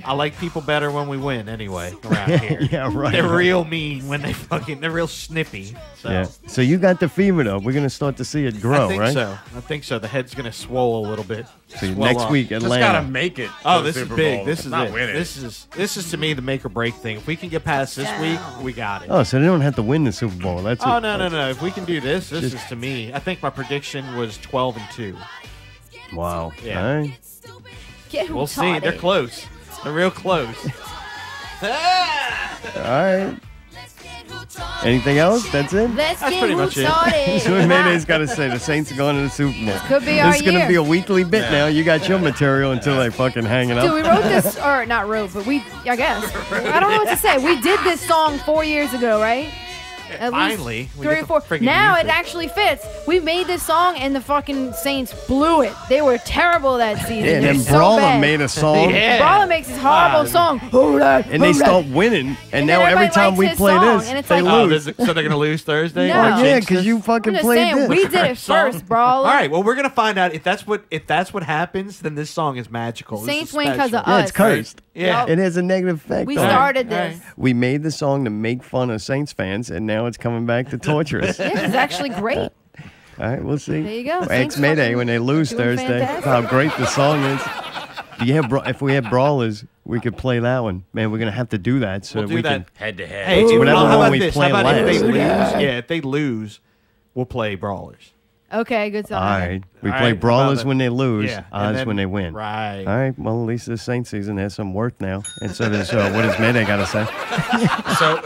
I like people better when we win anyway around here. Yeah, right. They're real mean when they're real snippy. So. Yeah. So you got the fever though. We're gonna start to see it grow, I think right? so. I think so. The head's gonna swell a little bit. So Swell next up. week, Just Atlanta. gotta make it. Oh, to the this is Super big. Bowl. This is not it. winning. This is to me the make or break thing. If we can get past this week, we got it. Oh, so they don't have to win the Super Bowl. That's Oh it. no! If we can do this, this Just- is to me. I think my prediction was 12-2. Wow. Yeah. All right. Get We'll see. They're close. They're real close. All right. Anything else? That's it? Let's That's get pretty much it. That's what Mayday's got to say. The Saints are going to the Super Bowl. Could be This our is going to year. be a weekly bit now. You got your material until they fucking hang it up. Dude, we wrote this, or not wrote, but I guess. I don't know what to say. We did this song 4 years ago, right? At Finally, least we 3 get or to 4. friggin' Now use it it. actually fits. We made this song and the fucking Saints blew it. They were terrible that season. Yeah, and They're then so Brawler bad. made a song. Yeah. Brawler makes this horrible song. And they start winning. And now then every everybody time likes we his play song, this, and it's they like- lose. So they're going to lose Thursday? No. Or Yeah, jinx because us? you I'm fucking just played saying, this. we did it first, Brawler. All right, well, we're going to find out if that's what happens, then this song is magical. This Saints is win 'cause special. of Yeah, us. it's cursed. Yeah. It has a negative effect. We on it. started All right. this. We made the song to make fun of Saints fans, and now it's coming back to torture us. Yeah, it's actually great. All right, we'll see. There you go. Ex Saints Mayday fucking when they lose doing Thursday. fantastic. How great the song is. Do you have if we had brawlers, we could play that one. Man, we're gonna have to do that so We'll do we that. can. Head to head. Hey, Whatever well, how one about we this? play How about if they last. lose? Yeah. Yeah, if they lose, we'll play Brawlers. Okay, good song. All right, we All play right, brawlers about when they lose, Yeah, and Oz then- when they win. Right. All right, well at least this Saints season has some worth now, and so does what does Mayday got to say?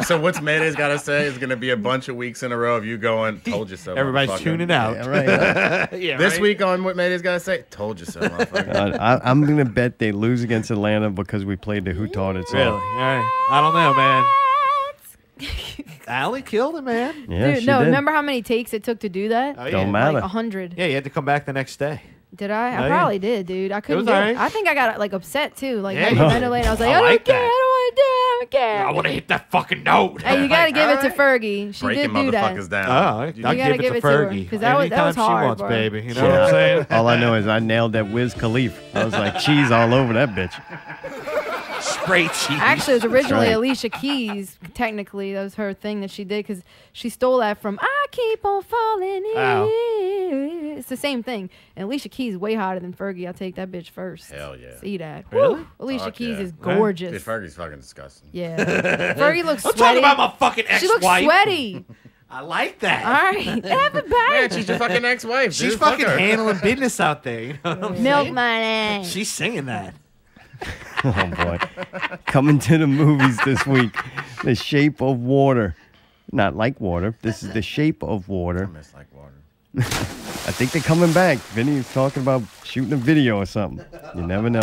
So what's Mayday's got to say is going to be a bunch of weeks in a row of you going, told you so. Everybody's motherfucker." tuning out. Yeah, right. Yeah, This right? week on what Mayday's got to say, told you so, motherfucker. I'm gonna bet they lose against Atlanta because we played the Who Taught It song. Really? All right. I don't know, man. Allie killed it, man. Yeah, Dude, she no, did. remember how many takes it took to do that? Oh, yeah. Don't matter. Like 100. Yeah, you had to come back the next day. Did I? Oh, I yeah. probably did, dude. I couldn't was do all it. right. I think I got like upset too. Like Yeah, I you did. ventilated. I was like, I I don't like care. that. I don't want to do it. I don't care. I want to hit that fucking note. Hey, you gotta Like, give all it to right. Fergie. She Breaking did do that. motherfuckers down. Oh, You I'll gotta give give it it to to her, Fergie. 'cause that was Anytime hard, she wants, bro. baby. You know what I'm saying? All I know is I nailed that Wiz Khalifa. I was like cheese all over that bitch. Spray cheese. Actually, it was originally right. Alicia Keys. Technically, that was her thing that she did because she stole that from "I Keep on Falling In." Wow. It's the same thing. And Alicia Keys is way hotter than Fergie. I'll take that bitch first. Hell yeah. See that? Really? Woo. Alicia Fuck Keys yeah. is gorgeous. Dude, Fergie's fucking disgusting. Yeah. Fergie looks I'm sweaty. talking about my fucking ex-wife. She looks sweaty. I like that. All right. It happened back. Man, she's your fucking ex-wife. She's dude. Fuck fucking her. handling business out there. You know what I'm Milk saying? money. She's singing that. Oh boy. Coming to the movies this week. The Shape of Water. Not like water. This is The Shape of Water. Miss like water. I think they're coming back. Vinny's talking about shooting a video or something. You never know.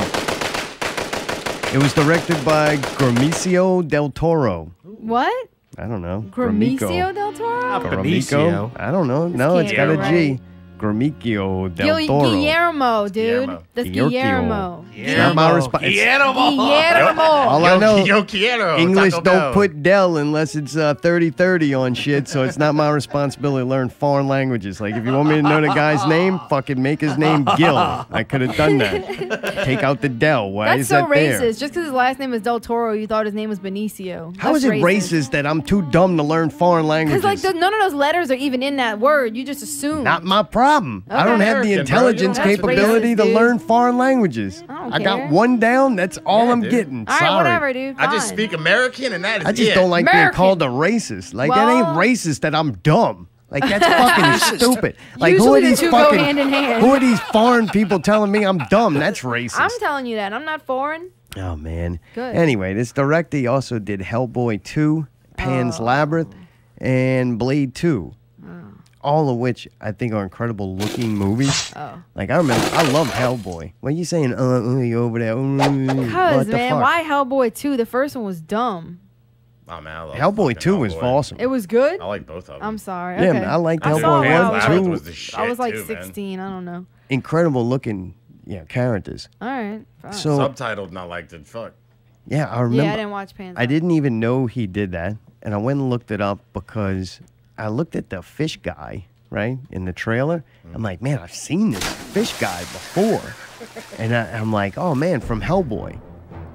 It was directed by Guillermo del Toro. What? I don't know. Gramicio del Toro? Gramico? I don't know. No, it's got a can't G. be right. Gramicio del Toro. Guillermo, dude. Guillermo. That's Guillermo. Guillermo. It's not my response. Guillermo. All I know, Yo quiero. English Taco don't Bell. put del unless it's 30-30 on shit, so it's not my responsibility to learn foreign languages. Like, if you want me to know the guy's name, fucking make his name Gil. I could have done that. Take out the del. Why That's is so that there? racist. Just because his last name is Del Toro, you thought his name was Benicio. How is it racist that I'm too dumb to learn foreign languages? Because like none of those letters are even in that word. You just assume. Not my problem. I Okay. don't have the American, bro. intelligence You don't have to be capability racist, to dude. learn foreign languages. don't I got care. one down. That's all Yeah, I'm dude. getting. All right, Sorry. whatever, dude. I just Fine. speak American and that is I just it. don't like being American. called a racist. Like, that ain't Well- racist that I'm dumb. Like, that's fucking stupid. Like, Usually the two go hand in hand. Who are these foreign people telling me I'm dumb? That's racist. I'm telling you that. I'm not foreign. Oh, man. Good. Anyway, this director, he also did Hellboy 2, Pan's Labyrinth, and Blade 2. All of which I think are incredible looking movies. Oh. Like, I love Hellboy. What are you saying? You over there? Because, man, why Hellboy 2? The first one was dumb. Oh, man, I love Hellboy 2 was awesome. It was good? I like both of them. I'm sorry. Yeah, Okay. man, I liked saw Hellboy it when 1, I 2. was the shit, I was like too, 16. I don't know. Incredible looking, characters. All right. Fine. So, Subtitled, not like the fuck. yeah, I remember. Yeah, I didn't watch Pan's I didn't even know he did that. And I went and looked it up because I looked at the fish guy, right, in the trailer. I'm like, man, I've seen this fish guy before. And I'm like, oh, man, from Hellboy.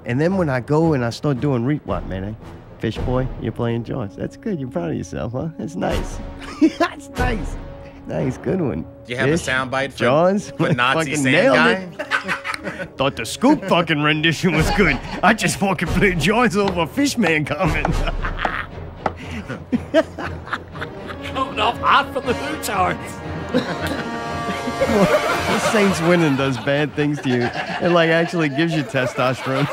And then when I go and I start doing what, man? Fish boy, you're playing Jaws. That's good. You're proud of yourself, huh? That's nice. That's nice. Nice, good one. Do you have a Fish, soundbite for Jaws? for Nazi Fucking sand nailed guy? it. Thought the Scoop fucking rendition was good. I just fucking played Jaws over Fishman comment. Coming off hot from the Who charts. The Saints winning does bad things to you. It like actually gives you testosterone.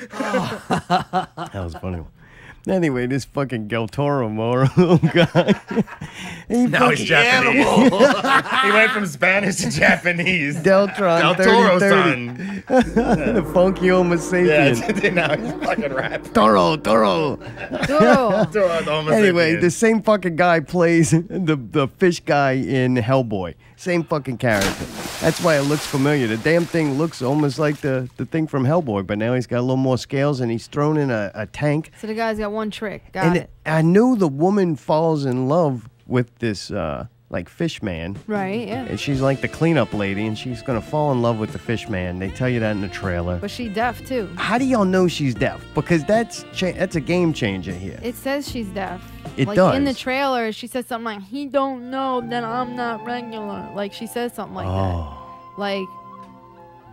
That was funny. Anyway, this fucking Del Toro Moro guy. Now he's Japanese. He went from Spanish to Japanese. Deltron, Del Toro's 3030. son. The funky Homo sapien. Yeah, now he's fucking rapping. Toro. Toro, the Homo Anyway, sapien. the same fucking guy plays the fish guy in Hellboy. Same fucking character. That's why it looks familiar. The damn thing looks almost like the thing from Hellboy, but now he's got a little more scales and he's thrown in a tank. So the guy's got one trick. Got And it. I knew the woman falls in love with this like fish man. Right, yeah. And she's like the cleanup lady, and she's gonna fall in love with the fish man. They tell you that in the trailer. But she deaf, too. How do y'all know she's deaf? Because that's a game changer here. It says she's deaf. It like does. in the trailer, she says something like, "He don't know that I'm not regular." Like she says something like that.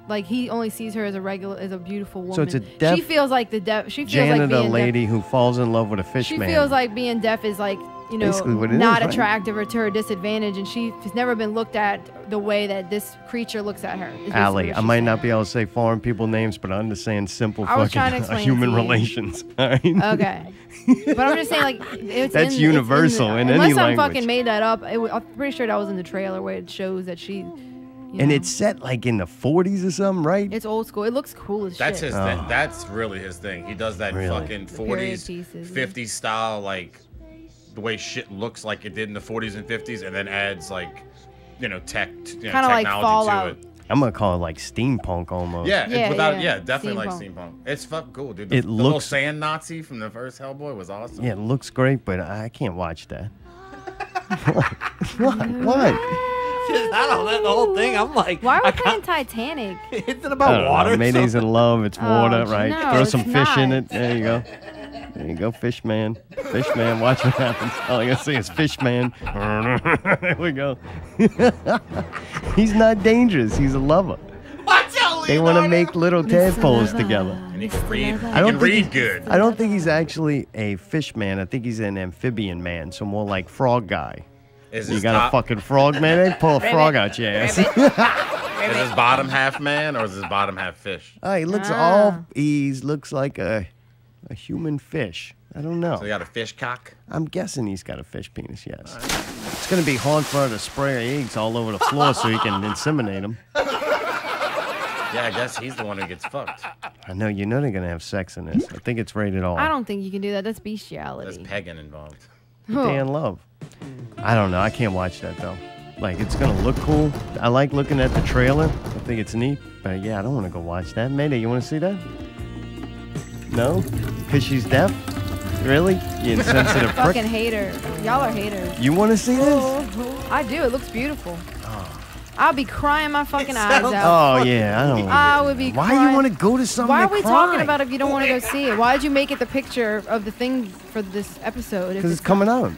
Like he only sees her as a beautiful woman. So it's a deaf She feels like the deaf. She feels janitor like being lady deaf. who falls in love with a fish She man. feels like being deaf is like, Basically what it not is, right? attractive or to her disadvantage, and she's never been looked at the way that this creature looks at her. is basically Allie, what I she's might saying. not be able to say foreign people names, but I understand simple I was trying to fucking explain it human to you. relations. All right? Okay. But I'm just saying, like, it's That's in, universal in any unless I'm language. fucking made that up. I'm pretty sure that was in the trailer where it shows that she. And it's set like in the 40s or something, right? It's old school. It looks cool as That's shit. his thing. That's really his thing. He does that Really? fucking period 40s, pieces, 50s style, like the way shit looks like it did in the 40s and 50s, and then adds like, Kinda like technology Fallout. to it. I'm gonna call it like steampunk almost. Yeah, Yeah, without yeah. definitely like Steampunk. steampunk. It's fucking cool, dude. It The little looks- sand Nazi from the first Hellboy was awesome. Yeah, it looks great, but I can't watch that. What? I don't know the whole thing. I'm like, Why are we playing Titanic? Isn't it I about don't know. water? Mayday's in love. It's water, right? no, Throw it's some fish in not. it. There you go. There you go, fish man. Fish man, watch what happens. All I gotta say is fish man. There we go. He's not dangerous. He's a lover. They want to make little tadpoles together. And he can read. I don't think read good. I don't think he's actually a fish man. I think he's an amphibian man, so more like frog guy. Is You his got top- a fucking frog man? They pull a frog out your ass. Is his bottom half man or is his bottom half fish? Oh, he looks looks like a human fish. I don't know. So he got a fish cock? I'm guessing he's got a fish penis, yes. It's going to be hard for her to spray her eggs all over the floor so he can inseminate them. Yeah, I guess he's the one who gets fucked. I know, you know they're going to have sex in this. I think it's rated R. I don't think you can do that. That's bestiality. There's pegging involved. They in love. I don't know. I can't watch that, though. Like, it's going to look cool. I like looking at the trailer. I think it's neat. But, yeah, I don't want to go watch that. Mayday, you want to see that? No? Because she's deaf? Really? You insensitive prick. Fucking hater. Y'all are haters. You want to see this? I do. It looks beautiful. I'll be crying my fucking eyes out. Oh, yeah. I don't I would be Why crying. you want to go to something Why are to we cry? talking about if you don't want to go see it? Why did you make it the picture of the thing for this episode? if Because it's coming out.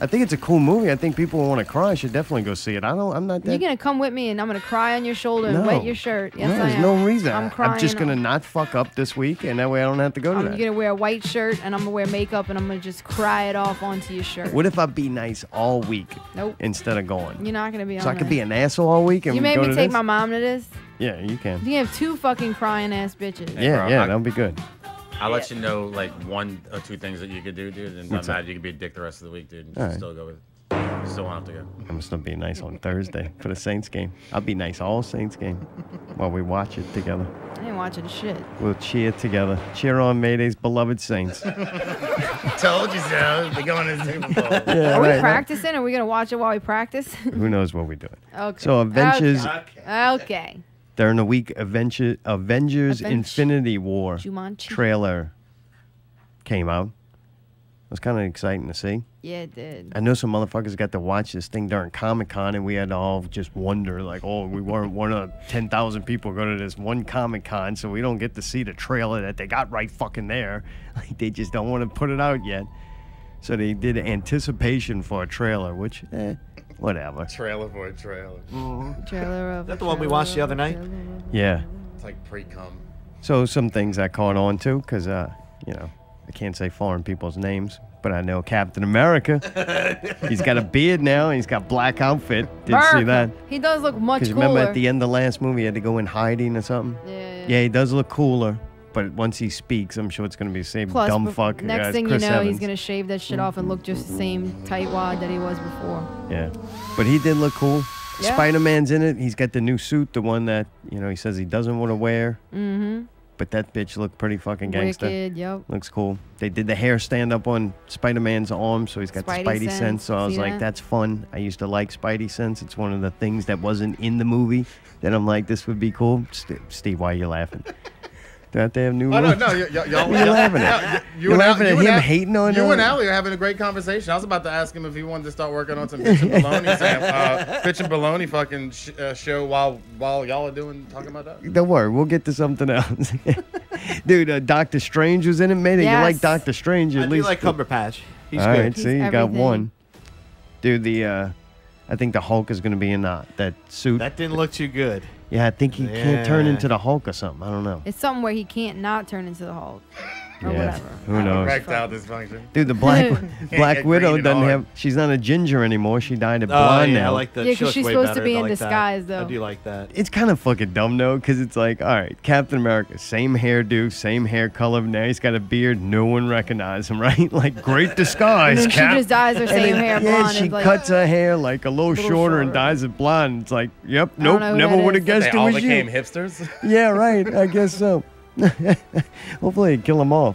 I think it's a cool movie. I think people who want to cry should definitely go see it. I'm not that. You're gonna come with me, and I'm gonna cry on your shoulder and No. wet your shirt. Yes, no, I there's am. no reason. I'm crying. I'm just gonna not fuck up this week, and that way I don't have to go to I'm that. gonna wear a white shirt, and I'm gonna wear makeup, and I'm gonna just cry it off onto your shirt. What if I be nice all week Nope. instead of going? You're not gonna be So on I could that. be an asshole all week and You made go me to take this? my mom to this. Yeah, you can. You can have 2 fucking crying ass bitches. Yeah, that'll be good. I'll let you know like 1 or 2 things that you could do, dude. And it What's doesn't that? matter. You could be a dick the rest of the week, dude. And All right. still go with it. You still won't have to go. I'm gonna still be nice on Thursday for the Saints game. I'll be nice all Saints game while we watch it together. I ain't watching shit. We'll cheer together. Cheer on Mayday's beloved Saints. Told you so. They're going to the Super Bowl. Yeah, Are we right. practicing? Are we gonna watch it while we practice? Who knows what we're doing? Okay. So Avengers, Okay. during the week, Avengers Infinity War Jumanji. trailer came out. It was kind of exciting to see. Yeah, it did. I know some motherfuckers got to watch this thing during Comic-Con, and we had to all just wonder, like, oh, we weren't one of 10,000 people go to this one Comic-Con, so we don't get to see the trailer that they got right fucking there. Like, they just don't want to put it out yet. So they did anticipation for a trailer, which, whatever. Trailer for a trailer. Trailer of. Is that the one we watched the other night? Yeah. It's like pre-cum. So some things I caught on to, because, you know, I can't say foreign people's names, but I know Captain America. He's got a beard now, and he's got black outfit. Did you see that? He does look much Because cooler. remember at the end of the last movie, he had to go in hiding or something? Yeah, he does look cooler, but once he speaks, I'm sure it's going to be the same Plus, dumb fuck. next as thing Chris you know, Evans. he's gonna shave that shit off and look just the same tightwad that he was before. Yeah, but he did look cool. Yeah. Spider-Man's in it. He's got the new suit, the one that, you know, he says he doesn't want to wear. Mm-hmm. But that bitch looked pretty fucking gangster. Wicked, yep. Looks cool. They did the hair stand up on Spider-Man's arm, so he's got Spidey the Spidey sense. sense. So I was See like, that? that's fun. I used to like Spidey sense. It's one of the things that wasn't in the movie that I'm like, this would be cool. Steve, why are you laughing? Don't they have new Oh, no, rules? no, y'all. What are you laughing at? You're laughing at him hating on You him? and Allie are having a great conversation. I was about to ask him if he wanted to start working on some bitch and baloney, bitch and baloney fucking show while y'all are talking about that. Don't worry, we'll get to something else. Dude, Doctor Strange was in it. Maybe you like Yes. Doctor Strange at I do least. like Cumberpatch. He's All good. right, see, you got one. Dude, I think the Hulk is going to be in that suit. That didn't look too good. Yeah, I think he can't turn Yeah. into the Hulk or something. I don't know. It's something where he can't not turn into the Hulk. Or whatever. Who knows? Erectile dysfunction. Dude, the Black get Widow green and doesn't hard. have. She's not a ginger anymore. She dyed it Oh, blonde yeah, now. I like that. Yeah, She 'cause looks she's way supposed to better. be I in like that. disguise, though. I do like that. It's kind of fucking dumb though, because it's like, all right, Captain America, same hairdo, same hair color. Now he's got a beard. No one recognized him, right? Like, great disguise, And then she Cap. just dyes her And same then, hair yeah, blonde. she It's like, cuts her hair like a little shorter and dyes it blonde. It's like, yep, nope, know who never that would have is. guessed They it all was became you. hipsters. Yeah, right. I guess so. Hopefully, kill him off.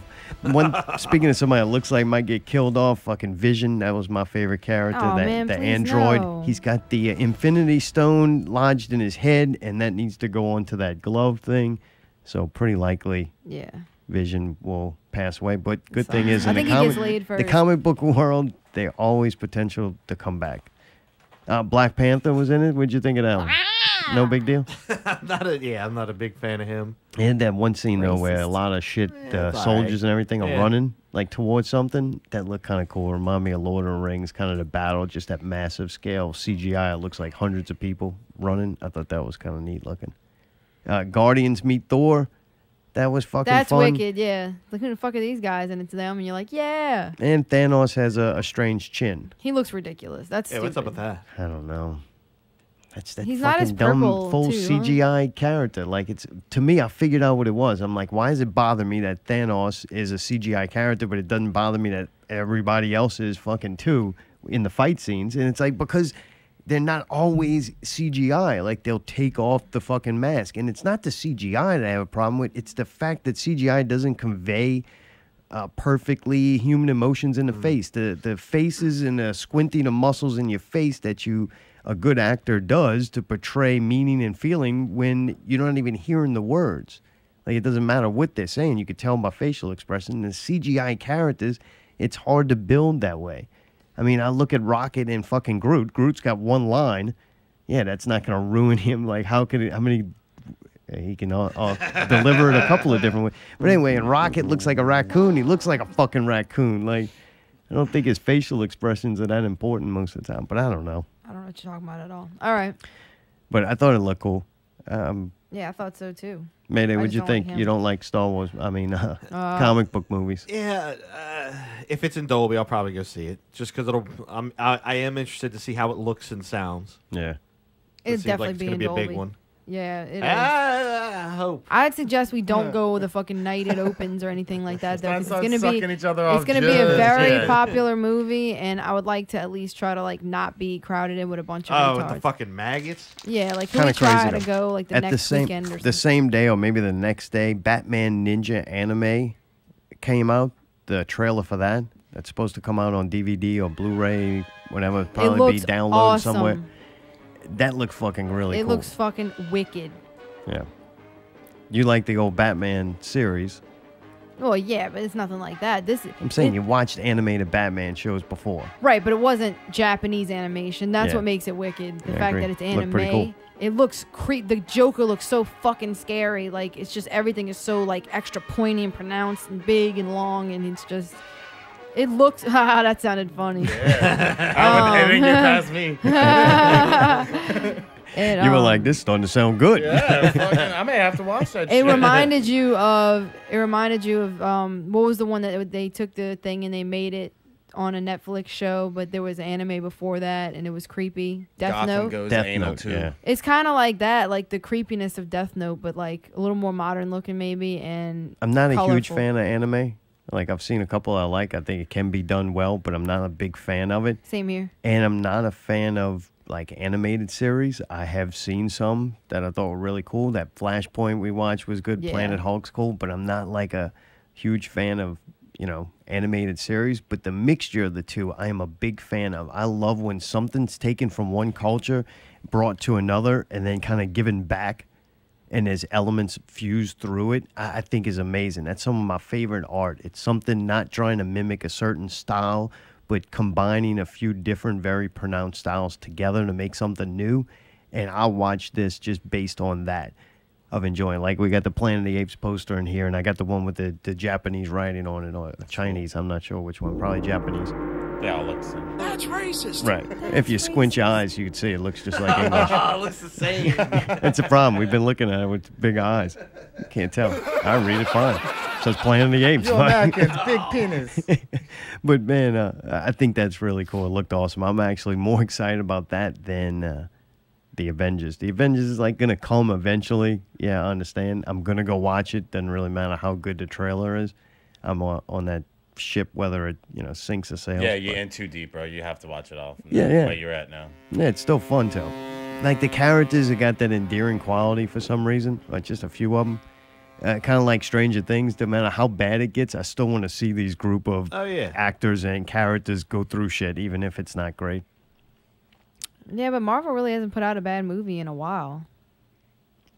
Speaking of somebody that looks like might get killed off, fucking Vision. That was my favorite character. Oh, the man, the please android. no. He's got the Infinity Stone lodged in his head, and that needs to go onto that glove thing. So pretty likely, Yeah. Vision will pass away. But good thing is, I in the think he gets comic, laid the first. comic book world, they're always potential to come back. Black Panther was in it. What'd you think of that one? No big deal. I'm not a big fan of him. They had that one scene though where a lot of shit it's all soldiers right. and everything are Yeah. running like towards something that looked kind of cool. Remind me of Lord of the Rings, kind of the battle, just that massive scale CGI. It looks like hundreds of people running. I thought that was kind of neat looking. Guardians meet Thor. That was fucking That's fun. wicked, yeah. Like, who the fuck are these guys? And it's them, and you're like, yeah. And Thanos has a strange chin. He looks ridiculous. That's stupid. What's up with that? I don't know. That's that He's not fucking as dumb purple, full too, huh? CGI character. Like, it's to me, I figured out what it was. I'm like, why does it bother me that Thanos is a CGI character, but it doesn't bother me that everybody else is fucking too in the fight scenes? And it's like, because they're not always CGI. Like, they'll take off the fucking mask, and it's not the CGI that I have a problem with. It's the fact that CGI doesn't convey perfectly human emotions in the face. The faces and the squinting of muscles in your face that a good actor does to portray meaning and feeling when you're not even hearing the words. Like, it doesn't matter what they're saying. You could tell by facial expression. The CGI characters, it's hard to build that way. I mean, I look at Rocket and fucking Groot. Groot's got one line. Yeah, that's not going to ruin him. Like, how many... He can deliver it a couple of different ways. But anyway, and Rocket looks like a raccoon. He looks like a fucking raccoon. Like, I don't think his facial expressions are that important most of the time, but I don't know. I don't know what you're talking about at all. All right. But I thought it looked cool. Yeah, I thought so too. Mayday, I what'd just you don't like think? him. You don't like Star Wars? I mean, comic book movies. Yeah, if it's in Dolby, I'll probably go see it. Just because I am interested to see how it looks and sounds. Yeah. It'd definitely it's gonna be a big one. Yeah, it is. I hope. I'd suggest we don't go the fucking night it opens or anything like that. Though, 'cause Start it's gonna be sucking each other off it's gonna be a just very yet. popular movie, and I would like to at least try to like not be crowded in with a bunch of with retards. the fucking maggots. Yeah, like can we Kinda try crazy, to though. go like the At next same, weekend or something? the same day or maybe the next day, Batman Ninja anime came out. The trailer for that. That's supposed to come out on DVD or Blu-ray, whatever. Probably be looks downloaded awesome. somewhere. That looked fucking really It cool. looks fucking wicked. Yeah. You like the old Batman series. Well, yeah, but it's nothing like that. I'm saying you watched animated Batman shows before. Right, but it wasn't Japanese animation. That's Yeah. what makes it wicked. The Yeah, I fact agree. that it's Looked anime. pretty cool. It looks the Joker looks so fucking scary. Like it's just everything is so like extra pointy and pronounced and big and long, and it's just. It looks. Haha, that sounded funny. It didn't get past me. You were like, this is starting to sound good. Yeah, fucking, I may have to watch that. It shit. reminded you of. What was the one that they took the thing and they made it on a Netflix show, but there was anime before that and it was creepy. Death Gotham Note. goes Death anal Note, too. yeah. It's kind of like that, like the creepiness of Death Note, but like a little more modern looking maybe. And I'm not a huge colorful. fan of anime. Like, I've seen a couple I like. I think it can be done well, but I'm not a big fan of it. Same here. And I'm not a fan of, like, animated series. I have seen some that I thought were really cool. That Flashpoint we watched was good. Yeah. Planet Hulk's cool, but I'm not, like, a huge fan of, animated series. But the mixture of the two, I am a big fan of. I love when something's taken from one culture, brought to another, and then kind of given back. And there's elements fused through it, I think is amazing. That's some of my favorite art. It's something not trying to mimic a certain style, but combining a few different, very pronounced styles together to make something new. And I'll watch this just based on that of enjoying. Like, we got the Planet of the Apes poster in here, and I got the one with the Japanese writing on it, or Chinese. I'm not sure which one. Probably Japanese. They all look the same. That's racist. Right. If you squint your eyes, you could see it looks just like English. It looks the same. That's a problem. We've been looking at it with big eyes. Can't tell. I read it fine. It says Planet of the Apes. You're Americans, big penis. But, man, I think that's really cool. It looked awesome. I'm actually more excited about that than the Avengers. The Avengers is, like, going to come eventually. Yeah, I understand. I'm going to go watch it. Doesn't really matter how good the trailer is. I'm on that ship, whether it sinks or sails. Yeah, you're in too deep, bro. You have to watch it all. From Yeah, yeah. Where you're at now. Yeah, it's still fun too. Like the characters have got that endearing quality for some reason. Like just a few of them. Kind of like Stranger Things. No matter how bad it gets, I still want to see these group of actors and characters go through shit, even if it's not great. Yeah, but Marvel really hasn't put out a bad movie in a while.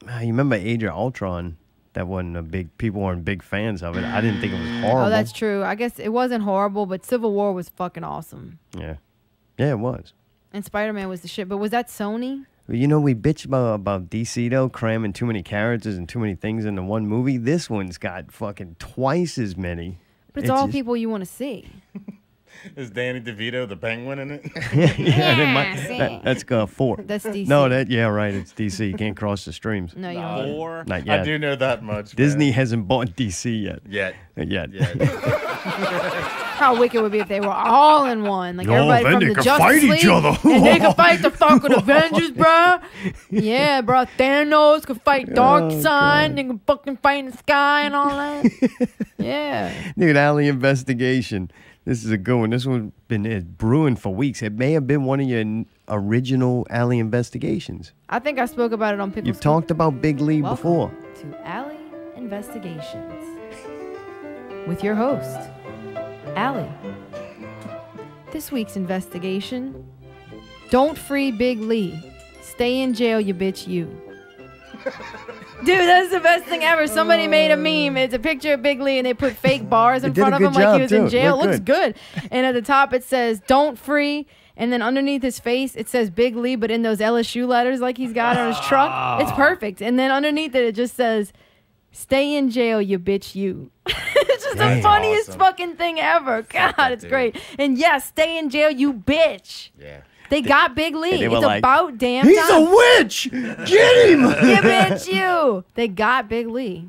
You remember Age of Ultron? That wasn't a big. People weren't big fans of it. I didn't think it was horrible. Oh, that's true. I guess it wasn't horrible, but Civil War was fucking awesome. Yeah, it was. And Spider-Man was the shit. But was that Sony? We bitch about DC though, cramming too many characters and too many things into one movie. This one's got fucking twice as many. But it's all people you want to see. Is Danny DeVito the Penguin in it? That's 4. That's DC. No, right. It's DC. You can't cross the streams. No, you don't. 4? Not yet. I do know that much. Disney hasn't bought DC yet. Yet. How wicked would it be if they were all in one? Like everybody then from they the could Justice fight League, each other. and they could fight the fucking Avengers, bro. Yeah, bro. Thanos could fight Darkseid. They could fucking fight in the sky and all that. Yeah. Dude, Alley Investigation. This is a good one. This one's been brewing for weeks. It may have been one of your original Alley Investigations. I think I spoke about it on Pickle You've Scoop. talked about Big Lee Welcome before. to Alley Investigations with your host, Allie. This week's investigation: don't free Big Lee. Stay in jail, you bitch, you. Dude, that's the best thing ever. Somebody made a meme. It's a picture of Big Lee, and they put fake bars in They did front a of him good like job, he was in too. jail. It Looked looks good. And at the top, it says, don't free. And then underneath his face, it says Big Lee, but in those LSU letters like he's got on his truck. It's perfect. And then underneath it, it just says, Stay in jail, you bitch, you. It's just the funniest fucking thing ever. God, it's great. And yes, stay in jail, you bitch. Yeah. They got Big Lee. they were It's like, about damn He's time. a witch! Get him! You bitch, you. They got Big Lee.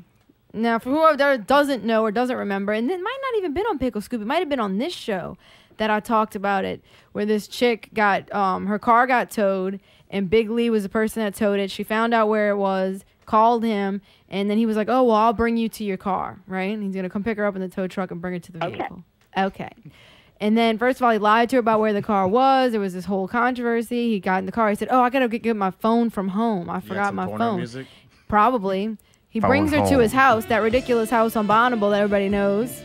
Now, for whoever doesn't know or doesn't remember, and it might not even been on Pickle Scoop, it might have been on this show that I talked about it, where this chick got, her car got towed, and Big Lee was the person that towed it. She found out where it was, called him, and then he was like, oh, well, I'll bring you to your car, right? And he's going to come pick her up in the tow truck and bring her to the vehicle. Okay. And then, first of all, he lied to her about where the car was. There was this whole controversy. He got in the car. He said, oh, I got to get my phone from home. I forgot my phone. Music? Probably. He Phone brings her to home. his house, that ridiculous house on Bonneville that everybody knows.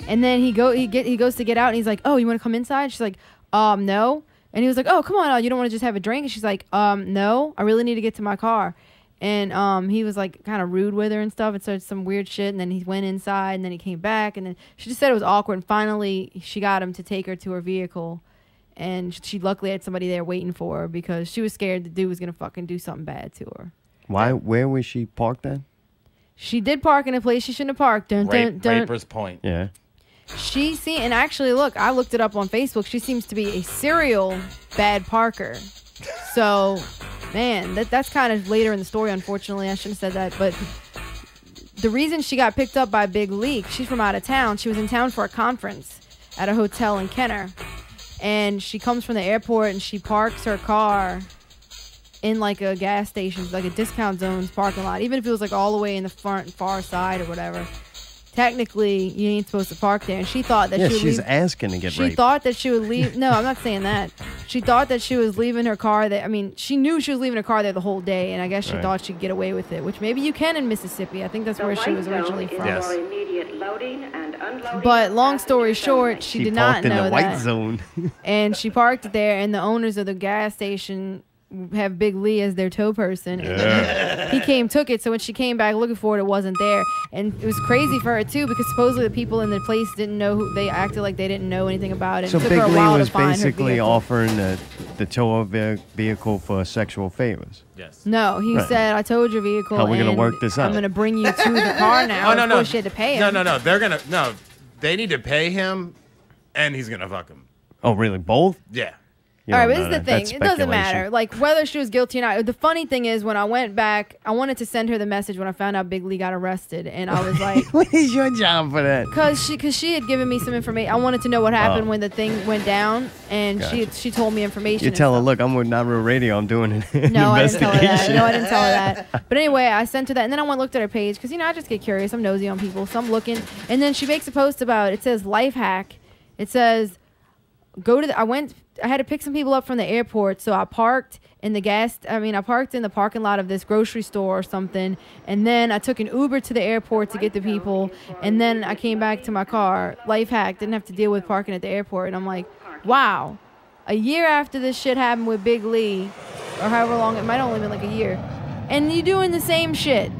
And then he goes to get out, and he's like, oh, you want to come inside? She's like, no. And he was like, oh, come on, you don't want to just have a drink? And she's like, no, I really need to get to my car. And he was like kind of rude with her and stuff, and started some weird shit. And then he went inside, and then he came back, and then she just said it was awkward. And finally, she got him to take her to her vehicle, and she luckily had somebody there waiting for her because she was scared the dude was gonna fucking do something bad to her. Why? Where was she parked at? She did park in a place she shouldn't have parked. Dun, dun, dun. Raper's Point. Yeah. And actually, look, I looked it up on Facebook. She seems to be a serial bad parker. So, man, that's kind of later in the story, unfortunately. I shouldn't have said that. But the reason she got picked up by Big Lee, she's from out of town. She was in town for a conference at a hotel in Kenner. And she comes from the airport, and she parks her car in like a gas station, like a discount zone's parking lot. Even if it was like all the way in the front, far side or whatever. Technically, you ain't supposed to park there. And she thought that she would she's leave. asking to get She raped. thought that she would leave. No, I'm not saying that. She thought that she was leaving her car there. I mean, she knew she was leaving her car there the whole day, and I guess she Right. thought she'd get away with it, which maybe you can in Mississippi. I think that's where she was originally from. Yes. But long story short, she did not parked in know the white that. zone. And she parked it there, and the owners of the gas station have Big Lee as their tow person. And he came, took it. So when she came back looking for it, it wasn't there. And it was crazy for her too, because supposedly the people in the place didn't know who. They acted like they didn't know anything about it. So It took Big her a Lee while was to find her basically vehicle. offering the tow of a vehicle for sexual favors. Yes. No, he Right. said, I towed your vehicle. How are we gonna and work this out? I'm going to bring you to the car now. Oh, no, Of no. course, she had to pay him. No. They need to pay him, and he's gonna fuck him. Oh, really? Both? Yeah. You All right, don't but know this is the that. thing. That's It doesn't speculation. matter. Like, whether she was guilty or not. The funny thing is, when I went back, I wanted to send her the message when I found out Big Lee got arrested. And I was like, What is your job for that? Because she had given me some information. I wanted to know what happened when the thing went down. And Gotcha. she told me information. You and tell her, stuff. look, I'm with Not Real Radio. I'm doing an No, I didn't tell her that. investigation. No, I didn't tell her that. But anyway, I sent her that, and then I went and looked at her page because I just get curious. I'm nosy on people, so I'm looking, and then she makes a post about it. Says life hack. It says I had to pick some people up from the airport, so I parked in the I parked in the parking lot of this grocery store or something, and then I took an Uber to the airport to get the people, and then I came back to my car. Life hack. Didn't have to deal with parking at the airport, and I'm like, wow. A year after this shit happened with Big Lee, or however long, it might only been like a year, and you doing the same shit.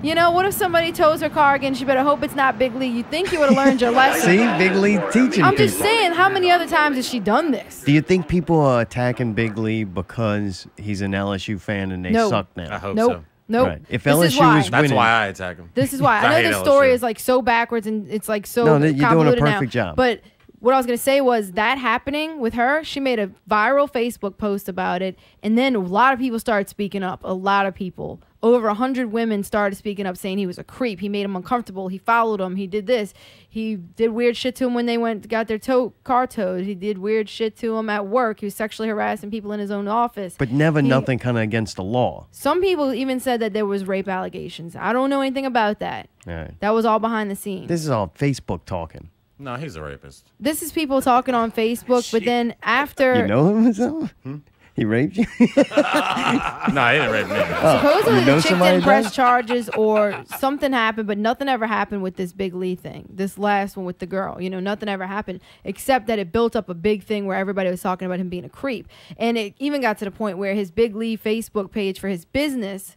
You know, what if somebody tows her car again? She better hope it's not Big Lee. You think you would have learned your lesson. See, Big Lee teaching I'm just people. saying, how many other times has she done this? Do you think people are attacking Big Lee because he's an LSU fan and they No. suck now? I hope Nope. so. Nope. Right. If This is LSU why. was winning, That's why I attack him. This is why. I hate know the story LSU. is like so backwards and it's like so No, you're doing a convoluted now. perfect job. But what I was going to say was that happening with her, she made a viral Facebook post about it. And then a lot of people started speaking up. A lot of people. Over 100 women started speaking up saying he was a creep. He made them uncomfortable. He followed them. He did this. He did weird shit to them when they got their car towed. He did weird shit to them at work. He was sexually harassing people in his own office. but never nothing kind of against the law. Some people even said that there was rape allegations. I don't know anything about that. All right. That was all behind the scenes. This is all Facebook talking. No, he's a rapist. This is people talking on Facebook, but then after You know him or something? He raped you? No, he didn't rape me. supposedly you know the chick somebody didn't press does? charges or something happened, but nothing ever happened with this Big Lee thing. This last one with the girl, nothing ever happened except that it built up a big thing where everybody was talking about him being a creep, and it even got to the point where his Big Lee Facebook page for his business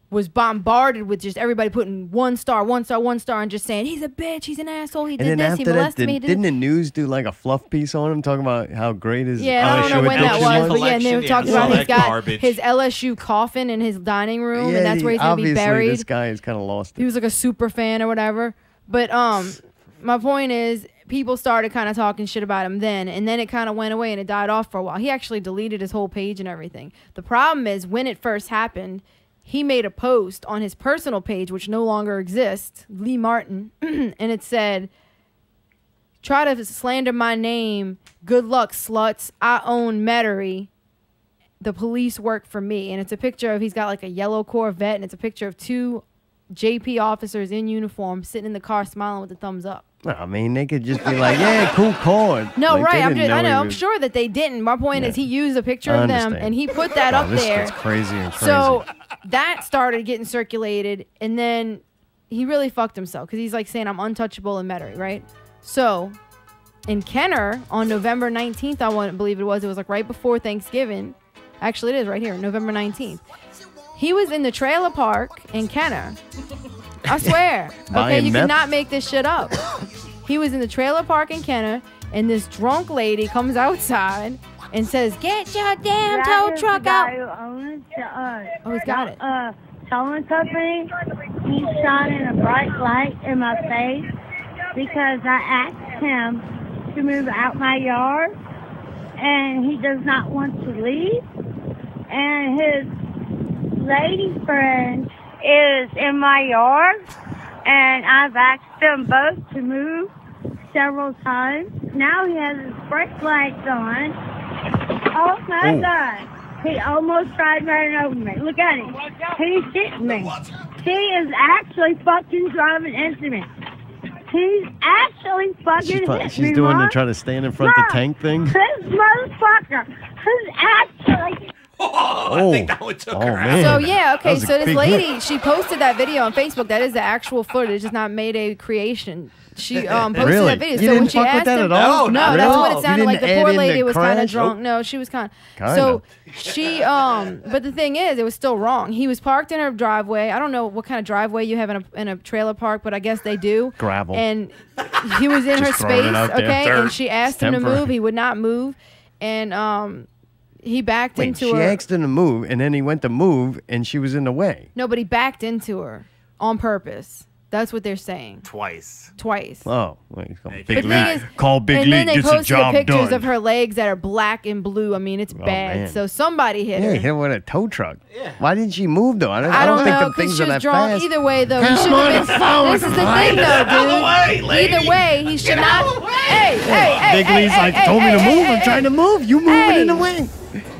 was bombarded with just everybody putting 1 star, 1 star, 1 star, and just saying he's a bitch, he's an asshole, he And did then this, he after that, molested me. he did didn't this. the news do like a fluff piece on him, talking about how great his Yeah, I don't know when that was, but yeah, and they were talking about he's got garbage. his LSU coffin in his dining room, Yeah, and that's where he's gonna be obviously buried. this guy is kind of lost it. He was like a super fan or whatever. But my point is, people started kind of talking shit about him then, and then it kind of went away and it died off for a while. He actually deleted his whole page and everything. The problem is, when it first happened, he made a post on his personal page, which no longer exists, Lee Martin, and it said, "Try to slander my name. Good luck, sluts. I own Metairie. The police work for me." And it's a picture of, he's got like a yellow Corvette, and it's a picture of 2 JP officers in uniform sitting in the car smiling with a thumbs up. I mean, they could just be like, "Yeah, cool card." No, Like, right. they I'm didn't just, I he know. I'm was- sure that they didn't. My point is, he used a picture I of them understand. and he put that Oh, up this there. gets crazy and crazy. So that started getting circulated, and then he really fucked himself because he's like saying, "I'm untouchable in Metairie," right? So in Kenner on November 19th, I want to believe it was like right before Thanksgiving. Actually, it is right here, November 19th. He was in the trailer park in Kenner. I swear. Okay, Buying you meth? cannot make this shit up. He was in the trailer park in Kenner, and this drunk lady comes outside and says, "Get your damn tow truck out." Oh, he's got it. Towing company, he's shining a bright light in my face because I asked him to move out my yard, and he does not want to leave. And his lady friend is in my yard, and I've asked them both to move several times. Now he has his brake lights on. Oh my God. He almost tried running over me. Look at him. He's hitting me. He is actually fucking driving into me. He's actually fucking hitting me. She's doing Mom. the try to stand in front of the tank thing. This motherfucker who's actually... Oh, I think that one took her out. So yeah, okay. That was a So this big lady, hit. she posted that video on Facebook. That is the actual footage. It's not Mayday creation. She posted Really? that video. You so didn't when she fuck with asked that him, at all? no, Not that's at what all. it sounded You like. The didn't poor add in lady the was kind of crash? drunk. Oh. No, she was kind. Kinda. So she but the thing is, it was still wrong. He was parked in her driveway. I don't know what kind of driveway you have in a trailer park, but I guess they do. Gravel. And he was in her Just throwing it space, out there. okay, Dirt. and she asked him to Temporary. move. He would not move, and he backed Wait, into she her. asked him to move, and then he went to move, and she was in the way. No, but he backed into her on purpose. That's what they're saying. Twice. Oh, wait, he's going The Big thing League. is- Call Big and then League, they gets a posted job pictures done. of her legs that are black and blue. I mean, it's bad. man. So somebody hit Yeah, her. he hit with a tow truck. Why didn't she move though? I don't I don't think know the because things she are was that drunk. fast. Either way, though, he Come should on, have the been. phone. This is the thing, Right. though, Get out of the way, dude. lady. Either way, he should Get not. out of the way. Hey, hey, Big hey, Lee's hey, like, hey, told me hey, to hey, move. hey, I'm trying to hey. move. You moving Hey. in the way.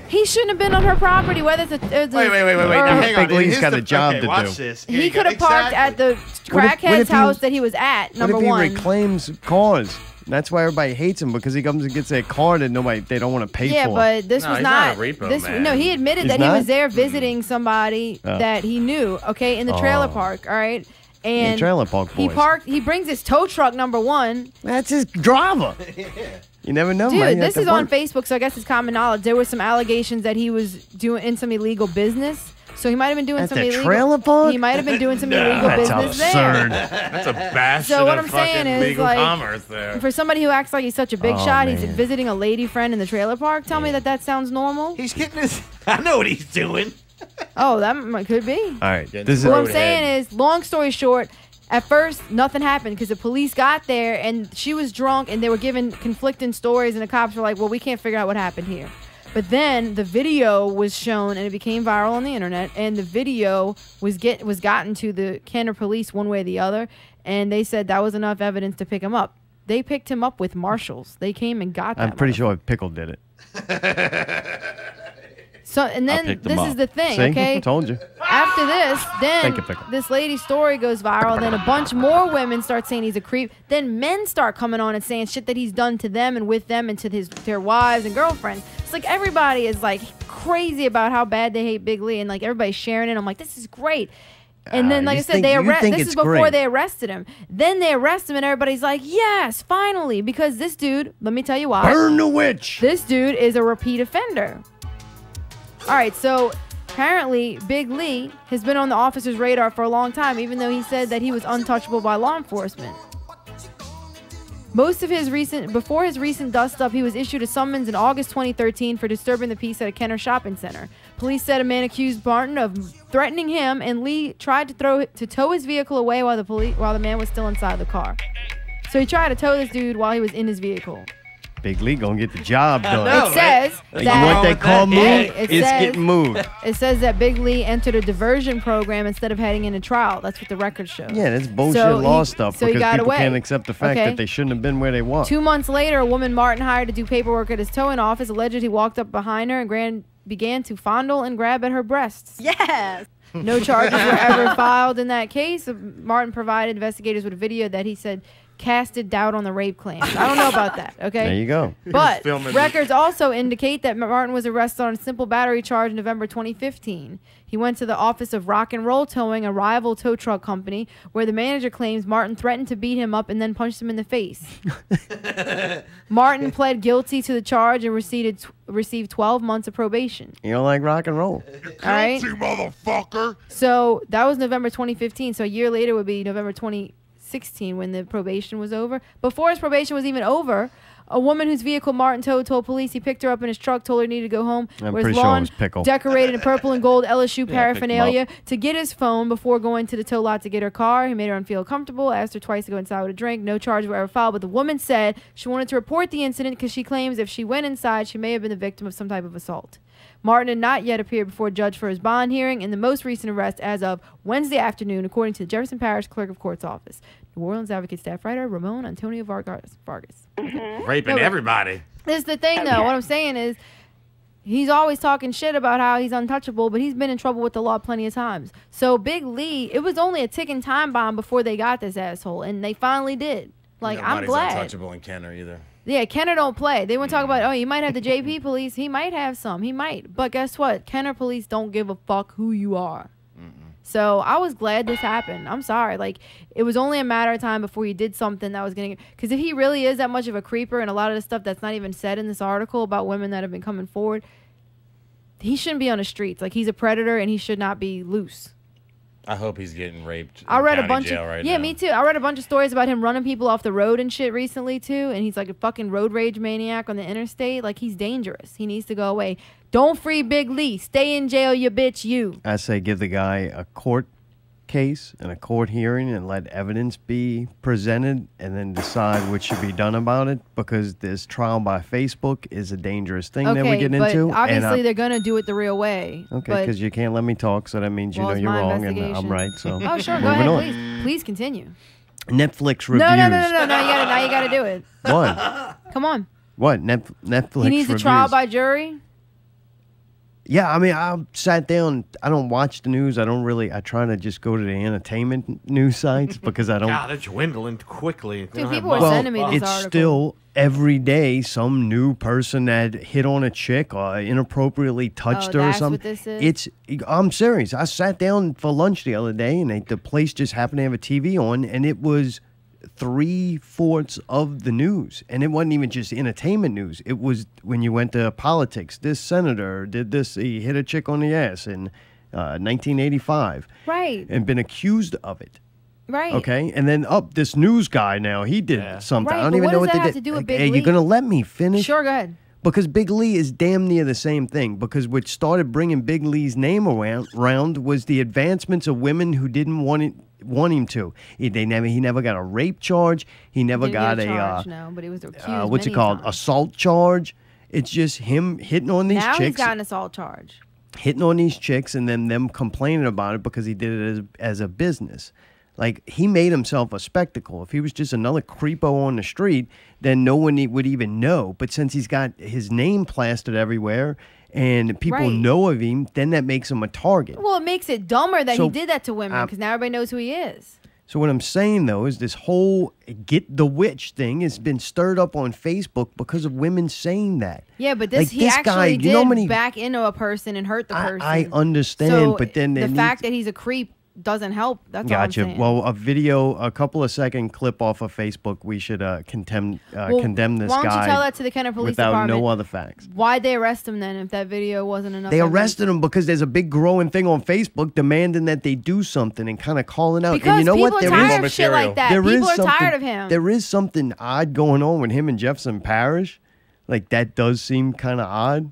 He shouldn't have been on her property. Whether it's a Wait. Now, hang on. Big Lee's Here's got the- a job okay, to watch do. This. Here He you go. could have parked at the What if crackhead's he- house that he was at. Number What if he one. reclaims cars? That's why everybody hates him, because he comes and gets a car that they don't want to pay Yeah, for. but this was not. No, he admitted He's that he not? was there visiting somebody Oh. that he knew. Okay, in the trailer Oh. park. All right, and trailer park He boys. parked. He brings his tow truck. Number one. That's his driver. You never know, Dude, man. You this have is to on work. Facebook, so I guess it's common knowledge. There was some allegations that he was doing in some illegal business. So he might have been doing At some the illegal. trailer park? He might have been doing some illegal That's business absurd. there. That's a bastion So what of I'm saying fucking is, legal like, commerce there. for somebody who acts like he's such a big Oh, shot, he's man. visiting a lady friend in the trailer park. Tell me that sounds normal. He's getting his. I know what he's doing. Oh, could be. All right, this is What I'm saying is, long story short, at first nothing happened because the police got there and she was drunk and they were giving conflicting stories and the cops were like, well, we can't figure out what happened here. But then the video was shown and it became viral on the internet, and the video was gotten to the Kenner police one way or the other, and they said that was enough evidence to pick him up. They picked him up with marshals. They came and got that. I'm pretty sure Pickle did it. So, and I then picked him this up. is the thing, See? okay? Told you. After this, then Thank you, Pickle. this lady's story goes viral. Then a bunch more women start saying he's a creep. Then men start coming on and saying shit that he's done to them and with them and to their wives and girlfriends. It's like everybody is like crazy about how bad they hate Big Lee, and like everybody's sharing it. I'm like, this is great. And then, like you I said, think- they you arrest. think This it's is before great. they arrested him. Then they arrest him, and everybody's like, yes, finally, because this dude. Let me tell you why. Burn the witch. This dude is a repeat offender. All right, so Apparently, Big Lee has been on the officer's radar for a long time, even though he said that he was untouchable by law enforcement. Before his recent dust-up, he was issued a summons in August 2013 for disturbing the peace at a Kenner shopping center. Police said a man accused Martin of threatening him, and Lee tried to tow his vehicle away while the man was still inside the car. So he tried to tow this dude while he was in his vehicle. Big Lee gonna get the job done. It says Like, that you want that car moved? It's getting moved. It says that Big Lee entered a diversion program instead of heading into trial. That's what the record shows. Yeah, that's bullshit So law he- stuff so he because got people away. can't accept the fact Okay. that they shouldn't have been where they were. 2 months later, a woman Martin hired to do paperwork at his towing office alleged he walked up behind her and began to fondle and grab at her breasts. Yes. No charges were ever filed in that case. Martin provided investigators with a video that he said casted doubt on the rape claims. I don't know about that, okay? There you go. But Filming records also indicate that Martin was arrested on a simple battery charge in November 2015. He went to the office of Rock and Roll Towing, a rival tow truck company, where the manager claims Martin threatened to beat him up and then punched him in the face. Martin pled guilty to the charge and received 12 months of probation. You don't like rock and roll? All right. motherfucker. So that was November 2015. So a year later would be November 2016 when the probation was over. Before his probation was even over, a woman whose vehicle Martin towed told police he picked her up in his truck, told her he needed to go home. I'm where his pretty sure it lawn was Pickle. decorated in purple and gold LSU Yeah, picked him paraphernalia up. to get his phone before going to the tow lot to get her car. He made her feel comfortable, asked her twice to go inside with a drink. No charges were ever filed, but the woman said she wanted to report the incident because she claims if she went inside, she may have been the victim of some type of assault. Martin had not yet appeared before a judge for his bond hearing in the most recent arrest as of Wednesday afternoon, according to the Jefferson Parish Clerk of Court's office. New Orleans Advocate staff writer Ramon Antonio Vargas. Raping No, everybody. This is the thing, though. What I'm saying is he's always talking shit about how he's untouchable, but he's been in trouble with the law plenty of times. So Big Lee, it was only a ticking time bomb before they got this asshole, and they finally did. Like, I'm Nobody's glad. untouchable in Kenner either. Yeah, Kenner don't play. They want to talk about, oh, you might have the JP police. He might have some. He might. But guess what? Kenner police don't give a fuck who you are. So I was glad this happened. I'm sorry. Like, it was only a matter of time before he did something that was going to... Because if he really is that much of a creeper, and a lot of the stuff that's not even said in this article about women that have been coming forward, he shouldn't be on the streets. Like, he's a predator, and he should not be loose. I hope he's getting raped. I read a in bunch jail of right yeah, now. me too. I read a bunch of stories about him running people off the road and shit recently too, and he's like a fucking road rage maniac on the interstate. Like, he's dangerous. He needs to go away. Don't free Big Lee. Stay in jail, you bitch. You. I say give the guy a court case and a court hearing and let evidence be presented and then decide what should be done about it, because this trial by Facebook is a dangerous thing that we get but into. obviously they're gonna do it the real way. Okay, but- because you can't let me talk, so that means you Well, know it's you're my wrong and I'm investigation. right. So Oh, sure. Go moving ahead, on. please. Please continue. Netflix reviews. No. Now you gotta do it. What? Come on. What? Netflix He needs a reviews. trial by jury. Yeah, I mean, I sat down. I don't watch the news. I try to just go to the entertainment news sites because I don't. God, they're dwindling quickly. They don't have people were much. sending me this it's article. still every day some new person that hit on a chick or inappropriately touched her or that's something. what this is? I'm serious. I sat down for lunch the other day and the place just happened to have a TV on, and it was 3/4 of the news, and it wasn't even just entertainment news. It was when you went to politics. This senator did this. He hit a chick on the ass in 1985, Right. and been accused of it. Right. Okay, and then this news guy now he did something. Right, I don't but even what know does what that they have did. to do with Big Hey, Lee? you gonna let me finish? Sure, go ahead. Because Big Lee is damn near the same thing. Because what started bringing Big Lee's name around was the advancements of women who didn't want him to. He never got a rape charge. He never Didn't got get a charge, no, but he was accused what's it many called? times. Assault charge. It's just him hitting on these Now he's chicks. got an assault charge. Hitting on these chicks and then them complaining about it because he did it as a business. Like, he made himself a spectacle. If he was just another creepo on the street, then no one would even know. But since he's got his name plastered everywhere and people Right. know of him, then that makes him a target. Well, it makes it dumber that So, he did that to women because now everybody knows who he is. So what I'm saying, though, is this whole get the witch thing has been stirred up on Facebook because of women saying that. Yeah, but this Like, he this actually guy, did you know how many- back into a person and hurt the person. I understand, So but then the there fact that he's a creep doesn't help. That's all I'm Gotcha. saying. Well, a couple of second clip off of Facebook, we should condemn this why don't you guy tell that to the Kenner Police without Department? no other facts. Why'd they arrest him then if that video wasn't enough? They evidence? arrested him because there's a big growing thing on Facebook demanding that they do something and kind of calling out. Because and you know people what? are tired of shit like that. People are something- tired of him. There is something odd going on with him and Jefferson Parish. Like, that does seem kind of odd.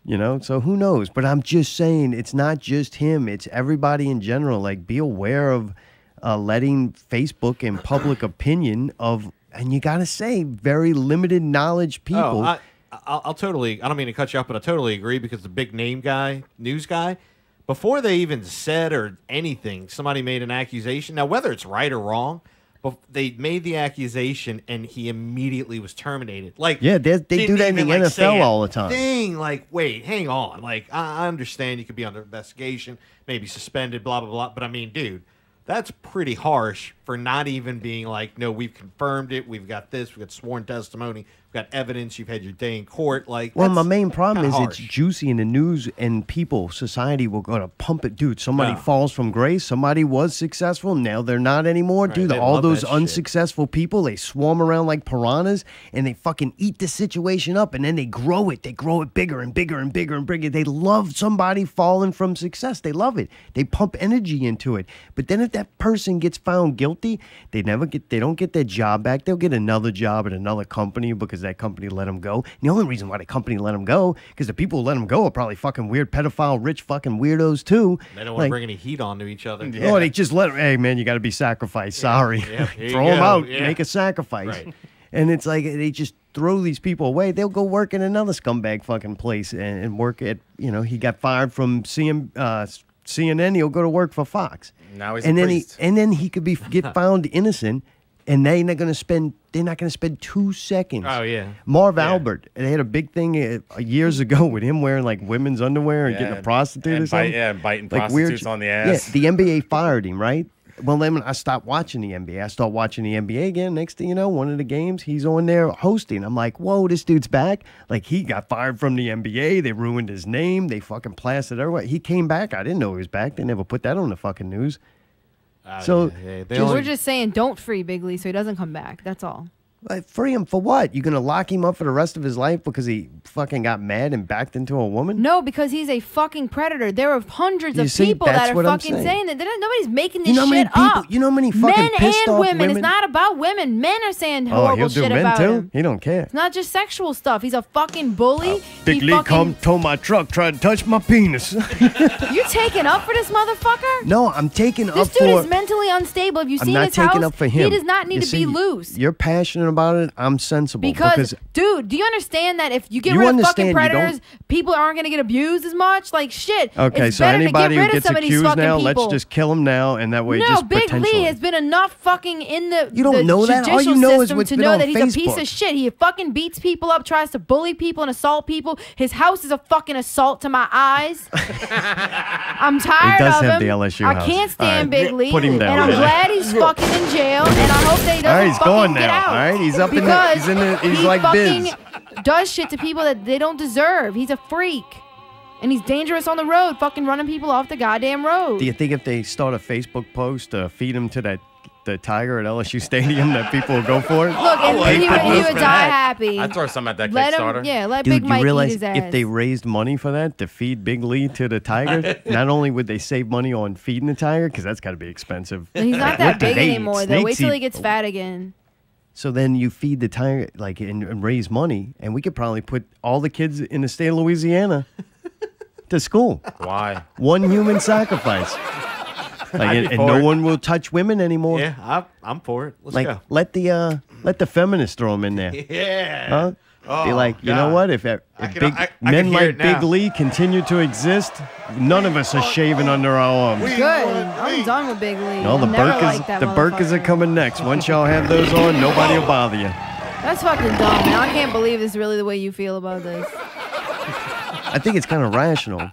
You know, so who knows? But I'm just saying, it's not just him. It's everybody in general. Like, be aware of letting Facebook and public opinion of, and you got to say, very limited knowledge people. Oh, I'll totally, I don't mean to cut you off, but I totally agree because the big name guy, news guy, before they even said or anything, somebody made an accusation. Now, whether it's right or wrong, but they made the accusation and he immediately was terminated. Like, Yeah, they do that in the didn't even, say NFL a all the time. Thing like, wait, hang on. Like, I understand you could be under investigation, maybe suspended, blah blah blah. But I mean, dude, that's pretty harsh for not even being like, no, we've confirmed it. We've got this. We've got sworn testimony. We've got evidence. You've had your day in court. Like, Well, that's my main problem is kinda it's harsh. juicy in the news and people, society will go to pump it. Dude, somebody Yeah. falls from grace. Somebody was successful. Now they're not anymore. Right, Dude, they all love those that shit. unsuccessful people, they swarm around like piranhas and they fucking eat the situation up and then they grow it. They grow it bigger and bigger and bigger and bigger. They love somebody falling from success. They love it. They pump energy into it. But then if that person gets found guilty, they don't get their job back. They'll get another job at another company because that company let them go. And the only reason why the company let them go, because the people who let them go are probably fucking weird, pedophile, rich fucking weirdos too. They don't want to bring any heat onto each other. Oh, they just let, hey man, you got to be sacrificed. Sorry, Yeah, here you throw them go. out, Yeah. make a sacrifice. Right. And it's like they just throw these people away. They'll go work in another scumbag fucking place and work at, he got fired from CNN. He'll go to work for Fox. Now he's and a then priest. and then he could get found innocent, and they're not going to spend 2 seconds. Oh, yeah. Marv Albert, they had a big thing years ago with him wearing like women's underwear and getting a prostitute and or something. biting Like weird prostitutes shit. on the ass. Yeah, the NBA fired him, right? Well, then I stopped watching the NBA. I started watching the NBA again. Next thing you know, one of the games, he's on there hosting. I'm like, whoa, this dude's back. Like, he got fired from the NBA. They ruined his name. They fucking plastered everywhere. He came back. I didn't know he was back. They never put that on the fucking news. So We're just saying, don't free Big Lee so he doesn't come back. That's all. Like, free him for what? You gonna lock him up for the rest of his life because he fucking got mad and backed into a woman? No, because he's a fucking predator. There are hundreds You of see, people that's that are what I'm fucking saying. saying that. Nobody's making this You know how many shit people? up. You know how many fucking Men pissed and off women. It's women? not about women. Men are saying Oh, horrible he'll do shit men about too. him. He don't care. It's not just sexual stuff. He's a fucking bully. Big He Lee fucking- come tow my truck, tried to touch my penis. You taking up for this motherfucker? No, I'm taking This up dude for. is mentally unstable. Have you I'm seen not his taking house? up for him. He does not need You to see, be loose. You're passionate about it. I'm sensible Because, dude, do you understand that if you get You rid of understand fucking you predators, don't- people aren't going to get abused as much? Like, shit. Okay, it's so better anybody to get who rid gets of some of these accused fucking now, people. let's just kill him now, and that way, No, just Big potentially. Lee has been enough fucking in the You don't the know that? All judicial you know is system what's to been know on that he's a piece Facebook. of shit. He fucking beats people up, tries to bully people and assault people. His house is a fucking assault to my eyes. I'm tired He does of have him. the LSU I house. can't stand All right. Big Lee. Put him down. And I'm glad he's fucking in jail. And I hope that he doesn't All right, he's fucking gone get now. out. All right, he's up in the. Because He's in the. He's he like fucking Biz. does shit to people that they don't deserve. He's a freak. And he's dangerous on the road, fucking running people off the goddamn road. Do you think if they start a Facebook post to feed him to the tiger at LSU Stadium, that people will go for it? Look, and he would die happy. I'd throw some at that Let Kickstarter. him, yeah, let Dude, Big you Mike realize eat his ass. if they raised money for that to feed Big Lee to the tiger, not only would they save money on feeding the tiger, because that's got to be expensive. He's not What that do big they eat? anymore, though. Wait Snakes till he eat- gets fat again. So then you feed the tiger, like, and raise money, and we could probably put all the kids in the state of Louisiana to school. Why? One human sacrifice. Like, I'd and, be and for no it. one will touch women anymore. Yeah, I'm for it. Let's like, go. let the feminists throw them in there. Yeah. Huh? Be Oh, like, you know God. what? If I can- big, I men can hear like it now. Big Lee continue to exist, none of us are shaving under our arms. Good. I'm done with Big Lee. No, the Never burkas, liked that the burkas are motherfucker. coming next. Once y'all have those on, nobody will bother you. That's fucking dumb, man. I can't believe this is really the way you feel about this. I think it's kind of rational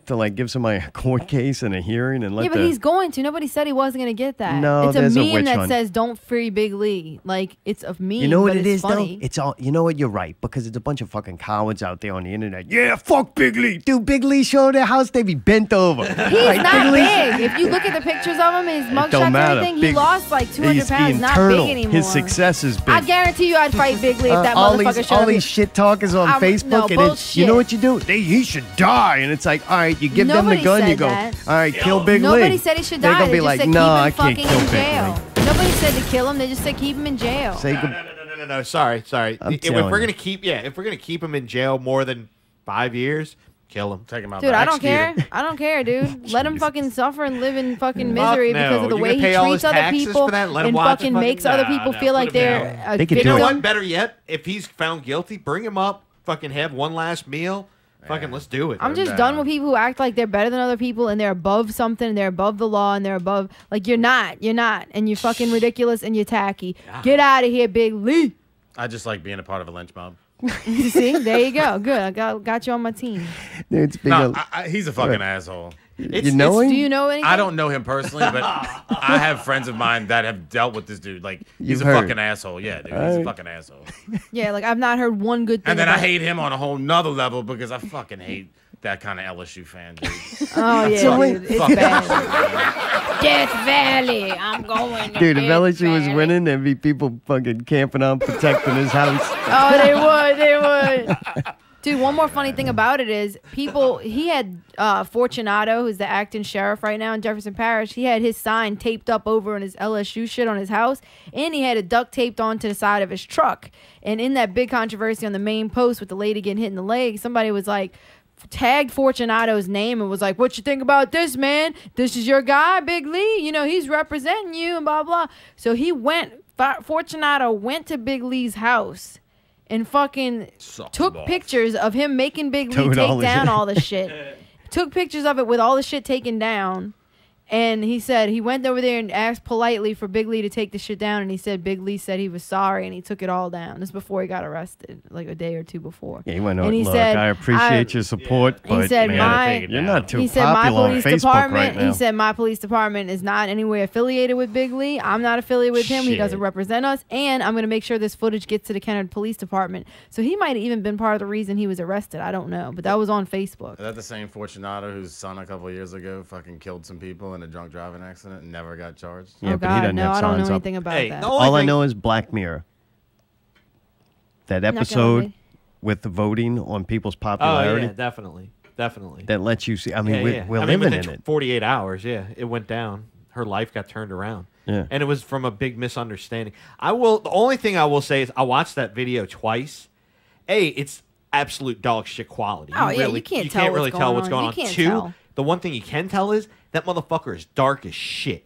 to like give somebody a court case and a hearing and let Yeah, but he's going to. Nobody said he wasn't going to get that. No, it's a there's a meme witch that hunt. says "Don't free Big Lee." Like it's a meme. You know what but it it's is funny. though? It's all. You know what? You're right because it's a bunch of fucking cowards out there on the internet. Yeah, fuck Big Lee, dude. Big Lee showed their house, they be bent over. He's Like, not Lee's- big. If you look at the pictures of him, his mugshots don't and matter. everything, he Big- lost like 200 he's pounds. the Not internal. big anymore. His success is big. I guarantee you, I'd fight Big Lee if that all motherfucker these, showed all up. these shit talkers on Facebook, no, and then, bullshit. you know what you do? He should die, and it's like, all right, you give them Nobody the gun, you said go, that. all right, kill Big Lee. Nobody said he should They're die. gonna They be just like, said no, I keep him can't fucking kill in Big jail. Lee. Nobody said to kill him. They just said keep him in jail. Say good- No. Sorry. I'm If telling we're you. gonna keep, if we're gonna keep him in jail more than 5 years, kill him. Take him out. Dude, I don't care. I don't care, dude. Let him fucking suffer and live in fucking misery no. because of the You're way gonna he pay all treats his other taxes people for that? Let him and watch fucking fucking- makes other people feel like they're a You know what? victim. Better yet, if he's found guilty, bring him up. Fucking have one last meal. Fucking let's do it. I'm just done with people who act like they're better than other people and they're above something and they're above the law and they're above like you're not, and you're fucking ridiculous and you're tacky. Get out of here, Big Lee. I just like being a part of a lynch mob. See, there you go. Good, I got you on my team. Dude, speaking No, of- he's a fucking asshole. You know him? Do you know anything? I don't know him personally, but I have friends of mine that have dealt with this dude. Like, he's You've a heard. fucking asshole. Yeah, dude, he's a Alright. fucking asshole. Yeah, like I've not heard one good thing. And then I about hate him on a whole nother level because I fucking hate that kind of LSU fan, dude. Oh yeah, Fuck- dude, it's fuck bad. Death Valley, I'm going. To Dude, if Death LSU was Valley. winning, there'd be people fucking camping out, protecting his house. Oh, they would. Dude, one more funny thing about it is he had Fortunato, who's the acting sheriff right now in Jefferson Parish, he had his sign taped up over on his LSU shit on his house, and he had it duct taped onto the side of his truck. And in that big controversy on the main post with the lady getting hit in the leg, somebody was like, tagged Fortunato's name and was like, what you think about this, man? This is your guy, Big Lee. You know, he's representing you and blah, blah. So Fortunato went to Big Lee's house and fucking took pictures of him making Big Lee Doing all take the down shit. all the shit. Took pictures of it with all the shit taken down. And he said he went over there and asked politely for Big Lee to take the shit down. And he said Big Lee said he was sorry and he took it all down. This is before he got arrested, like a day or two before. Yeah, he went, and he look, said, I appreciate your support, he but said, man, you're not too he said my popular on police Facebook department. right now. He said my police department is not anywhere affiliated with Big Lee. I'm not affiliated with him. He Shit. doesn't represent us, and I'm going to make sure this footage gets to the Kennard Police Department. So he might have even been part of the reason he was arrested. I don't know, but that was on Facebook. Is that the same Fortunato whose son a couple of years ago fucking killed some people in a drunk driving accident and never got charged? Yeah, Oh, but he God, doesn't no, have I don't signs know up. anything about that. All I know is Black Mirror. That gonna episode be. with the voting on people's Oh popularity. yeah, definitely. That lets you see. I mean, Yeah, we're I mean, living within in it. 48 hours, yeah, it went down. Her life got turned around. Yeah. And it was from a big misunderstanding. The only thing I will say is I watched that video twice. It's absolute dog shit quality. Oh, yeah, you can't tell really what's tell going what's on. going You on. can't Two, tell. the one thing you can tell is that motherfucker is dark as shit.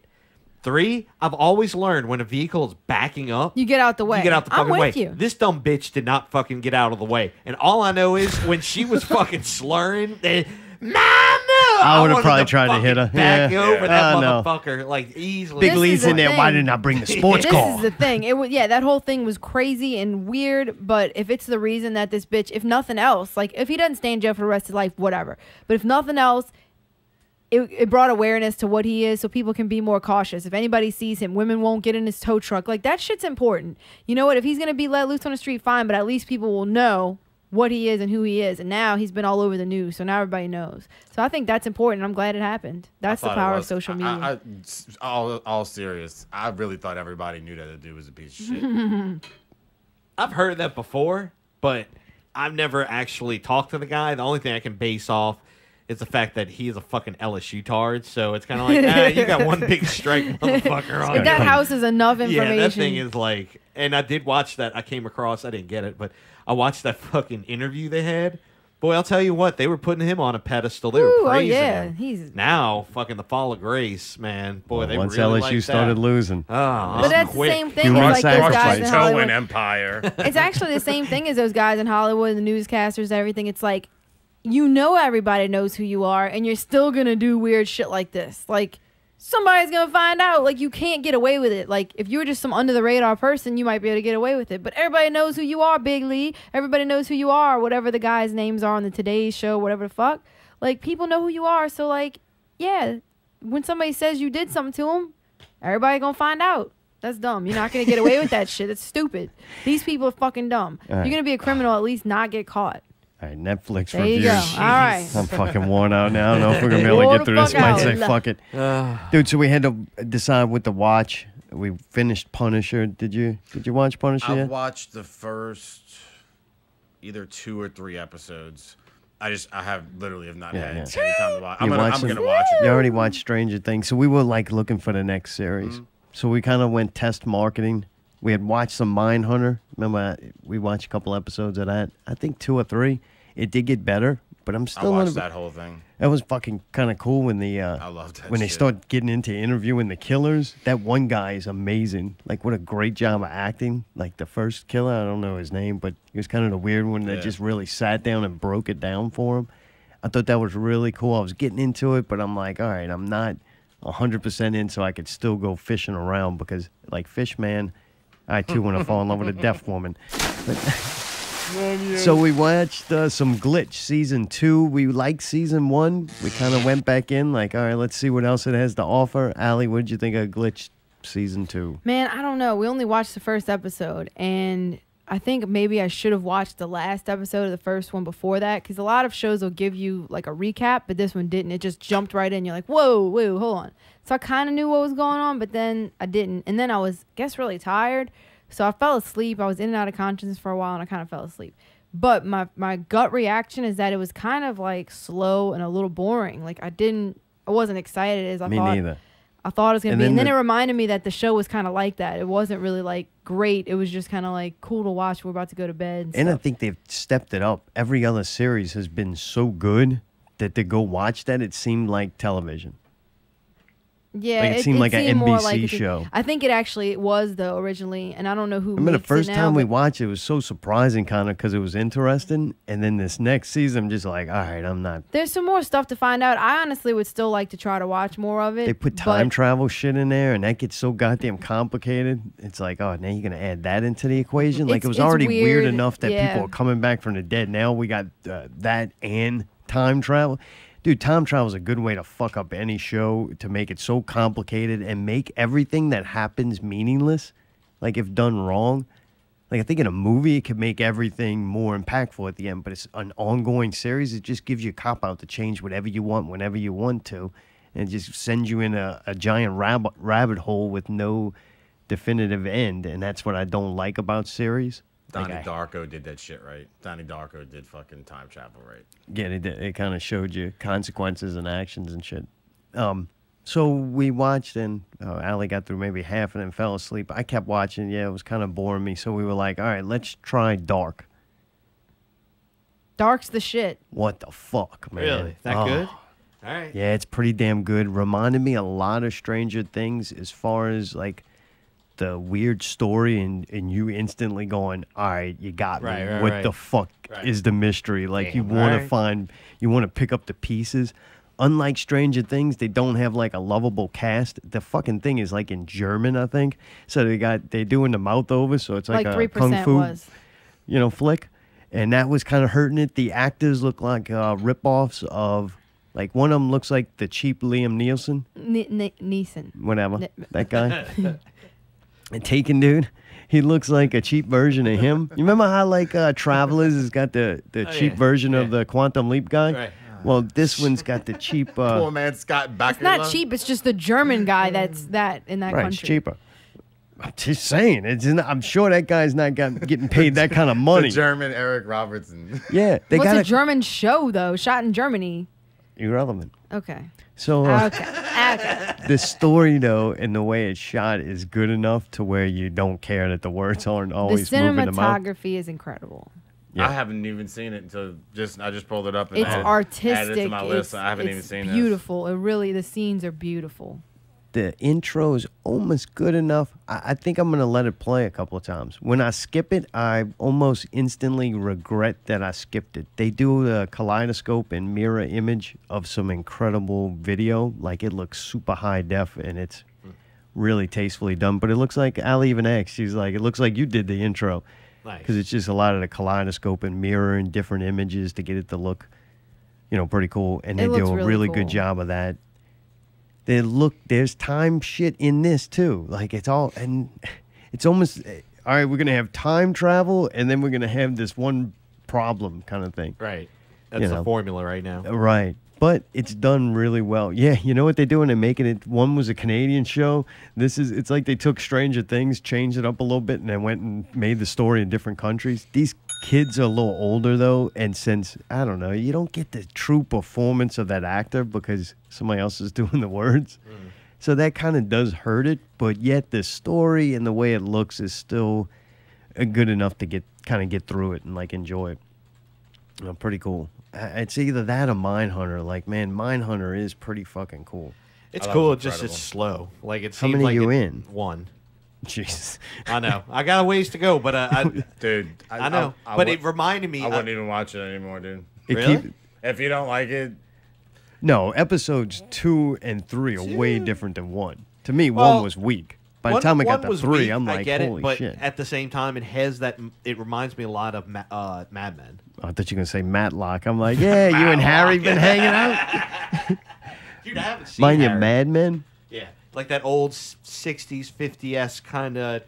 Three, I've always learned when a vehicle is backing up, You get out the way. you get out the I'm fucking way. with you. This dumb bitch did not fucking get out of the way. And all I know is when she was fucking slurring, I would have probably tried to hit her. back Yeah. over that I know. motherfucker like easily. Big This Lee's is the in there. thing. Why didn't I bring the sports This car? is the thing. It was that whole thing was crazy and weird. But if it's the reason that this bitch, if nothing else, like if he doesn't stay in jail for the rest of his life, whatever. But if nothing else, it brought awareness to what he is, so people can be more cautious. If anybody sees him, women won't get in his tow truck. Like that shit's important. You know what? If he's gonna be let loose on the street, fine. But at least people will know what he is and who he is. And now he's been all over the news, so now everybody knows. So I think that's important. I'm glad it happened. That's the power of social media. All serious. I really thought everybody knew that the dude was a piece of shit. I've heard that before, but I've never actually talked to the guy. The only thing I can base off is the fact that he is a fucking LSU tard. So it's kind of like, you got one big strike motherfucker on But that you. house is enough information. Yeah, that thing is like, and I did watch that. I came across, I didn't get it, but I watched that fucking interview they had. Boy, I'll tell you what, they were putting him on a pedestal. They were Ooh, oh, praising yeah. him. He's Now, fucking the fall of grace, man. Boy, they Once really LSU like started that. losing. Oh, But that's the quick. same thing as like those guys in Hollywood. Empire. It's actually the same thing as those guys in Hollywood, the newscasters, everything. It's like, you know, everybody knows who you are, and you're still gonna do weird shit like this. Like, somebody's gonna find out. Like, you can't get away with it. Like, if you were just some under the radar person, you might be able to get away with it. But everybody knows who you are, Big Lee. Everybody knows who you are, whatever the guys' names are on the Today Show, whatever the fuck. Like, people know who you are. So, like, yeah, when somebody says you did something to them, everybody gonna find out. That's dumb. You're not gonna get away with that shit. It's stupid. These people are fucking dumb. All right. You're gonna be a criminal, at least not get caught. All right, Netflix There reviews. you go. All right. I'm fucking worn out now. I don't know if we're going to be able to get through this. Might say fuck it. Dude, so we had to decide what to watch. We finished Punisher. Did you watch Punisher I've yet? watched the first either 2 or 3 episodes. I literally have not had any time to watch. I'm gonna watch it. You already watched Stranger Things. So we were like looking for the next series. So we kind of went test marketing. We had watched some Mindhunter. Remember, we watched a couple episodes of that. I think 2 or 3. It did get better, but I'm still. I watched that whole thing. That was fucking kind of cool when the I loved that when they shit. start getting into interviewing the killers. That one guy is amazing. Like, what a great job of acting. Like the first killer, I don't know his name, but he was kind of the weird one that just really sat down and broke it down for him. I thought that was really cool. I was getting into it, but I'm like, all right, I'm not 100% in, so I could still go fishing around because, like, Fish Man, I too want to fall in love with a deaf woman. But, so we watched some Glitch season 2. We liked season 1. We kind of went back in like, all right, let's see what else it has to offer. Allie, what did you think of Glitch season 2? Man, I don't know. We only watched the first episode, and I think maybe I should have watched the last episode of the first one before that, because a lot of shows will give you like a recap, but this one didn't. It just jumped right in. You're like, whoa, hold on. So I kind of knew what was going on, but then I didn't. And then I was, really tired. So I fell asleep. I was in and out of consciousness for a while, and I kind of fell asleep. But my gut reaction is that it was kind of like slow and a little boring. Like I wasn't excited as I thought. Me neither. I thought it was going to be. And then the- it reminded me that the show was kind of like that. It wasn't really like great. It was just kind of like cool to watch. We're about to go to bed. And I think they've stepped it up. Every other series has been so good that to go watch that, it seemed like television. Yeah, Like, it seemed like an more NBC show. I think it was though originally, and I don't know who. I remember the makes first it now, time we but watched it was so surprising, kind of, because it was interesting. And then this next season, I'm just like, all right, I'm not. there's some more stuff to find out. I honestly would still like to try to watch more of it. They put time but travel shit in there, and that gets so goddamn complicated. It's like, oh, now you're gonna add that into the equation. Like, it was It's already weird weird, enough that yeah. people are coming back from the dead. Now we got that and time travel. Dude, time travel is a good way to fuck up any show, to make it so complicated and make everything that happens meaningless. Like, if done wrong. Like, I think in a movie, it could make everything more impactful at the end. But it's an ongoing series. It just gives you a cop-out to change whatever you want, whenever you want to. And it just sends you in a giant rabbit hole with no definitive end. And that's what I don't like about series. Donnie Darko did that shit right. Donnie Darko did fucking time travel right. Yeah, it kind of showed you consequences and actions and shit. So we watched, and Allie got through maybe half and then fell asleep. I kept watching. Yeah, it was kind of boring me. So we were like, all right, let's try Dark. Dark's the shit. What the fuck, man? Really? That Oh. good? All right. Yeah, it's pretty damn good. Reminded me a lot of Stranger Things as far as like the weird story and you instantly going, all right, you got me. Right, what right. the fuck is the mystery? Like, you Damn, want right. to you want to pick up the pieces. Unlike Stranger Things, they don't have like a lovable cast. The fucking thing is like in German, I think. So they're doing the mouth over, so it's like, Like a 3% kung fu, was. flick. And that was kind of hurting it. The actors look like rip-offs of, like, one of them looks like the cheap Liam Neeson. Neeson. Whatever. That guy. And Taken, dude. He looks like a cheap version of him. You remember how, like, Travelers has got the cheap version of the Quantum Leap guy? Right. Well, this one's got the cheap... Poor man Scott Bakula. It's not cheap. It's just the German guy that's in that right, country. it's cheaper. I'm just saying. I'm sure that guy's not getting paid that kind of money. The German Eric Robertson. Yeah. They What's got a German show though? Shot in Germany. Irrelevant. Okay. So Okay. the story, though, and the way it's shot is good enough to where you don't care that the words aren't The always moving them out. cinematography is incredible. Yeah. I haven't even seen it until I just pulled it up and It's added artistic. it to my list. It's, I haven't it's even seen beautiful. It really, the scenes are beautiful. The intro is almost good enough. I think I'm going to let it play a couple of times. When I skip it, I almost instantly regret that I skipped it. They do a kaleidoscope and mirror image of some incredible video. Like, it looks super high def, and it's really tastefully done. But it looks like, Allie even asked, she's like, it looks like you did the intro. Nice. Because it's just a lot of the kaleidoscope and mirror and different images to get it to look, pretty cool. And they It do looks a really really cool. good job of that. There's time shit in this too. Like it's almost, all right, we're going to have time travel and then we're going to have this one problem kind of thing. Right. That's the formula right now. Right. But it's done really well. Yeah, you know what they're doing? They're making it. One was a Canadian show. It's like they took Stranger Things, changed it up a little bit, and then went and made the story in different countries. These kids are a little older, though, and since, I don't know, you don't get the true performance of that actor because somebody else is doing the words. So that kind of does hurt it, but yet the story and the way it looks is still good enough to get through it and, like, enjoy it. Pretty cool. It's either that or Mindhunter. Like, man, Mindhunter is pretty fucking cool. It's cool. It's just it's slow. Like it How seems many like you it- in? One. Jesus. I know. I got a ways to go, but dude, I know. But it reminded me. I wouldn't even watch it anymore, dude. Really? If you don't like it, No, episodes 2 and 3 are way different than 1. To me, Well, 1 was weak. By the time I got to 3, I'm like, I get holy it, but shit. at the same time, it has that. It reminds me a lot of Mad Men. I thought you were going to say Matlock. I'm like, yeah, you and Harry been hanging out? Dude, I haven't seen Mind you, Harry. Mad Men? Yeah, like that old 60s, 50s kind of.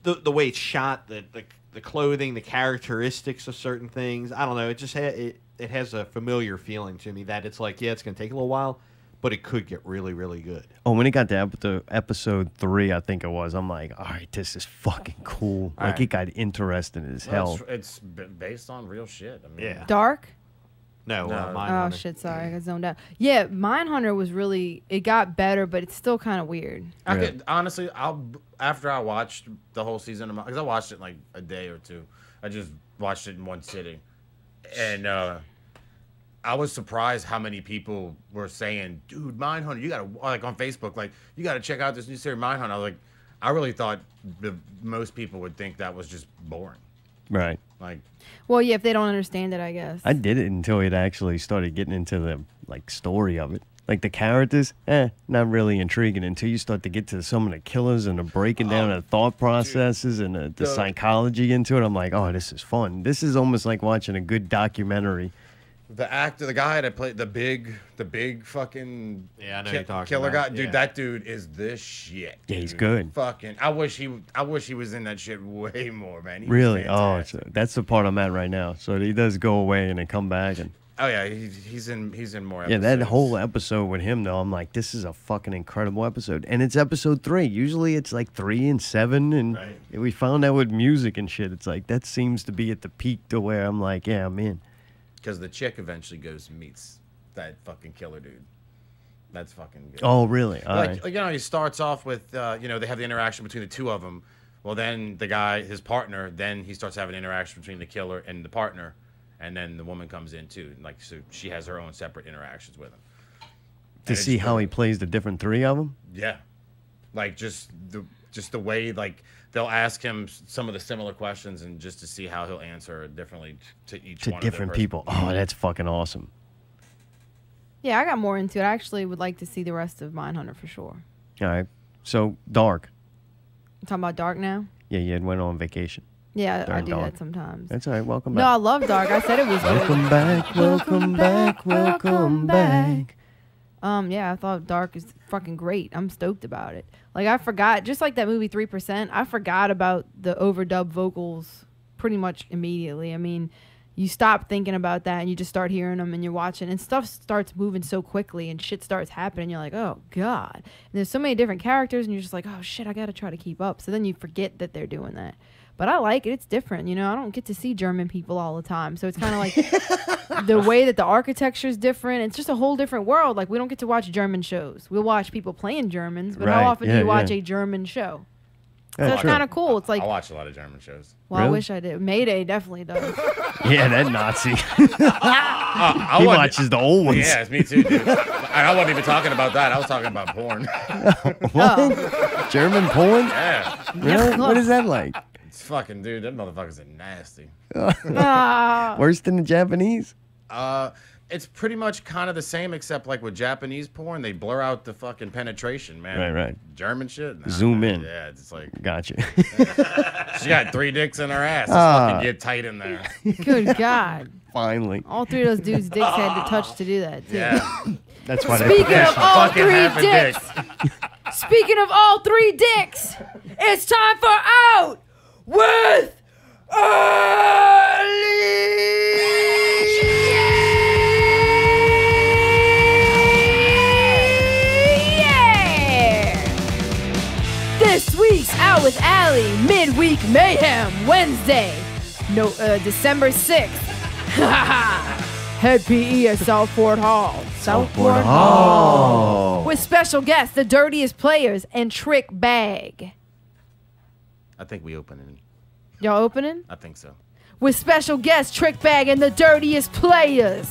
The way it's shot, the clothing, the characteristics of certain things. I don't know. It just it has a familiar feeling to me that it's like, yeah, it's going to take a little while, but it could get really, really good. Oh, when it got to episode 3, I think it was, I'm like, all right, this is fucking cool. All Like, right. it got interesting as hell. it's based on real shit. I mean, Dark? No, Oh Mindhunter. shit! Sorry, I got zoned out. Yeah, Mindhunter was really. It got better, but it's still kind of weird. I could honestly, after I watched the whole season, because I watched it in like a day or two. I just watched it in one sitting, and I was surprised how many people were saying, "Dude, Mindhunter, you gotta like on Facebook, like you gotta check out this new series, Mindhunter." I was like, I really thought most people would think that was just boring. Right. Like, Well, yeah, if they don't understand it, I guess. I did it until it actually started getting into the like story of it. Like the characters, not really intriguing until you start to get to some of the killers and the breaking down of the thought processes and the psychology into it. I'm like, oh, this is fun. This is almost like watching a good documentary. the actor, the guy that played the big fucking I know you're talking killer about. guy, dude. Yeah. That dude is this shit. Yeah, he's dude. good. Fucking, I wish he was in that shit way more, man. He was Really? fantastic. Oh, that's the part I'm at right now. So he does go away and then come back and. Oh yeah, he's in more episodes. Yeah, that whole episode with him though, I'm like, this is a fucking incredible episode, and it's episode 3. Usually it's like 3 and 7, and we found out with music and shit. It's like that seems to be at the peak to where I'm like, yeah, I'm in. Because the chick eventually goes and meets that fucking killer dude. That's fucking good. Oh, really? All like, right. you know, he starts off with, they have the interaction between the two of them. Well, then the guy, his partner, then he starts having an interaction between the killer and the partner. And then the woman comes in, too. Like, so she has her own separate interactions with him. To And see it's how good. he plays the different 3 of them. Yeah. Like, just the way, like, they'll ask him some of the similar questions and just to see how he'll answer differently to each To one of their different people. Oh, that's fucking awesome. Yeah, I got more into it. I actually would like to see the rest of Mindhunter for sure. All right. So Dark. You talking about Dark now? Yeah, you had went on vacation. Yeah, I During do Dark. that sometimes. That's all right. Welcome No, back. I love Dark. I said it was good. Welcome back. Welcome back. Welcome back. Yeah, I thought Dark is fucking great. I'm stoked about it. Like, I forgot, just like that movie 3%, I forgot about the overdub vocals pretty much immediately. I mean, you stop thinking about that and you just start hearing them and you're watching and stuff starts moving so quickly and shit starts happening. You're like, oh, God. And there's so many different characters and you're just like, oh, shit, I got to try to keep up. So then you forget that they're doing that. But I like it. It's different. You know, I don't get to see German people all the time. So it's kind of like the way that the architecture is different. It's just a whole different world. Like, we don't get to watch German shows. We'll watch people playing Germans, but Right. how often do Yeah, you watch yeah. a German show? That's So it's true. kind of cool. It's like, I watch a lot of German shows. well, I Really? wish I did. Mayday definitely does. Yeah, that Nazi. I He wasn't- watches the old ones. Yeah, it's me too, dude. I wasn't even talking about that. I was talking about porn. What? German porn? Yeah. Really? What is that like? It's fucking, dude, them motherfuckers are nasty. Worse than the Japanese? It's pretty much kind of the same, except like with Japanese porn, they blur out the fucking penetration, man. Right. German shit? Nah, Zoom man. in. Yeah, it's like, Gotcha. she got 3 dicks in her ass. Let's Ah. fucking get tight in there. Good God. Finally. All three of those dudes' dicks had to touch to do that, too. Yeah. That's why they Speaking of all Fucking three half a dick. dicks. Speaking of all three dicks, it's time for Out with This week's Out with Allie, Midweek Mayhem, Wednesday, December 6th. Head PE at Southport Hall. Southport Hall. With special guests, the dirtiest players, and Trick Bag. I think we opening. Y'all opening? I think so. With special guests, Trick Bag, and the dirtiest players.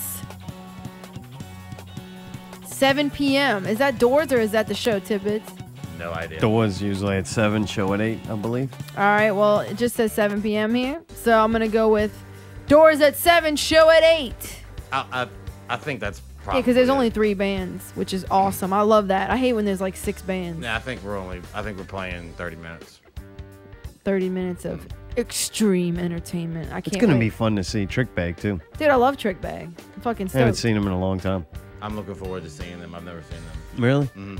7 p.m. Is that doors or is that the show, Tidbits? No idea. Doors usually at 7, show at 8, I believe. All right, well, it just says 7 p.m. here. So I'm going to go with doors at 7, show at 8. I think that's Yeah, probably. because there's only 3 bands, which is awesome. I love that. I hate when there's like 6 bands. Yeah, I think we're playing 30 minutes. 30 minutes of extreme entertainment. I can't It's going to wait. be fun to see Trick Bag, too. Dude, I love Trick Bag. I'm fucking I haven't stoked. seen him in a long time. I'm looking forward to seeing them. I've never seen them. Really? Mm-hmm.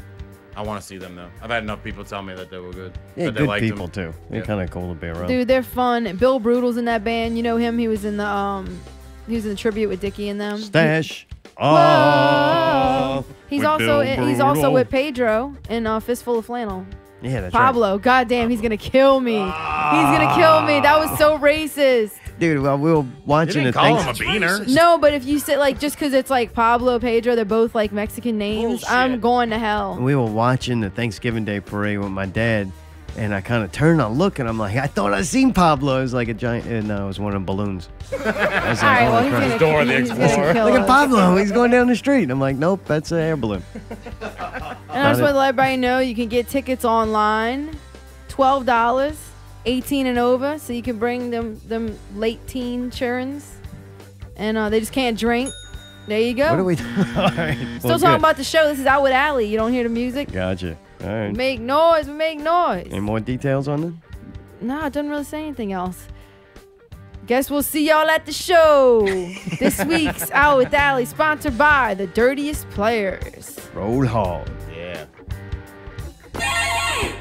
I want to see them though. I've had enough people tell me that they were good. Yeah, that they good liked people, them. too. They're kind of cool to be around. Dude, they're fun. Bill Brutal's in that band. You know him? He was in the tribute with Dickie and them. Stash. Whoa. He's with also Bill he's also Brutal. with Pedro in Fistful of Flannel. Yeah, that's Pablo. Goddamn, he's gonna kill me. He's gonna kill me. That was so racist. right. Dude, well, we were watching You the didn't call things. him a beaner. No, but if you say like just because it's like Pablo, Pedro, they're both like Mexican names. I'm going to hell. We were watching the Thanksgiving Day parade with my dad, and I kind of turned and look, and I'm like, I thought I seen Pablo. It was like a giant, no, it was one of them balloons. I was like, All right, well, holy crap. he's gonna, he's gonna kill Look at us. Pablo. He's going down the street. I'm like, nope, that's an air balloon. And I just want to let everybody know you can get tickets online, $12, 18 and over, so you can bring them late teen churns, and they just can't drink. There you go. What are we doing? All right. Still well, talking good. about the show. This is Out with Allie. You don't hear the music? Gotcha. All We right. make noise. We make noise. Any more details on this? No, it doesn't really say anything else. Guess we'll see y'all at the show. This week's Out with Allie, sponsored by the dirtiest players. Roll hard. Yeah.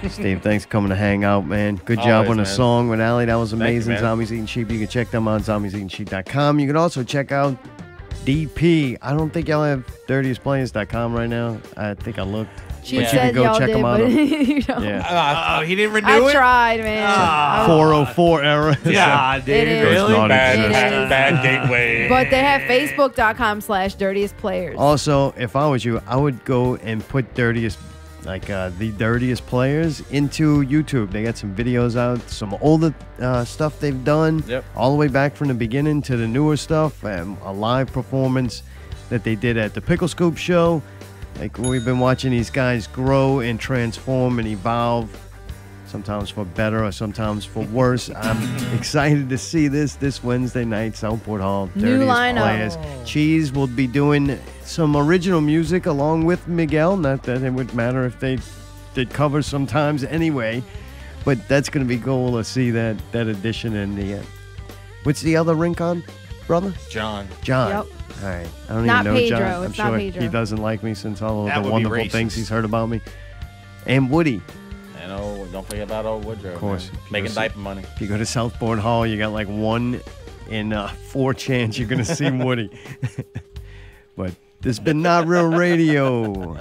Steve, thanks for coming to hang out, man. Good job Always, on the man. song with Allie. That was Thank you, amazing. man. Zombies Eating Sheep. You can check them out on zombieseatingsheep.com. You can also check out DP. I don't think y'all have dirtiestplayers.com right now. I think I looked. She but you said can go y'all check did, them out. but on- you don't. Yeah. Oh, he didn't renew I it? tried, man. 404 era. Yeah, dude. It is. Does not Bad, exist. bad, bad gateway. But they have Facebook.com/dirtiest players. Also, if I was you, I would go and put dirtiest, like the dirtiest players into YouTube. They got some videos out, some older stuff they've done, Yep. all the way back from the beginning to the newer stuff, and a live performance that they did at the Pickle Scoop show. Like, we've been watching these guys grow and transform and evolve, sometimes for better or sometimes for worse. I'm excited to see this Wednesday night, Southport Hall. New Dirtiest lineup. Players. Cheese will be doing some original music along with Miguel. Not that it would matter if they did covers sometimes anyway, but that's going to be cool to see that addition in the what's the other Rincon brother? John. John. Yep. All right. I don't Not even know Pedro. John. I'm It's not sure Pedro. he doesn't like me since all That of the would be wonderful things racist. he's heard about me. And Woody. And don't forget about old Woodrow. Of course. man. Making diaper money. If you go to Southport Hall, you got like 1 in 4 chance you're going to see Woody. But this has been Not Real Radio.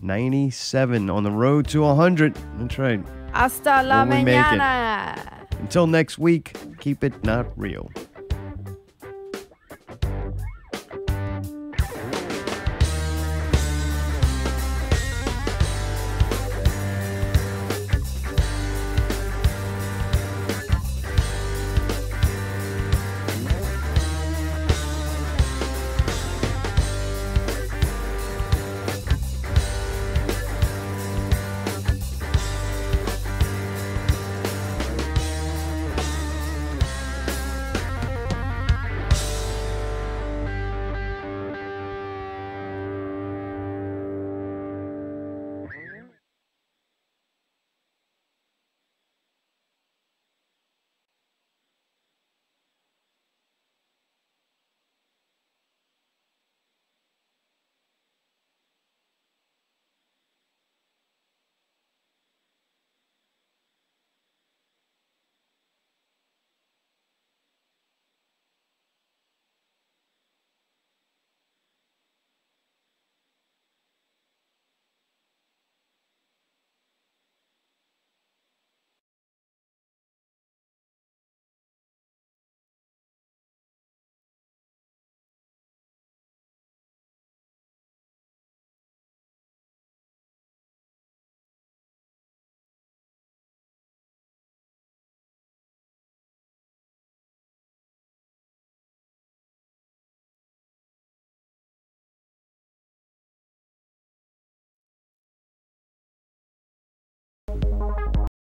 97 on the road to 100. That's right. Hasta la Will we make it? mañana. Until next week, keep it not real.